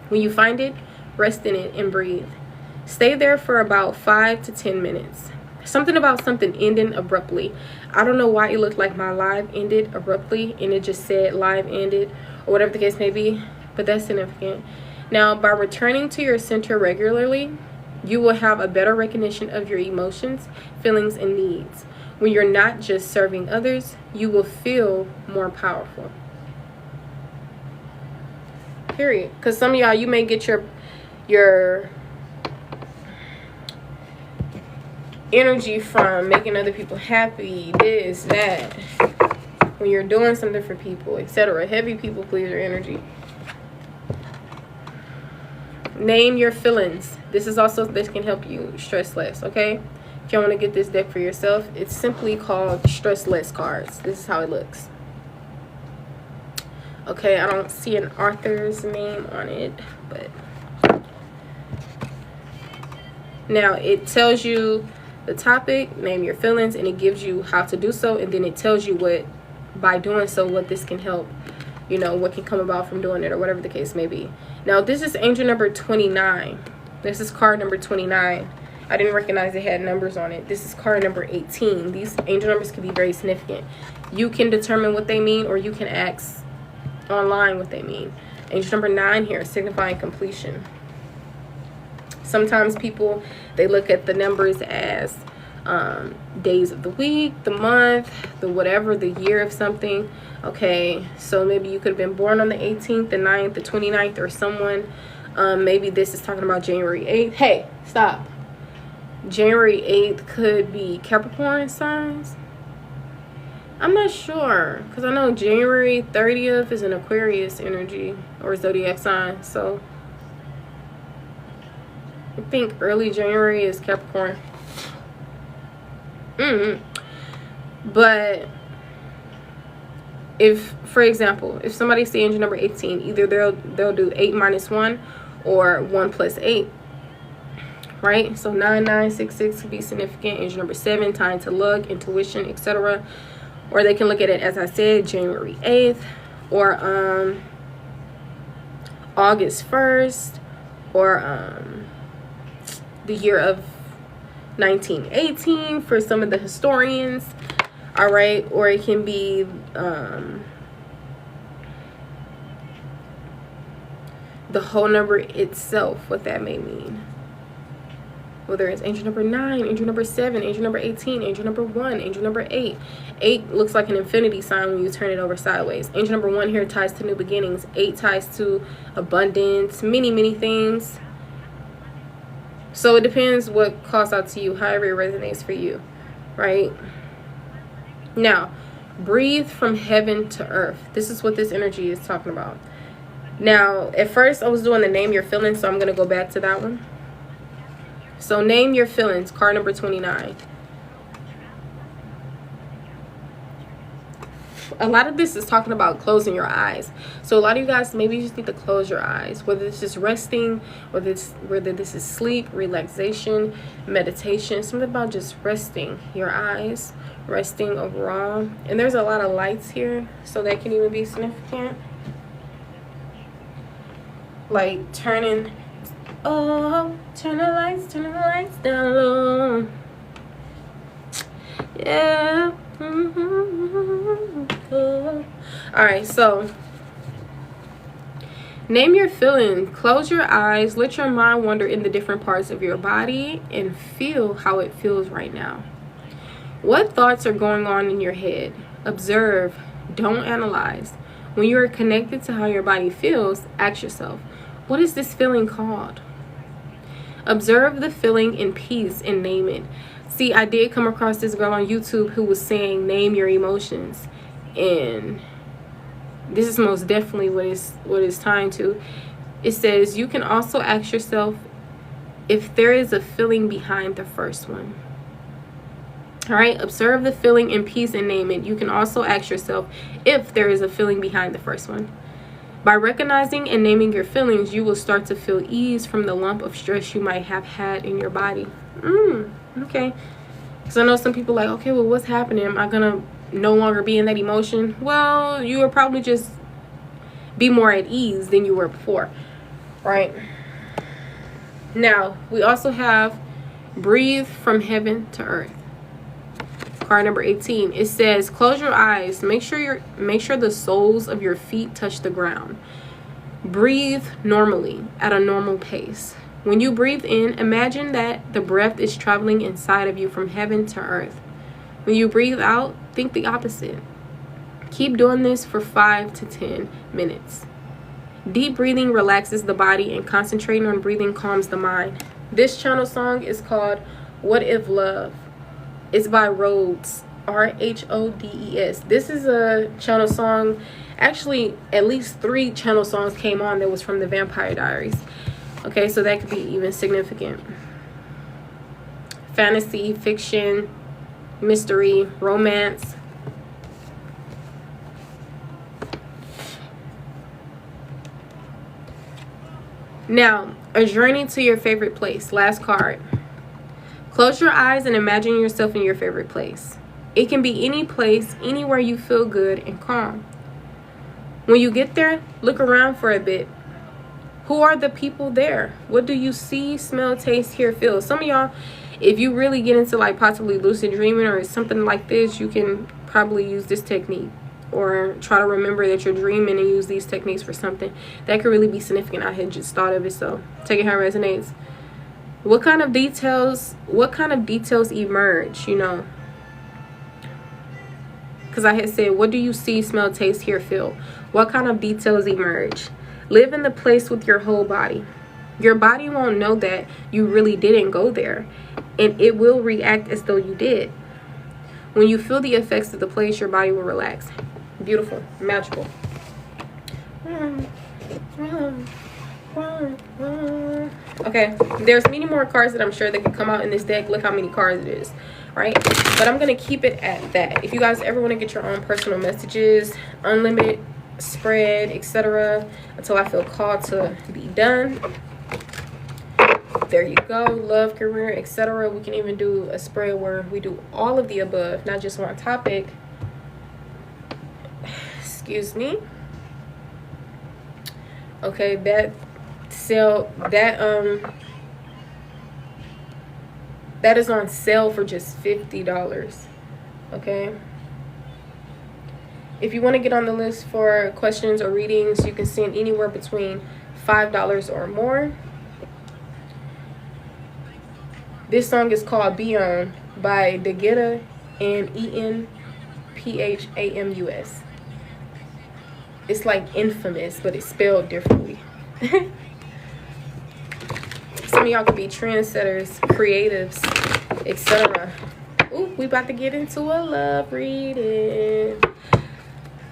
When you find it, rest in it and breathe. Stay there for about 5 to 10 minutes. Something about something ending abruptly. I don't know why it looked like my live ended abruptly and it just said live ended or whatever the case may be, but that's significant. Now, by returning to your center regularly, you will have a better recognition of your emotions, feelings, and needs. When you're not just serving others, you will feel more powerful. Period. Because some of y'all, you may get your energy from making other people happy, this, that, when you're doing something for people, etc. Heavy people pleaser energy. Name your feelings. This can help you stress less, okay? If you want to get this deck for yourself, it's simply called Stress Less Cards. This is how it looks. Okay, I don't see an author's name on it, but now it tells you the topic, name your feelings, and it gives you how to do so, and then it tells you what, by doing so, what this can help, you know, what can come about from doing it, or whatever the case may be. Now, this is angel number 29. This is card number 29. I didn't recognize it had numbers on it. This is card number 18. These angel numbers can be very significant. You can determine what they mean, or you can ask online what they mean. Angel number 9 here, signifying completion. Sometimes people, they look at the numbers as days of the week, the month, the whatever, the year of something. Okay, so maybe you could have been born on the 18th, the 9th, the 29th, or someone. Maybe this is talking about January 8th. Hey, stop. January 8th could be Capricorn signs. I'm not sure, because I know January 30th is an Aquarius energy or zodiac sign. So I think early January is Capricorn. But if, for example, if somebody sees angel number 18, either they'll do 8 minus 1 or 1 plus 8. Right? So 9966 could be significant. Angel number 7, tying to luck, intuition, etc. Or they can look at it, as I said, January 8th or August 1st or the year of 1918 for some of the historians. All right, or it can be the whole number itself, what that may mean. Whether it's angel number 9, angel number 7, angel number 18, angel number 1, angel number 8. 8 looks like an infinity sign when you turn it over sideways. Angel number 1 here ties to new beginnings. 8 ties to abundance, many things. So it depends what calls out to you, however it resonates for you, right? Now, breathe from heaven to earth. This is what this energy is talking about. Now, at first I was doing the name your feelings, so I'm going to go back to that one. So name your feelings, card number 29. a lot of this is talking about closing your eyes. So a lot of you guys, maybe you just need to close your eyes, whether this is resting, whether this is sleep, relaxation, meditation, something about just resting your eyes, resting overall. And there's a lot of lights here, so that can even be significant. Like turn the lights down low. Yeah. Alright, so name your feeling. Close your eyes, let your mind wander in the different parts of your body and feel how it feels right now. What thoughts are going on in your head? Observe, don't analyze. When you are connected to how your body feels, ask yourself, what is this feeling called? Observe the feeling in peace and name it. See, I did come across this girl on YouTube who was saying, name your emotions. And this is most definitely what it's tying to. It says, you can also ask yourself if there is a feeling behind the first one. All right, observe the feeling in peace and name it. You can also ask yourself if there is a feeling behind the first one. By recognizing and naming your feelings, you will start to feel ease from the lump of stress you might have had in your body. Okay. Because I know some people like, okay, well, what's happening? Am I going to no longer be in that emotion? Well, you will probably just be more at ease than you were before. Right? Now, we also have breathe from heaven to earth. Card number 18. It says, close your eyes. Make sure the soles of your feet touch the ground. Breathe normally at a normal pace. When you breathe in, imagine that the breath is traveling inside of you from heaven to earth. When you breathe out, think the opposite. Keep doing this for 5 to 10 minutes. Deep breathing relaxes the body, and concentrating on breathing calms the mind. This channel song is called What If Love. It's by Rhodes, R-H-O-D-E-S. This is a channel song. Actually, at least 3 channel songs came on that was from the Vampire Diaries. Okay, so that could be even significant. Fantasy, fiction, mystery, romance. Now, a journey to your favorite place. Last card. Close your eyes and imagine yourself in your favorite place. It can be any place, anywhere you feel good and calm. When you get there, look around for a bit. Who are the people there? What do you see, smell, taste, hear, feel? Some of y'all, if you really get into like possibly lucid dreaming or something like this, you can probably use this technique. Or try to remember that you're dreaming and use these techniques for something. That could really be significant. I had just thought of it, so take it how it resonates. What kind of details emerge, you know? Because I had said, what do you see, smell, taste, hear, feel? What kind of details emerge? Live in the place with your whole body. Your body won't know that you really didn't go there, and it will react as though you did. When you feel the effects of the place, your body will relax. Beautiful, magical. Okay, there's many more cards that I'm sure that can come out in this deck. Look how many cards it is, right? But I'm going to keep it at that. If you guys ever want to get your own personal messages, unlimited spread, etc., until I feel called to be done, there you go. Love, career, etc. We can even do a spread where we do all of the above, not just one topic. Excuse me. Okay, that is on sale for just $50. Okay. If you want to get on the list for questions or readings, you can send anywhere between $5 or more. This song is called Beyond by Degetta and ENPHAMUS. It's like infamous, but it's spelled differently. Some of y'all could be trendsetters, creatives, etc. Ooh, we about to get into a love reading.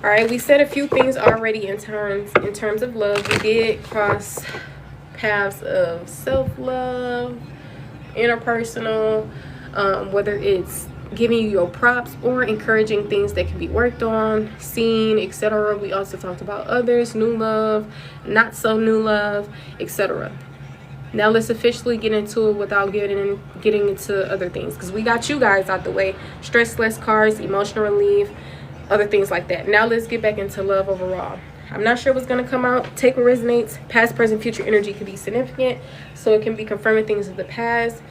All right, we said a few things already in terms of love. We did cross paths of self-love, interpersonal, whether it's giving you your props or encouraging things that can be worked on, seen, etc. We also talked about others, new love, not so new love, etc. Now let's officially get into it without getting into other things, because we got you guys out the way. Stress less cards, emotional relief, other things like that. Now let's get back into love overall. I'm not sure what's going to come out. Take what resonates. Past, present, future energy can be significant, so it can be confirming things of the past.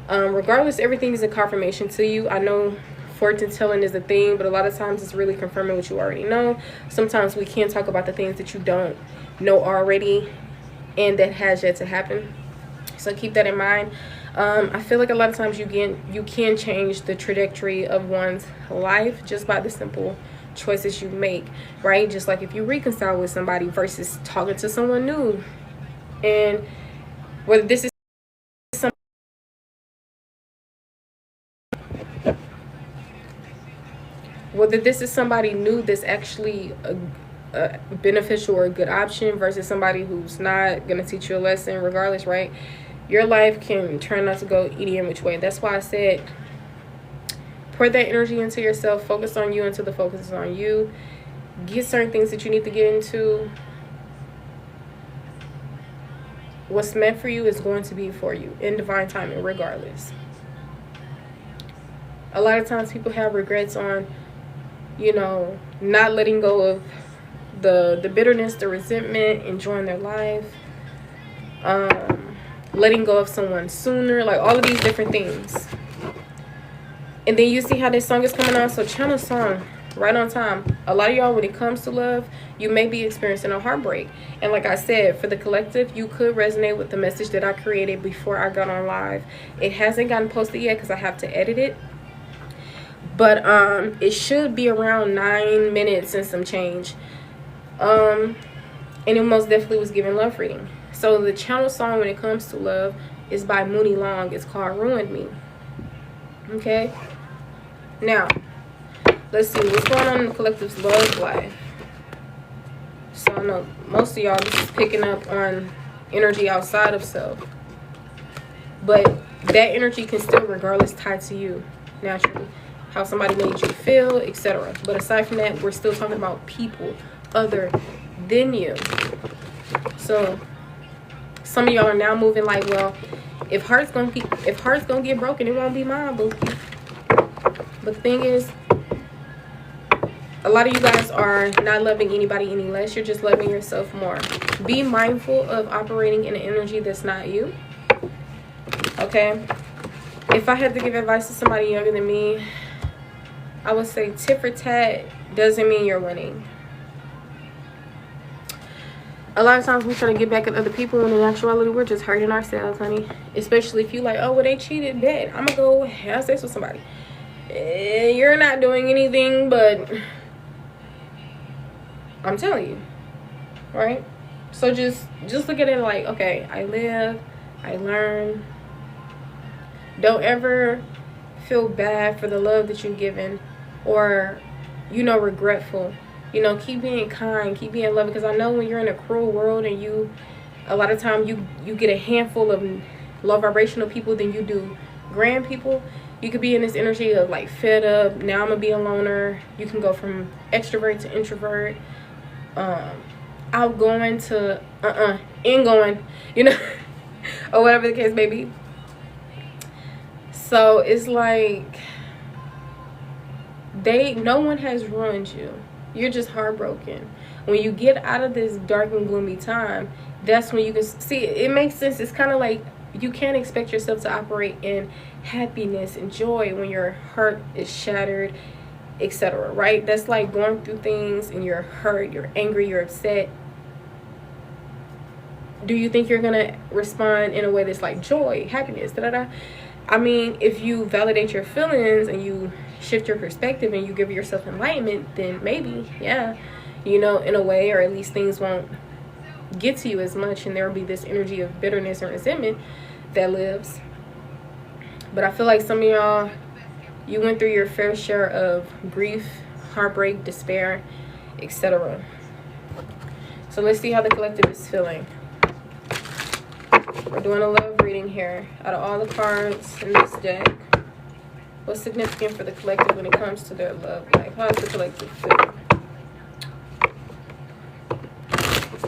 Regardless, everything is a confirmation to you. I know fortune telling is a thing, but a lot of times it's really confirming what you already know. Sometimes we can't talk about the things that you don't know already and that has yet to happen. So keep that in mind. I feel like a lot of times you can change the trajectory of one's life just by the simple choices you make, right? Just like if you reconcile with somebody versus talking to someone new, and whether this is somebody new that's actually a beneficial or a good option versus somebody who's not gonna teach you a lesson, regardless, right? Your life can turn out to go any which way. That's why I said pour that energy into yourself, focus on you until the focus is on you. Get certain things that you need to get into. What's meant for you is going to be for you in divine timing, regardless. A lot of times people have regrets on, you know, not letting go of the bitterness, the resentment, enjoying their life, letting go of someone sooner, like all of these different things. And then you see how this song is coming on. So channel song right on time. A lot of y'all, when it comes to love, you may be experiencing a heartbreak. And like I said, for the collective, you could resonate with the message that I created before I got on live. It hasn't gotten posted yet because I have to edit it. But it should be around 9 minutes and some change. And it most definitely was giving love reading. So the channel song when it comes to love is by Mooney Long. It's called Ruined Me. Okay? Now, let's see what's going on in the collective's love life. So I know most of y'all, this is picking up on energy outside of self. But that energy can still regardless tie to you, naturally. How somebody made you feel, etc. But aside from that, we're still talking about people other than you. So some of y'all are now moving like, well, if heart's gonna get broken, it won't be mine, boo. But the thing is, a lot of you guys are not loving anybody any less. You're just loving yourself more. Be mindful of operating in an energy that's not you. Okay? If I had to give advice to somebody younger than me, I would say tit for tat doesn't mean you're winning. A lot of times we're trying to get back at other people when in actuality we're just hurting ourselves, honey. Especially if you like, oh, well, they cheated, bet I'm gonna go have sex with somebody. You're not doing anything, but I'm telling you, right? So just look at it like, okay, I live, I learn. Don't ever feel bad for the love that you've given, or, you know, regretful. You know, keep being kind, keep being loving, because I know when you're in a cruel world and a lot of time you get a handful of low vibrational people than you do grand people. You could be in this energy of like fed up, now I'm gonna be a loner. You can go from extrovert to introvert, outgoing to ingoing, you know, or whatever the case may be. So it's like no one has ruined you. You're just heartbroken. When you get out of this dark and gloomy time, that's when you can see it makes sense. It's kind of like you can't expect yourself to operate in happiness and joy when your heart is shattered, etc. Right? That's like going through things and you're hurt, you're angry, you're upset. Do you think you're gonna respond in a way that's like joy, happiness, da-da-da? I mean, if you validate your feelings and you shift your perspective and you give yourself enlightenment, then maybe, yeah, you know, in a way, or at least things won't get to you as much, and there will be this energy of bitterness and resentment that lives. But I feel like some of y'all, you went through your fair share of grief, heartbreak, despair, etc. So let's see how the collective is feeling. We're doing a love reading here out of all the cards in this deck. What's significant for the collective when it comes to their love life? How does the collective feel?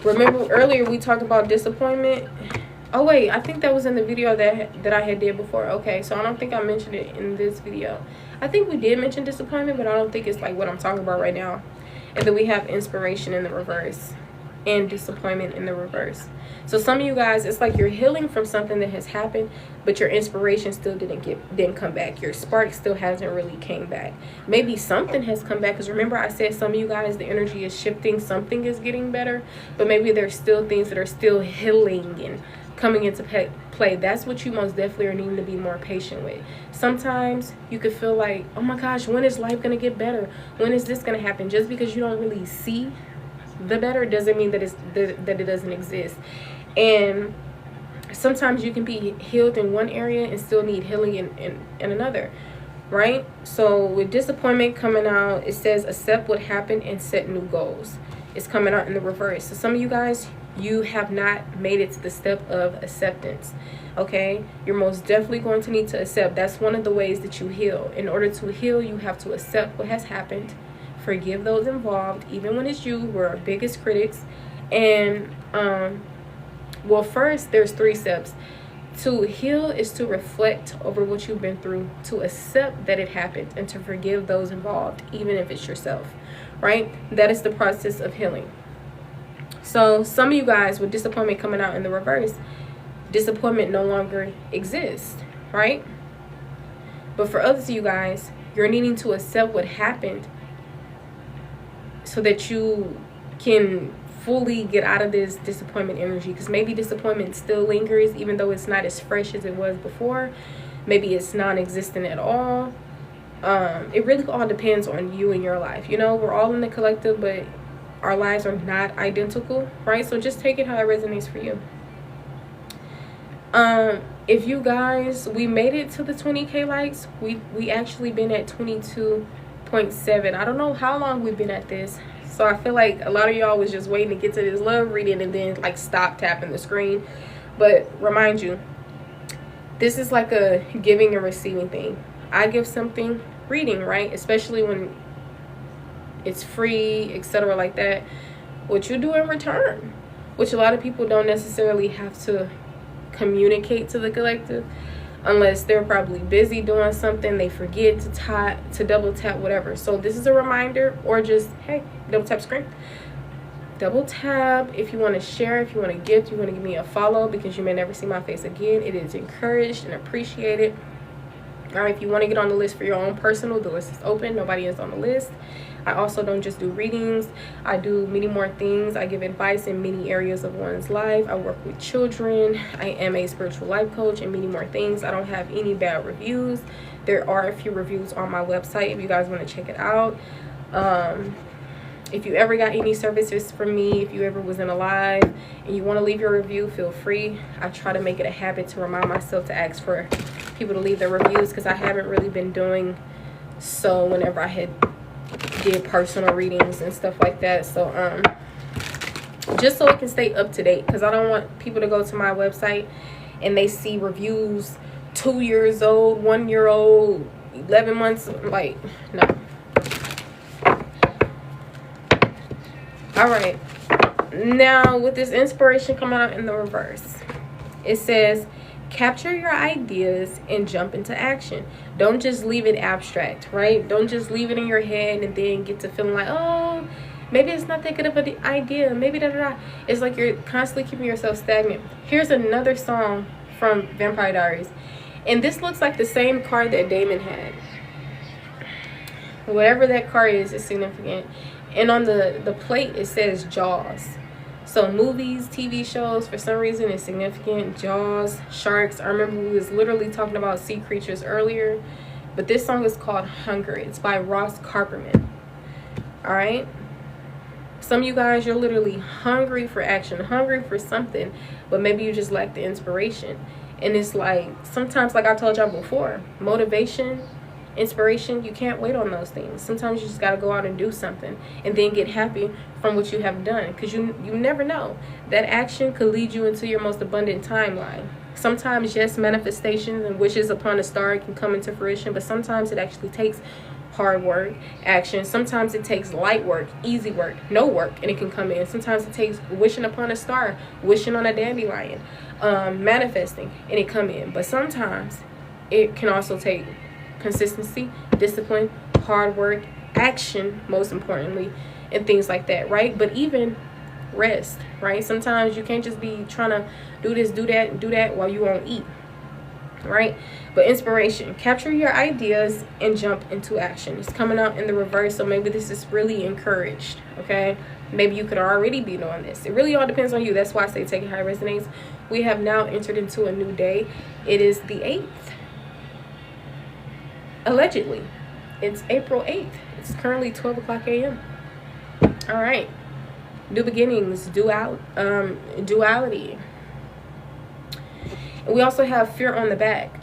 Remember earlier we talked about disappointment? Oh wait, I think that was in the video that I had did before. Okay, so I don't think I mentioned it in this video. I think we did mention disappointment, but I don't think it's like what I'm talking about right now. And then we have inspiration in the reverse and disappointment in the reverse. So some of you guys, it's like you're healing from something that has happened, but your inspiration still didn't come back. Your spark still hasn't really came back. Maybe something has come back, because remember I said some of you guys, the energy is shifting, something is getting better, but maybe there's still things that are still healing and coming into play. That's what you most definitely are needing to be more patient with. Sometimes you could feel like, oh my gosh, when is life gonna get better? When is this gonna happen? Just because you don't really see the better doesn't mean that that it doesn't exist. And sometimes you can be healed in one area and still need healing in another, right? So with disappointment coming out, it says accept what happened and set new goals. It's coming out in the reverse. So some of you guys, you have not made it to the step of acceptance. Okay, you're most definitely going to need to accept. That's one of the ways that you heal. In order to heal, you have to accept what has happened, forgive those involved, even when it's you. We're our biggest critics. And well, first there's 3 steps. To heal is to reflect over what you've been through, to accept that it happened, and to forgive those involved, even if it's yourself, right? That is the process of healing. So some of you guys, with disappointment coming out in the reverse, disappointment no longer exists, right? But for others of you guys, you're needing to accept what happened so that you can fully get out of this disappointment energy. Because maybe disappointment still lingers, even though it's not as fresh as it was before. Maybe it's non-existent at all. It really all depends on you and your life. You know, we're all in the collective, but our lives are not identical, right? So just take it how it resonates for you. If you guys, we made it to the 20K likes. We actually been at 22.7. I don't know how long we've been at this. So I feel like a lot of y'all was just waiting to get to this love reading and then like stop tapping the screen. But remind you, this is like a giving and receiving thing. I give something, reading, right? Especially when it's free, etc. like that. What you do in return, which a lot of people don't necessarily have to communicate to the collective unless they're probably busy doing something, they forget to double tap, whatever. So this is a reminder, or just, hey, double tap screen, double tap if you want to share, if you want to gift, you want to give me a follow, because you may never see my face again. It is encouraged and appreciated. All right, if you want to get on the list for your own personal, the list is open. Nobody is on the list. I also don't just do readings. I do many more things. I give advice in many areas of one's life. I work with children. I am a spiritual life coach and many more things. I don't have any bad reviews. There are a few reviews on my website if you guys want to check it out. If you ever got any services from me, if you ever was in a live and you want to leave your review, feel free. I try to make it a habit to remind myself to ask for people to leave their reviews, because I haven't really been doing so whenever I had did personal readings and stuff like that. So just so it can stay up to date, because I don't want people to go to my website and they see reviews 2 years old, 1 year old, 11 months, like, no. All right, now with this inspiration coming out in the reverse, it says capture your ideas and jump into action. Don't just leave it abstract, right? Don't just leave it in your head and then get to feeling like, oh, maybe it's not that good of an idea, maybe da-da-da. It's like you're constantly keeping yourself stagnant. Here's another song from Vampire Diaries, and this looks like the same card that Damon had. Whatever that card is significant. And on the plate it says Jaws. So movies, TV shows, for some reason it's significant. Jaws, sharks. I remember we was literally talking about sea creatures earlier. But this song is called Hunger. It's by Ross Carperman. Alright? Some of you guys, you're literally hungry for action, hungry for something, but maybe you just lack the inspiration. And it's like, sometimes, like I told y'all before, motivation, inspiration, you can't wait on those things. Sometimes you just got to go out and do something and then get happy from what you have done, because you never know, that action could lead you into your most abundant timeline. Sometimes, yes, manifestations and wishes upon a star can come into fruition, but sometimes it actually takes hard work, action. Sometimes it takes light work, easy work, no work, and it can come in. Sometimes it takes wishing upon a star, wishing on a dandelion, manifesting, and it come in. But sometimes it can also take consistency, discipline, hard work, action, most importantly, and things like that, right? But even rest, right? Sometimes you can't just be trying to do this, do that while you won't eat, right? But inspiration, capture your ideas and jump into action. It's coming out in the reverse, so maybe this is really encouraged, okay? Maybe you could already be doing this. It really all depends on you. That's why I say take it how it resonates. We have now entered into a new day. It is the 8th. Allegedly. It's April 8th. It's currently 12 o'clock a.m. All right. New beginnings, duality. And we also have fear on the back.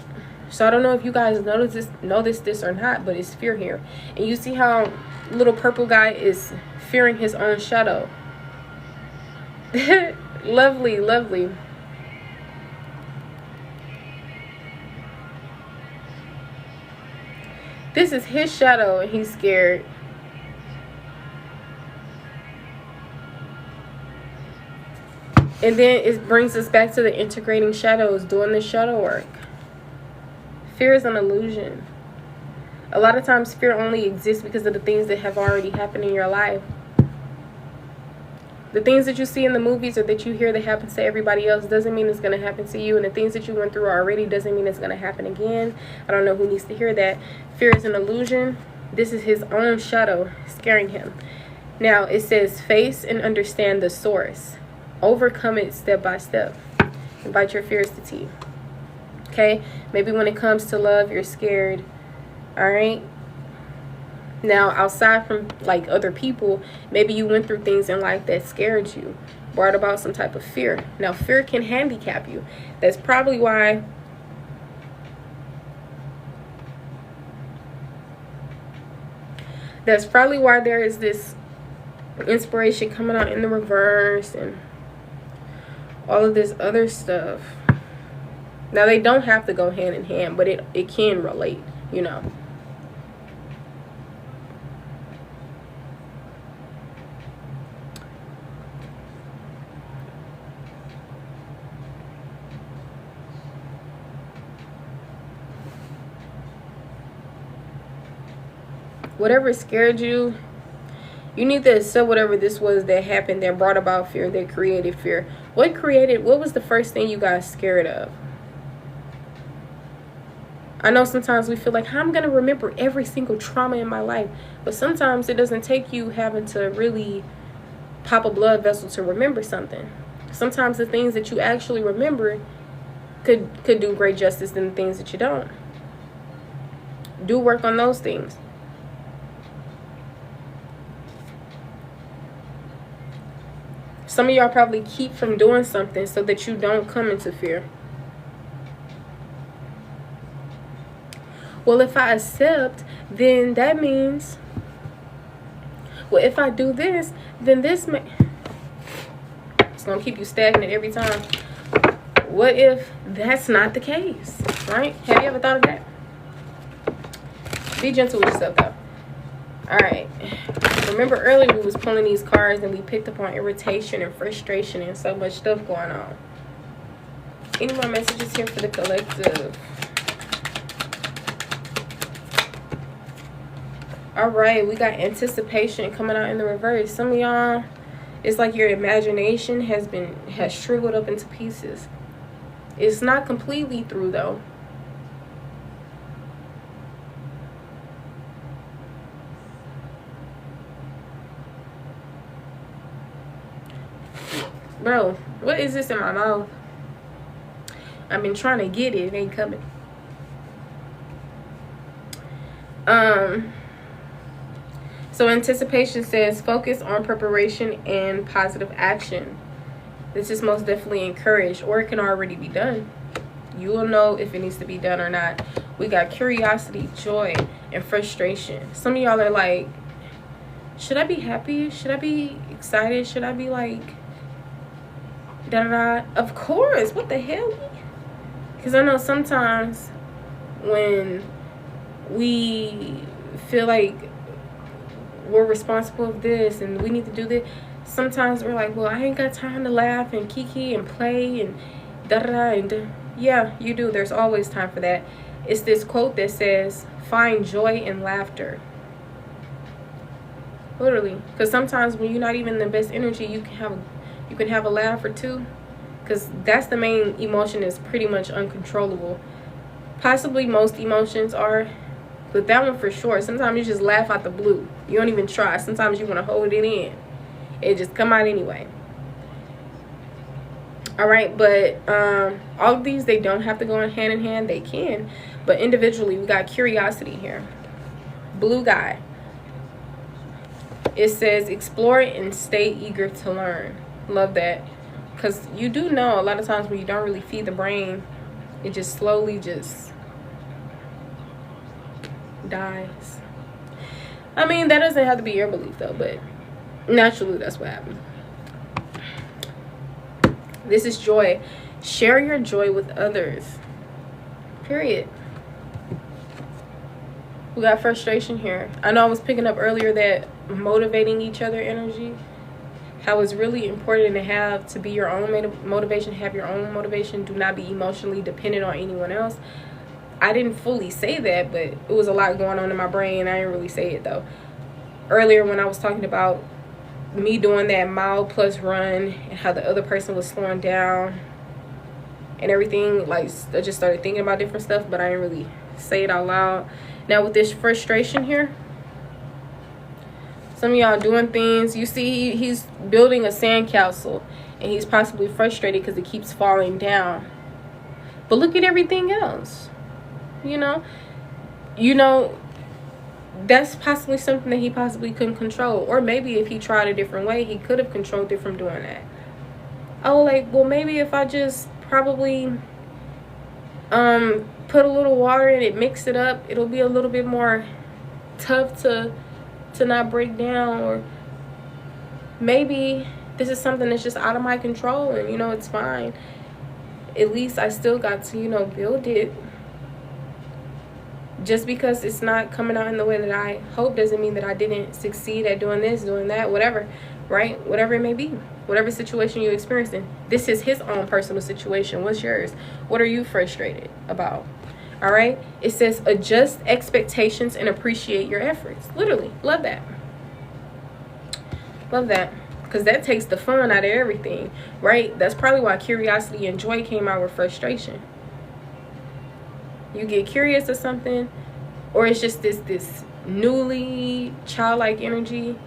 So I don't know if you guys notice this or not, but it's fear here. And you see how little purple guy is fearing his own shadow. Lovely, lovely. This is his shadow and he's scared. And then it brings us back to the integrating shadows, doing the shadow work. Fear is an illusion. A lot of times fear only exists because of the things that have already happened in your life. The things that you see in the movies or that you hear that happens to everybody else doesn't mean it's going to happen to you. And the things that you went through already doesn't mean it's going to happen again. I don't know who needs to hear that. Fear is an illusion. This is his own shadow scaring him. Now it says face and understand the source. Overcome it step by step. Invite your fears to tea. Okay? Maybe when it comes to love, you're scared. All right? Now, outside from like other people, maybe you went through things in life that scared you, brought about some type of fear. Now, fear can handicap you. That's probably why there is this inspiration coming out in the reverse and all of this other stuff. Now, they don't have to go hand in hand, but it can relate, you know. Whatever scared you, you need to accept whatever this was that happened that brought about fear, that created fear. What was the first thing you got scared of? I know sometimes we feel like, I'm going to remember every single trauma in my life. But sometimes it doesn't take you having to really pop a blood vessel to remember something. Sometimes the things that you actually remember could do great justice than the things that you don't. Do work on those things. Some of y'all probably keep from doing something so that you don't come into fear. Well, if I accept, then that means, well, if I do this, then it's going to keep you stagnant every time. What if that's not the case, right? Have you ever thought of that? Be gentle with yourself, though. All right. Remember earlier we was pulling these cards and we picked up on irritation and frustration and so much stuff going on. Any more messages here for the collective? All right, we got anticipation coming out in the reverse. Some of y'all, it's like your imagination has shriveled up into pieces. It's not completely through though. Bro, what is this in my mouth? I've been trying to get it. It ain't coming. So anticipation says focus on preparation and positive action. This is most definitely encouraged, or it can already be done. You will know if it needs to be done or not. We got curiosity, joy, and frustration. Some of y'all are like, should I be happy? Should I be excited? Should I be like, da-da-da? Of course. What the hell? Because I know sometimes when we feel like we're responsible of this and we need to do this, sometimes we're like, well, I ain't got time to laugh and kiki and play and da-da-da. And yeah, you do. There's always time for that. It's this quote that says, find joy in laughter. Literally. Because sometimes when you're not even in the best energy, you can have a laugh or two. Because that's the main emotion, is pretty much uncontrollable. Possibly most emotions are, but that one for sure. Sometimes you just laugh out the blue. You don't even try. Sometimes you want to hold it in. It just come out anyway. All right, but all of these, they don't have to go hand in hand. They can, but individually, we got curiosity here. Blue guy. It says explore and stay eager to learn. Love that. Because you do know a lot of times when you don't really feed the brain, it just slowly just dies. I mean, that doesn't have to be your belief though, but naturally that's what happened. This is joy. Share your joy with others. Period. We got frustration here. I know I was picking up earlier that motivating each other energy, how it's really important to be your own motivation, have your own motivation. Do not be emotionally dependent on anyone else. I didn't fully say that, but it was a lot going on in my brain. I didn't really say it though. Earlier when I was talking about me doing that mile plus run and how the other person was slowing down and everything, like I just started thinking about different stuff, but I didn't really say it out loud. Now with this frustration here, some of y'all doing things. You see he's building a sandcastle and he's possibly frustrated because it keeps falling down. But look at everything else. You know, that's possibly something that he possibly couldn't control. Or maybe if he tried a different way, he could have controlled it from doing that. Oh, like, well, maybe if I just probably put a little water in it, mix it up, it'll be a little bit more tough to not break down. Or maybe this is something that's just out of my control and, it's fine. At least I still got to, build it. Just because it's not coming out in the way that I hope doesn't mean that I didn't succeed at doing this, doing that, whatever, right? Whatever it may be, whatever situation you're experiencing. This is his own personal situation. What's yours? What are you frustrated about? All right. It says adjust expectations and appreciate your efforts. Literally. Love that. Love that. Because that takes the fun out of everything, right? That's probably why curiosity and joy came out with frustration. You get curious of something, or it's just this newly childlike energy.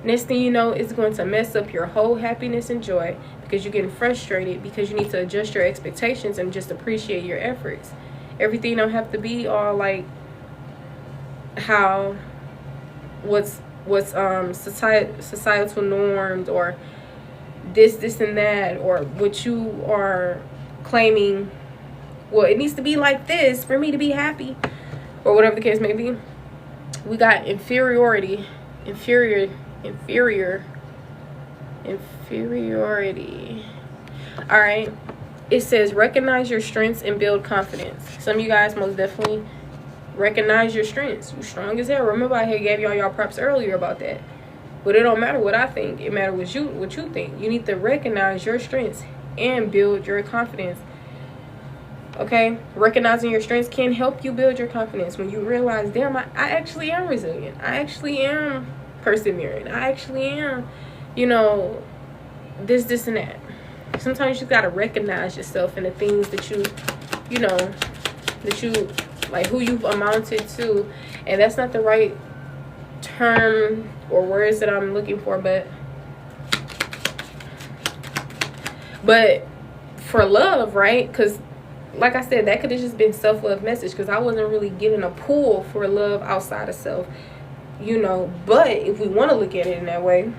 Next thing you know, it's going to mess up your whole happiness and joy because you're getting frustrated because you need to adjust your expectations and just appreciate your efforts. Everything don't have to be all like how what's societal norms, or this and that, or what you are claiming. Well, it needs to be like this for me to be happy, or whatever the case may be. We got inferiority. All right. It says recognize your strengths and build confidence. Some of you guys most definitely recognize your strengths. You're strong as hell. Remember, I had gave y'all props earlier about that. But it don't matter what I think. It matters what you think. You need to recognize your strengths and build your confidence. Okay? Recognizing your strengths can help you build your confidence when you realize, damn, I actually am resilient. I actually am persevering. I actually am, this and that. Sometimes you got to recognize yourself and the things that you like, who you've amounted to. And that's not the right term or words that I'm looking for, but for love, right? Because like I said, that could have just been self-love message, because I wasn't really getting a pull for love outside of self, but if we want to look at it in that way,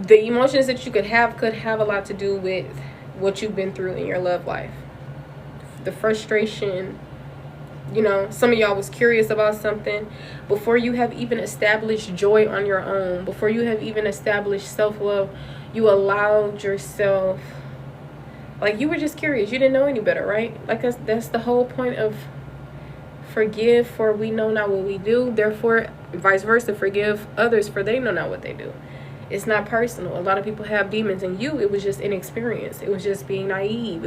the emotions that you could have a lot to do with what you've been through in your love life. The frustration, some of y'all was curious about something before you have even established joy on your own, before you have even established self-love. You allowed yourself Like, you were just curious. You didn't know any better, right? Like, that's the whole point of forgive, for we know not what we do. Therefore, vice versa, forgive others, for they know not what they do. It's not personal. A lot of people have demons, and it was just inexperience. It was just being naive.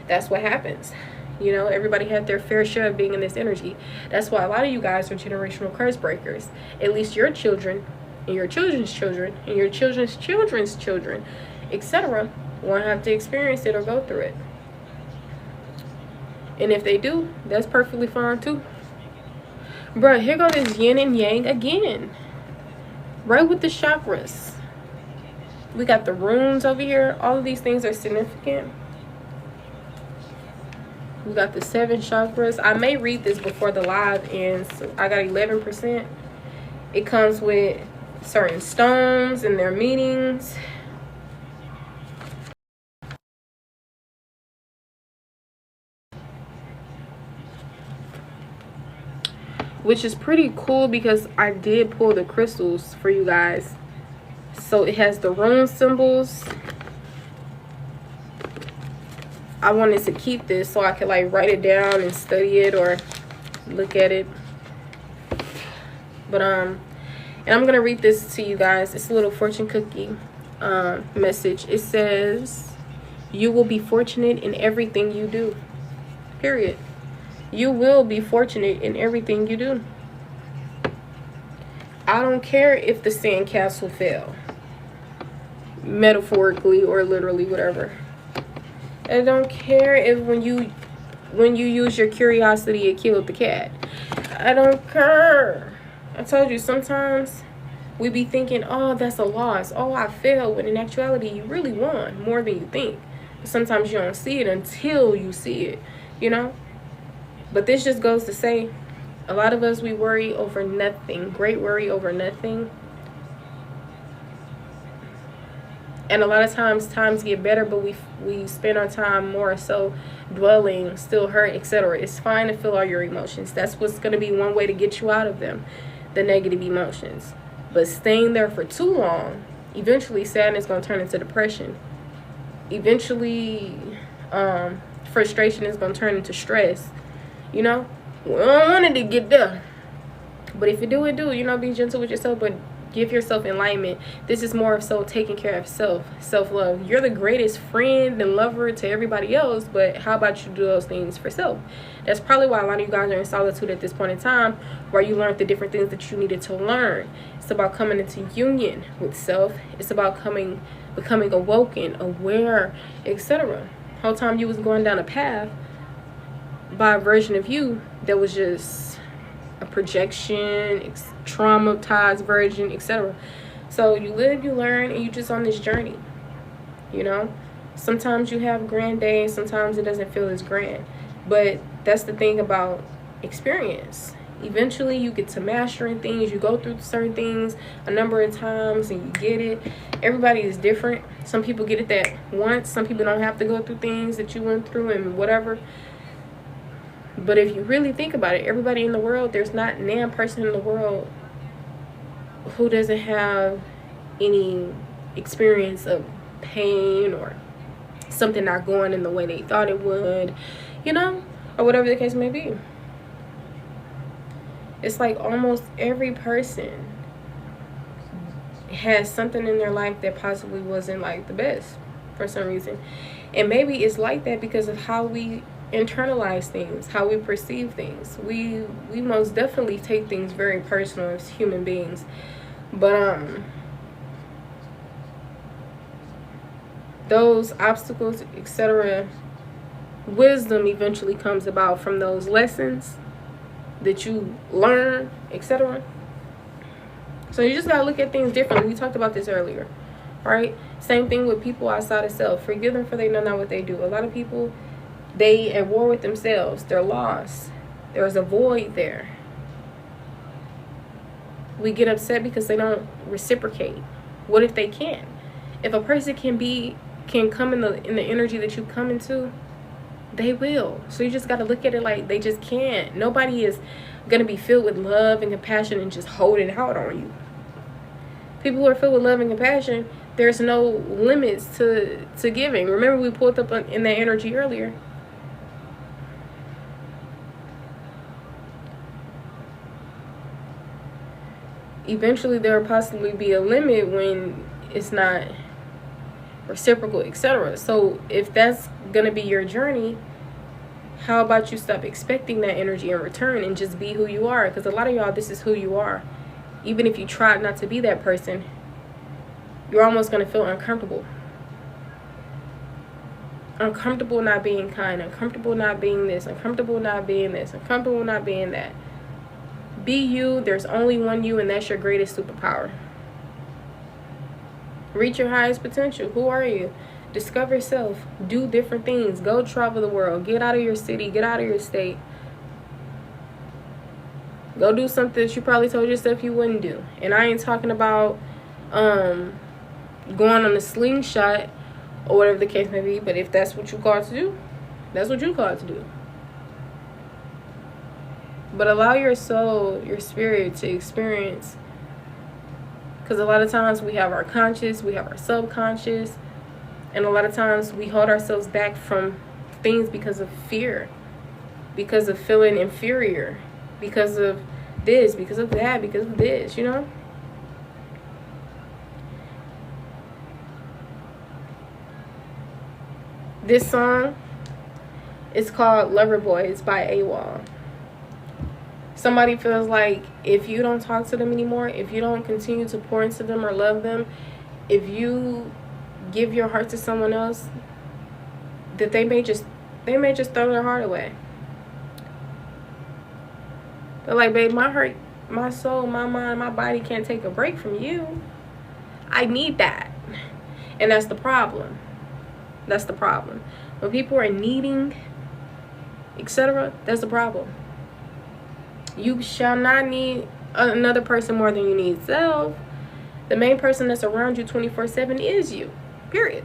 That's what happens. You know, everybody had their fair share of being in this energy. That's why a lot of you guys are generational curse breakers. At least your children, and your children's children, and your children's children's children, etc., won't have to experience it or go through it. And if they do, that's perfectly fine too. Bruh, here go this yin and yang again. Right with the chakras. We got the runes over here. All of these things are significant. We got the 7 chakras. I may read this before the live ends. I got 11%. It comes with certain stones and their meanings. Which is pretty cool because I did pull the crystals for you guys. So it has the rune symbols. I wanted to keep this so I could like write it down and study it or look at it. But and I'm gonna read this to you guys. It's a little fortune cookie message. It says, you will be fortunate in everything you do. Period. You will be fortunate in everything you do. I don't care if the sandcastle fell. Metaphorically or literally, whatever. I don't care if when you use your curiosity it killed the cat. I don't care. I told you, sometimes we be thinking, oh, that's a loss. Oh, I failed. When in actuality, you really won more than you think. Sometimes you don't see it until you see it, you know? But this just goes to say, a lot of us, we worry over nothing. Great worry over nothing. And a lot of times get better, but we spend our time more so dwelling, still hurt, etc. It's fine to feel all your emotions. That's what's going to be one way to get you out of them, the negative emotions. But staying there for too long, eventually sadness is going to turn into depression. Eventually, frustration is going to turn into stress. You know, we don't want it to get there. But if you do it, you know, be gentle with yourself, but give yourself enlightenment. This is more of so taking care of self-love. You're the greatest friend and lover to everybody else, but how about you do those things for self? That's probably why a lot of you guys are in solitude at this point in time, where you learned the different things that you needed to learn. It's about coming into union with self. It's about becoming awoken, aware, etc. Whole time you was going down a path by a version of you that was just a projection, traumatized version, etc. So you live, you learn, and you just on this journey. You know, sometimes you have grand days, sometimes it doesn't feel as grand, but that's the thing about experience. Eventually you get to mastering things. You go through certain things a number of times and you get it. Everybody is different. Some people get it that once. Some people don't have to go through things that you went through and whatever. But if you really think about it, everybody in the world, there's not one person in the world who doesn't have any experience of pain or something not going in the way they thought it would, you know, or whatever the case may be. It's like almost every person has something in their life that possibly wasn't like the best for some reason. And maybe it's like that because of how we internalize things, how we perceive things. We most definitely take things very personal as human beings. But those obstacles, etc., wisdom eventually comes about from those lessons that you learn, etc. So you just gotta look at things differently. We talked about this earlier, right? Same thing with people outside of self. Forgive them, for they know not what they do. A lot of people, they at war with themselves. They're lost. There's a void there. We get upset because they don't reciprocate. What if they can? If a person can come in the energy that you come into, they will. So you just got to look at it like they just can't. Nobody is going to be filled with love and compassion and just holding out on you. People who are filled with love and compassion, There's no limits to giving. Remember, we pulled up in that energy earlier. Eventually, there will possibly be a limit when it's not reciprocal, etc. So if that's going to be your journey, how about you stop expecting that energy in return and just be who you are? Because a lot of y'all, this is who you are. Even if you try not to be that person, you're almost going to feel uncomfortable. Uncomfortable not being kind, uncomfortable not being this, uncomfortable not being this, uncomfortable not being that. Be you. There's only one you, and that's your greatest superpower. Reach your highest potential. Who are you? Discover self. Do different things. Go travel the world. Get out of your city. Get out of your state. Go do something that you probably told yourself you wouldn't do. And I ain't talking about going on a slingshot or whatever the case may be. But if that's what you called to do, that's what you called to do. But allow your soul, your spirit to experience. Because a lot of times we have our conscious, we have our subconscious. And a lot of times we hold ourselves back from things because of fear. Because of feeling inferior. Because of this, because of that, because of this, you know? This song is called Lover Boy. It's by AWOL. Somebody feels like if you don't talk to them anymore, if you don't continue to pour into them or love them, if you give your heart to someone else, that they may just throw their heart away. They're like, babe, my heart, my soul, my mind, my body can't take a break from you. I need that. And that's the problem. That's the problem. When people are needing, etc., that's the problem. You shall not need another person more than you need self. The main person that's around you 24/7 is you. Period.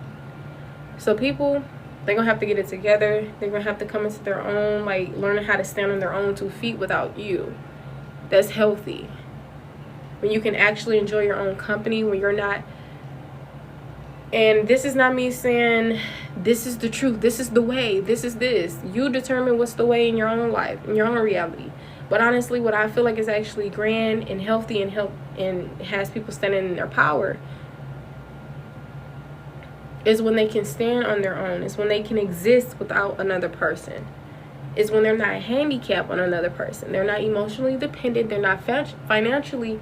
So people, they're going to have to get it together. They're going to have to come into their own, like learning how to stand on their own 2 feet without you. That's healthy. When you can actually enjoy your own company, when you're not. And this is not me saying this is the truth, this is the way, this is this. You determine what's the way in your own life, in your own reality. But honestly, what I feel like is actually grand and healthy and has people standing in their power is when they can stand on their own. It's when they can exist without another person. It's when they're not handicapped on another person. They're not emotionally dependent. They're not financially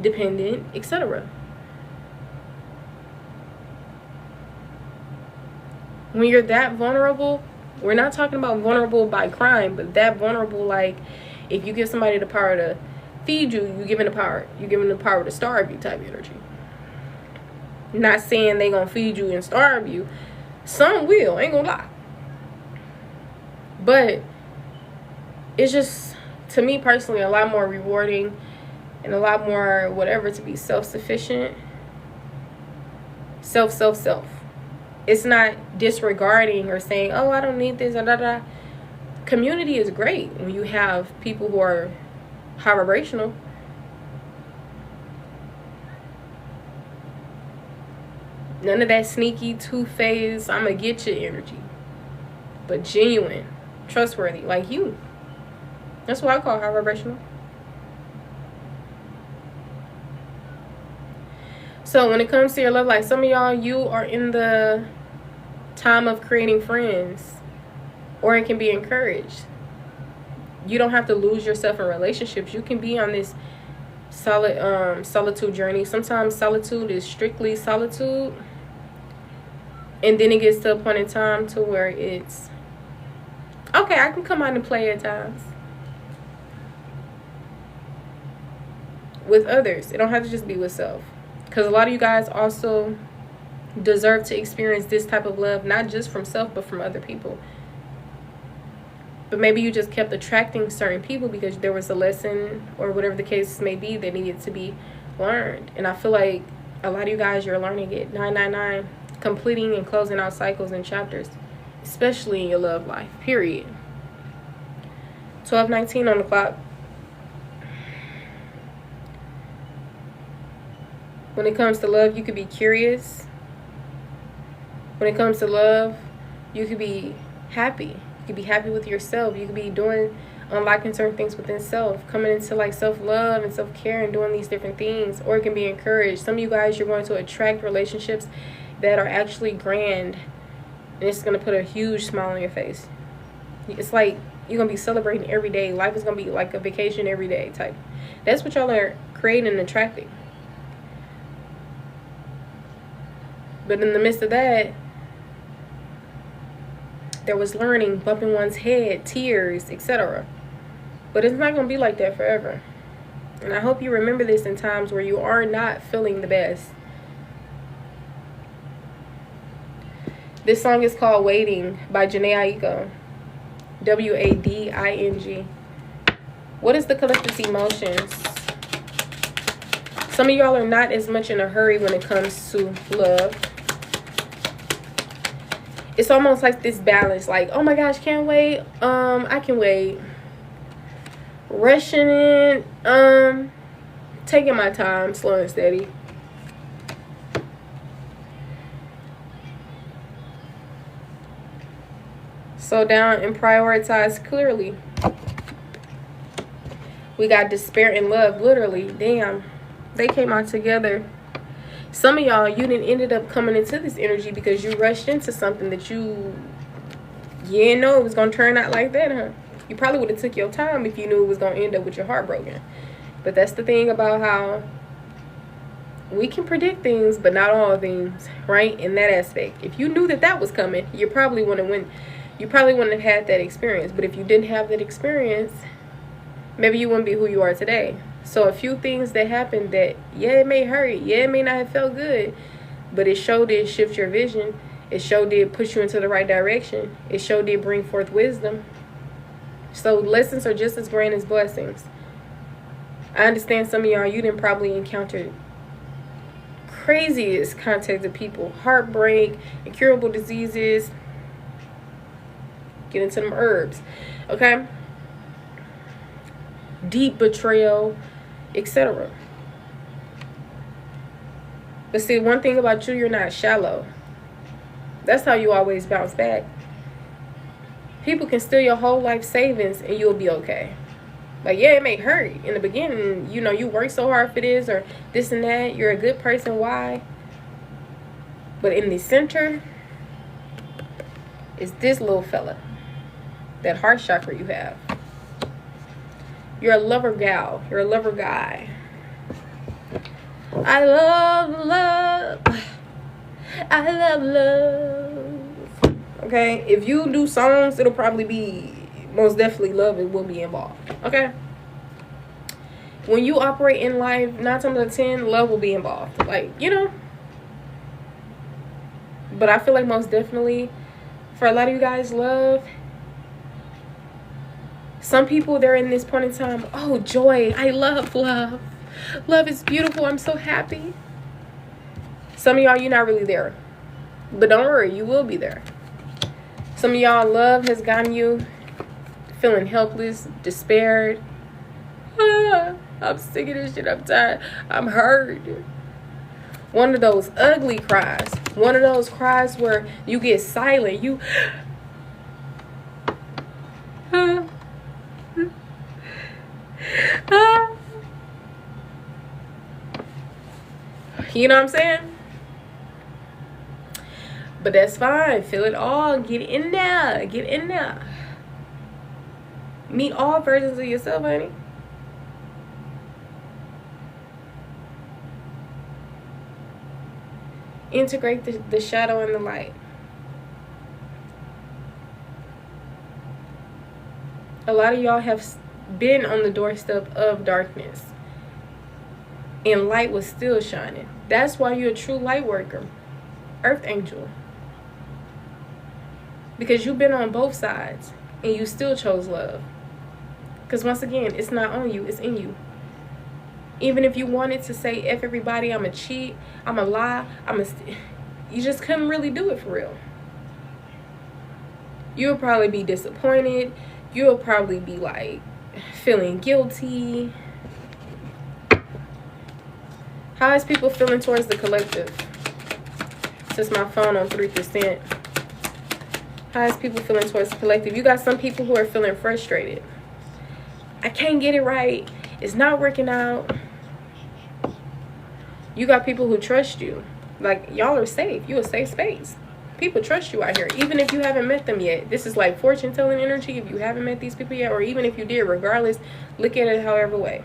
dependent, etc. When you're that vulnerable, we're not talking about vulnerable by crime, but that vulnerable, like if you give somebody the power to feed you, you're giving the power to starve you type energy. Not saying they gonna feed you and starve you. Some will, ain't gonna lie. But it's just, to me personally, a lot more rewarding and a lot more whatever to be self-sufficient. Self. It's not disregarding or saying, oh, I don't need this, da. Community is great when you have people who are high vibrational. None of that sneaky, two-faced, I'm going to get you energy. But genuine, trustworthy, like you. That's what I call high vibrational. So when it comes to your love life, some of y'all, you are in the time of creating friends. Or it can be encouraged. You don't have to lose yourself in relationships. You can be on this solitude journey. Sometimes solitude is strictly solitude. And then it gets to a point in time to where it's, okay, I can come out and play at times. With others. It don't have to just be with self. Because a lot of you guys also deserve to experience this type of love. Not just from self, but from other people. But maybe you just kept attracting certain people because there was a lesson or whatever the case may be that needed to be learned. And I feel like a lot of you guys, you're learning it. 999, completing and closing out cycles and chapters, especially in your love life, period. 12:19 on the clock. When it comes to love, you could be curious. When it comes to love, you could be happy. You could be happy with yourself. You could be unlocking certain things within self, coming into like self-love and self-care and doing these different things. Or it can be encouraged. Some of you guys, you're going to attract relationships that are actually grand, and it's going to put a huge smile on your face. It's like you're going to be celebrating every day. Life is going to be like a vacation every day type. That's what y'all are creating and attracting. But in the midst of that, there was learning, bumping one's head, tears, etc. But it's not going to be like that forever. And I hope you remember this in times where you are not feeling the best. This song is called Waiting by Jhené Aiko. W-A-D-I-N-G. What is the collective emotions? Some of y'all are not as much in a hurry when it comes to love. It's almost like this balance, like, oh my gosh, can't wait. I can wait. Rushing in, taking my time, slow and steady. Slow down and prioritize clearly. We got despair and love, literally. Damn, they came out together. Some of y'all, you didn't ended up coming into this energy because you rushed into something that you didn't know it was going to turn out like that, huh? You probably would have took your time if you knew it was going to end up with your heart broken. But that's the thing about how we can predict things, but not all things, right? In that aspect. If you knew that that was coming, you probably wouldn't have had that experience. But if you didn't have that experience, maybe you wouldn't be who you are today. So a few things that happened that, yeah, it may hurt. Yeah, it may not have felt good. But it sure did shift your vision. It sure did push you into the right direction. It sure did bring forth wisdom. So lessons are just as grand as blessings. I understand some of y'all, you didn't probably encounter craziest contact of people. Heartbreak, incurable diseases. Get into them herbs. Okay? Deep betrayal, etc. But see, one thing about you, you're not shallow. That's how you always bounce back. People can steal your whole life savings and you'll be okay. Like, yeah, it may hurt in the beginning. You know, you work so hard for this or this and that. You're a good person. Why? But in the center is this little fella. That heart chakra you have. You're a lover gal. You're a lover guy. I love love. I love love. Okay? If you do songs, it'll probably be, most definitely love it will be involved. Okay? When you operate in life, 9 times out of 10, love will be involved. Like, you know? But I feel like most definitely, for a lot of you guys, love. Some people, they're in this point in time, oh, joy, I love love. Love is beautiful, I'm so happy. Some of y'all, you're not really there. But don't worry, you will be there. Some of y'all, love has gotten you feeling helpless, despaired. I'm sick of this shit, I'm tired, I'm hurt. One of those ugly cries. One of those cries where you get silent. You... You know what I'm saying? But that's fine. Feel it all. Get in there. Get in there. Meet all versions of yourself, honey. Integrate the shadow and the light. A lot of y'all have been on the doorstep of darkness. And light was still shining. That's why you're a true light worker. Earth angel. Because you've been on both sides. And you still chose love. Because once again, it's not on you. It's in you. Even if you wanted to say, F everybody, I'm a cheat, I'm a lie, you just couldn't really do it for real. You'll probably be disappointed. You'll probably be like feeling guilty. How is people feeling towards the collective? Since my phone on 3%. How is people feeling towards the collective? You got some people who are feeling frustrated. I can't get it right. It's not working out. You got people who trust you. Like, y'all are safe. You a safe space. People trust you out here, even if you haven't met them yet. This is like fortune telling energy. If you haven't met these people yet, or even if you did, regardless, look at it however way.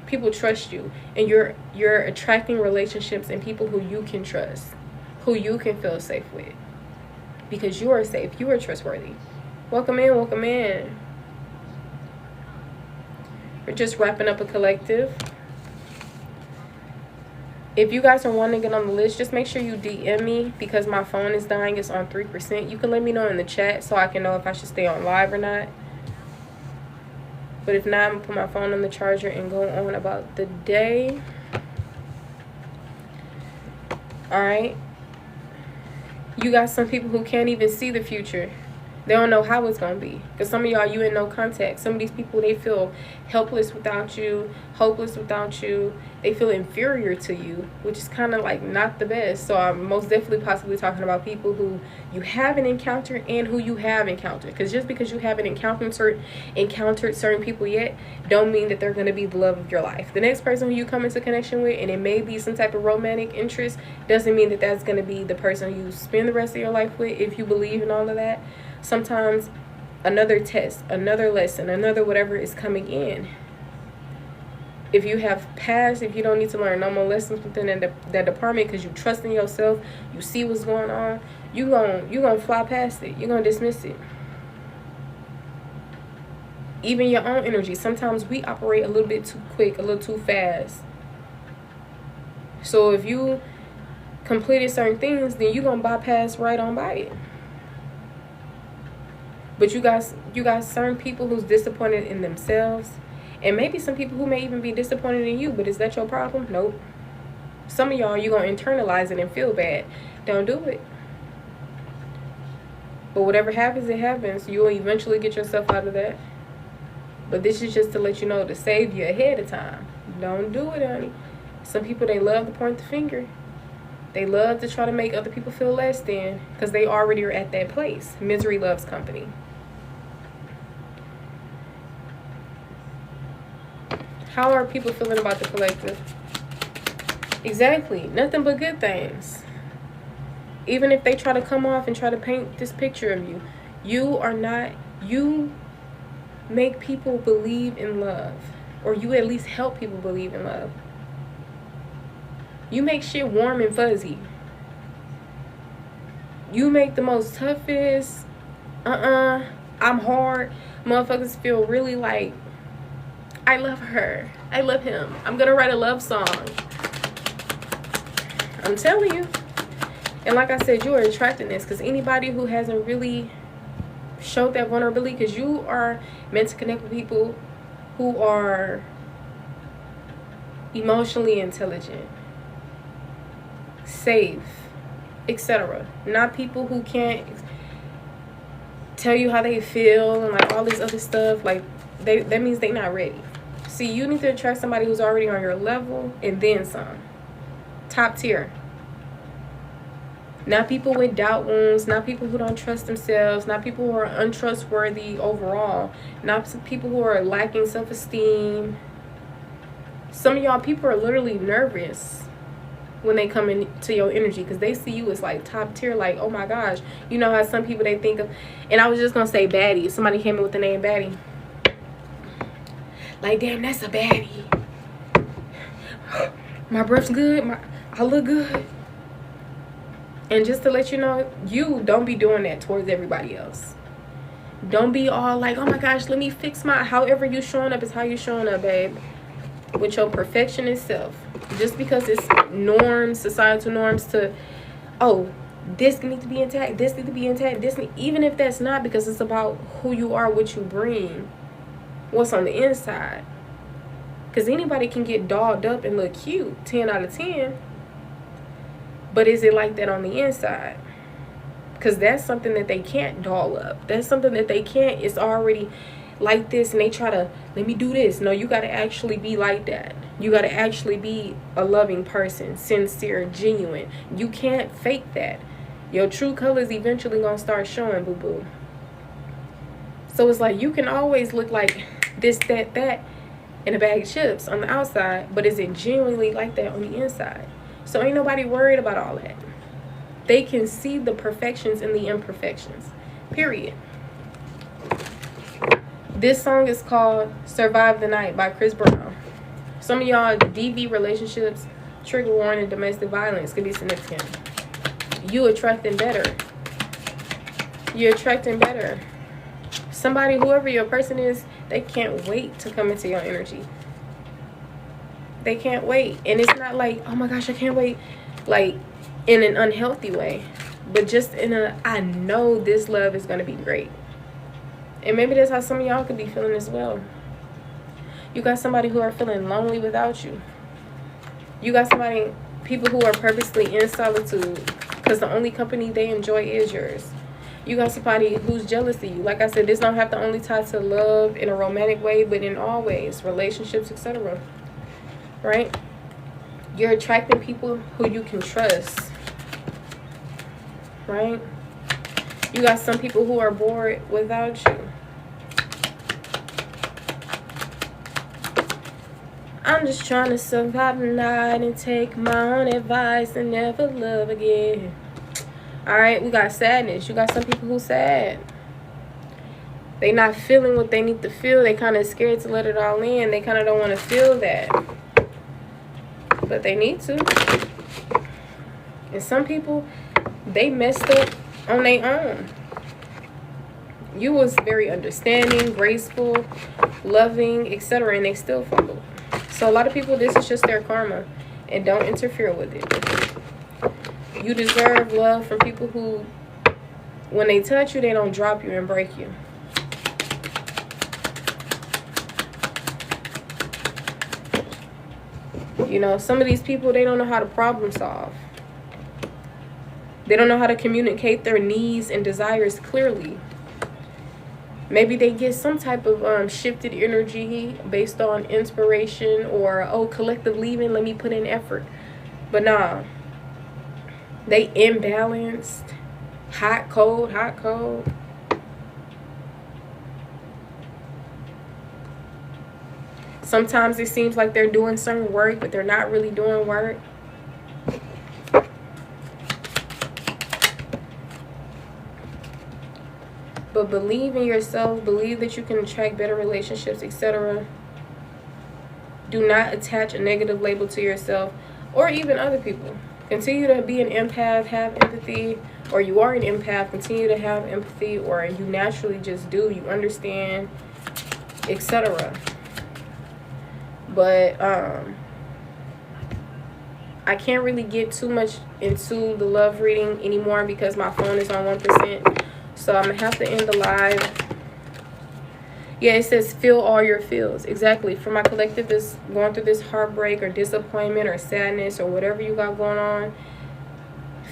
People trust you, and you're attracting relationships and people who you can trust, who you can feel safe with, because you are safe. You are trustworthy. Welcome in, welcome in. We're just wrapping up a collective. If you guys are wanting to get on the list, just make sure you DM me, because my phone is dying. It's on 3%. You can let me know in the chat so I can know if I should stay on live or not. But if not, I'm going to put my phone on the charger and go on about the day. Alright. You got some people who can't even see the future. They don't know how it's going to be. Because some of y'all, you in no contact. Some of these people, they feel helpless without you, hopeless without you. They feel inferior to you, which is kind of like not the best. So I'm most definitely possibly talking about people who you haven't encountered and who you have encountered. Because just because you haven't encountered certain people yet, don't mean that they're going to be the love of your life. The next person who you come into connection with, and it may be some type of romantic interest, doesn't mean that that's going to be the person you spend the rest of your life with, if you believe in all of that. Sometimes another test, another lesson, another whatever is coming in. If you have passed, if you don't need to learn no more lessons within that department because you trust in yourself, you see what's going on, you gonna fly past it. You're gonna dismiss it. Even your own energy. Sometimes we operate a little bit too quick, a little too fast. So if you completed certain things, then you're gonna bypass right on by it. But you got certain people who's disappointed in themselves. And maybe some people who may even be disappointed in you. But is that your problem? Nope. Some of y'all, you're going to internalize it and feel bad. Don't do it. But whatever happens, it happens. You'll eventually get yourself out of that. But this is just to let you know, to save you ahead of time. Don't do it, honey. Some people, they love to point the finger. They love to try to make other people feel less than, because they already are at that place. Misery loves company. How are people feeling about the collective? Exactly. Nothing but good things. Even if they try to come off and try to paint this picture of you, you make people believe in love. Or you at least help people believe in love. You make shit warm and fuzzy. You make the most toughest, I'm hard, motherfuckers feel really like, I love her, I love him, I'm gonna write a love song. I'm telling you. And like I said, you are attracting this, because anybody who hasn't really showed that vulnerability, because you are meant to connect with people who are emotionally intelligent, safe, etc. Not people who can't tell you how they feel and like all this other stuff. Like, that means they're not ready. See, you need to attract somebody who's already on your level and then some. Top tier. Not people with doubt wounds, not people who don't trust themselves, not people who are untrustworthy overall, not people who are lacking self-esteem. Some of y'all people are literally nervous when they come into your energy, because they see you as like top tier, like, oh my gosh. You know how some people, they think of, and I was just gonna say baddie. Somebody came in with the name baddie. Like, damn, that's a baddie. My breath's good, I look good. And just to let you know, you don't be doing that towards everybody else. Don't be all like, oh my gosh, let me fix my, however you showing up is how you showing up, babe. With your perfectionist self. Just because it's norms, societal norms to, oh, this needs to be intact, this needs to be intact, even if that's not, because it's about who you are, what you bring, what's on the inside. Because anybody can get dolled up and look cute, 10 out of 10. But is it like that on the inside? Because that's something that they can't doll up. That's something that they can't, it's already, like this and they try to let me do this. No, you got to actually be like that. You got to actually be a loving person, sincere, genuine. You can't fake that. Your true colors eventually gonna start showing, boo-boo. So it's like you can always look like this, that in a bag of chips on the outside, but is it genuinely like that on the inside? So ain't nobody worried about all that. They can see the perfections and the imperfections, period. This song is called Survive the Night by Chris Brown. Some of y'all DV relationships, trigger warning, domestic violence could be significant. You attracting better. You're attracting better. Somebody, whoever your person is, they can't wait to come into your energy. They can't wait. And it's not like, oh my gosh, I can't wait, like in an unhealthy way, but just in a, I know this love is going to be great. And maybe that's how some of y'all could be feeling as well. You got somebody who are feeling lonely without you. You got somebody, people who are purposely in solitude because the only company they enjoy is yours. You got somebody who's jealous of you. Like I said, this don't have to only tie to love in a romantic way, but in all ways, relationships, etc. Right? You're attracting people who you can trust. Right? You got some people who are bored without you. I'm just trying to survive the night and take my own advice and never love again. Alright, we got sadness. You got some people who sad. They not feeling what they need to feel. They kind of scared to let it all in. They kind of don't want to feel that. But they need to. And some people, they messed up on their own. You was very understanding, graceful, loving, etc. And they still fumbled. So a lot of people, this is just their karma. And don't interfere with it. You deserve love from people who, when they touch you, they don't drop you and break you. You know, some of these people, they don't know how to problem solve. They don't know how to communicate their needs and desires clearly. Maybe they get some type of shifted energy based on inspiration or, oh, collective leaving, let me put in effort. But nah, they imbalanced, hot, cold, hot, cold. Sometimes it seems like they're doing certain work, but they're not really doing work. But believe in yourself. Believe that you can attract better relationships, etc. Do not attach a negative label to yourself or even other people. Continue to be an empath, have empathy, or you are an empath, continue to have empathy, or you naturally just do, you understand, etc. But I can't really get too much into the love reading anymore because my phone is on 1%. So I'm going to have to end the live. Yeah, it says feel all your feels. Exactly. For my collective that's going through this heartbreak or disappointment or sadness or whatever you got going on,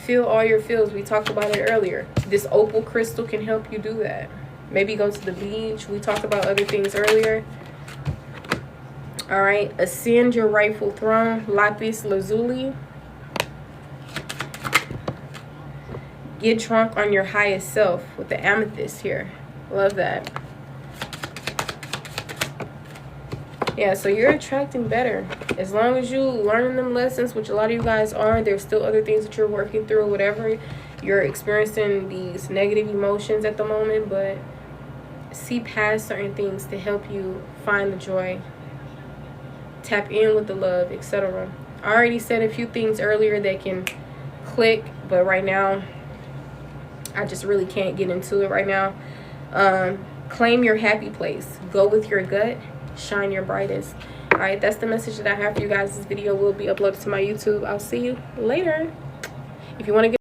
feel all your feels. We talked about it earlier. This opal crystal can help you do that. Maybe go to the beach. We talked about other things earlier. All right. Ascend your rightful throne. Lapis lazuli. Get drunk on your highest self with the amethyst here. Love that. Yeah, so you're attracting better. As long as you learn them lessons, which a lot of you guys are, there's still other things that you're working through, whatever. You're experiencing these negative emotions at the moment, but see past certain things to help you find the joy. Tap in with the love, etc. I already said a few things earlier that can click, but right now, I just really can't get into it right now. Claim your happy place. Go with your gut. Shine your brightest. All right, that's the message that I have for you guys. This video will be uploaded to my YouTube. I'll see you later. If you want to get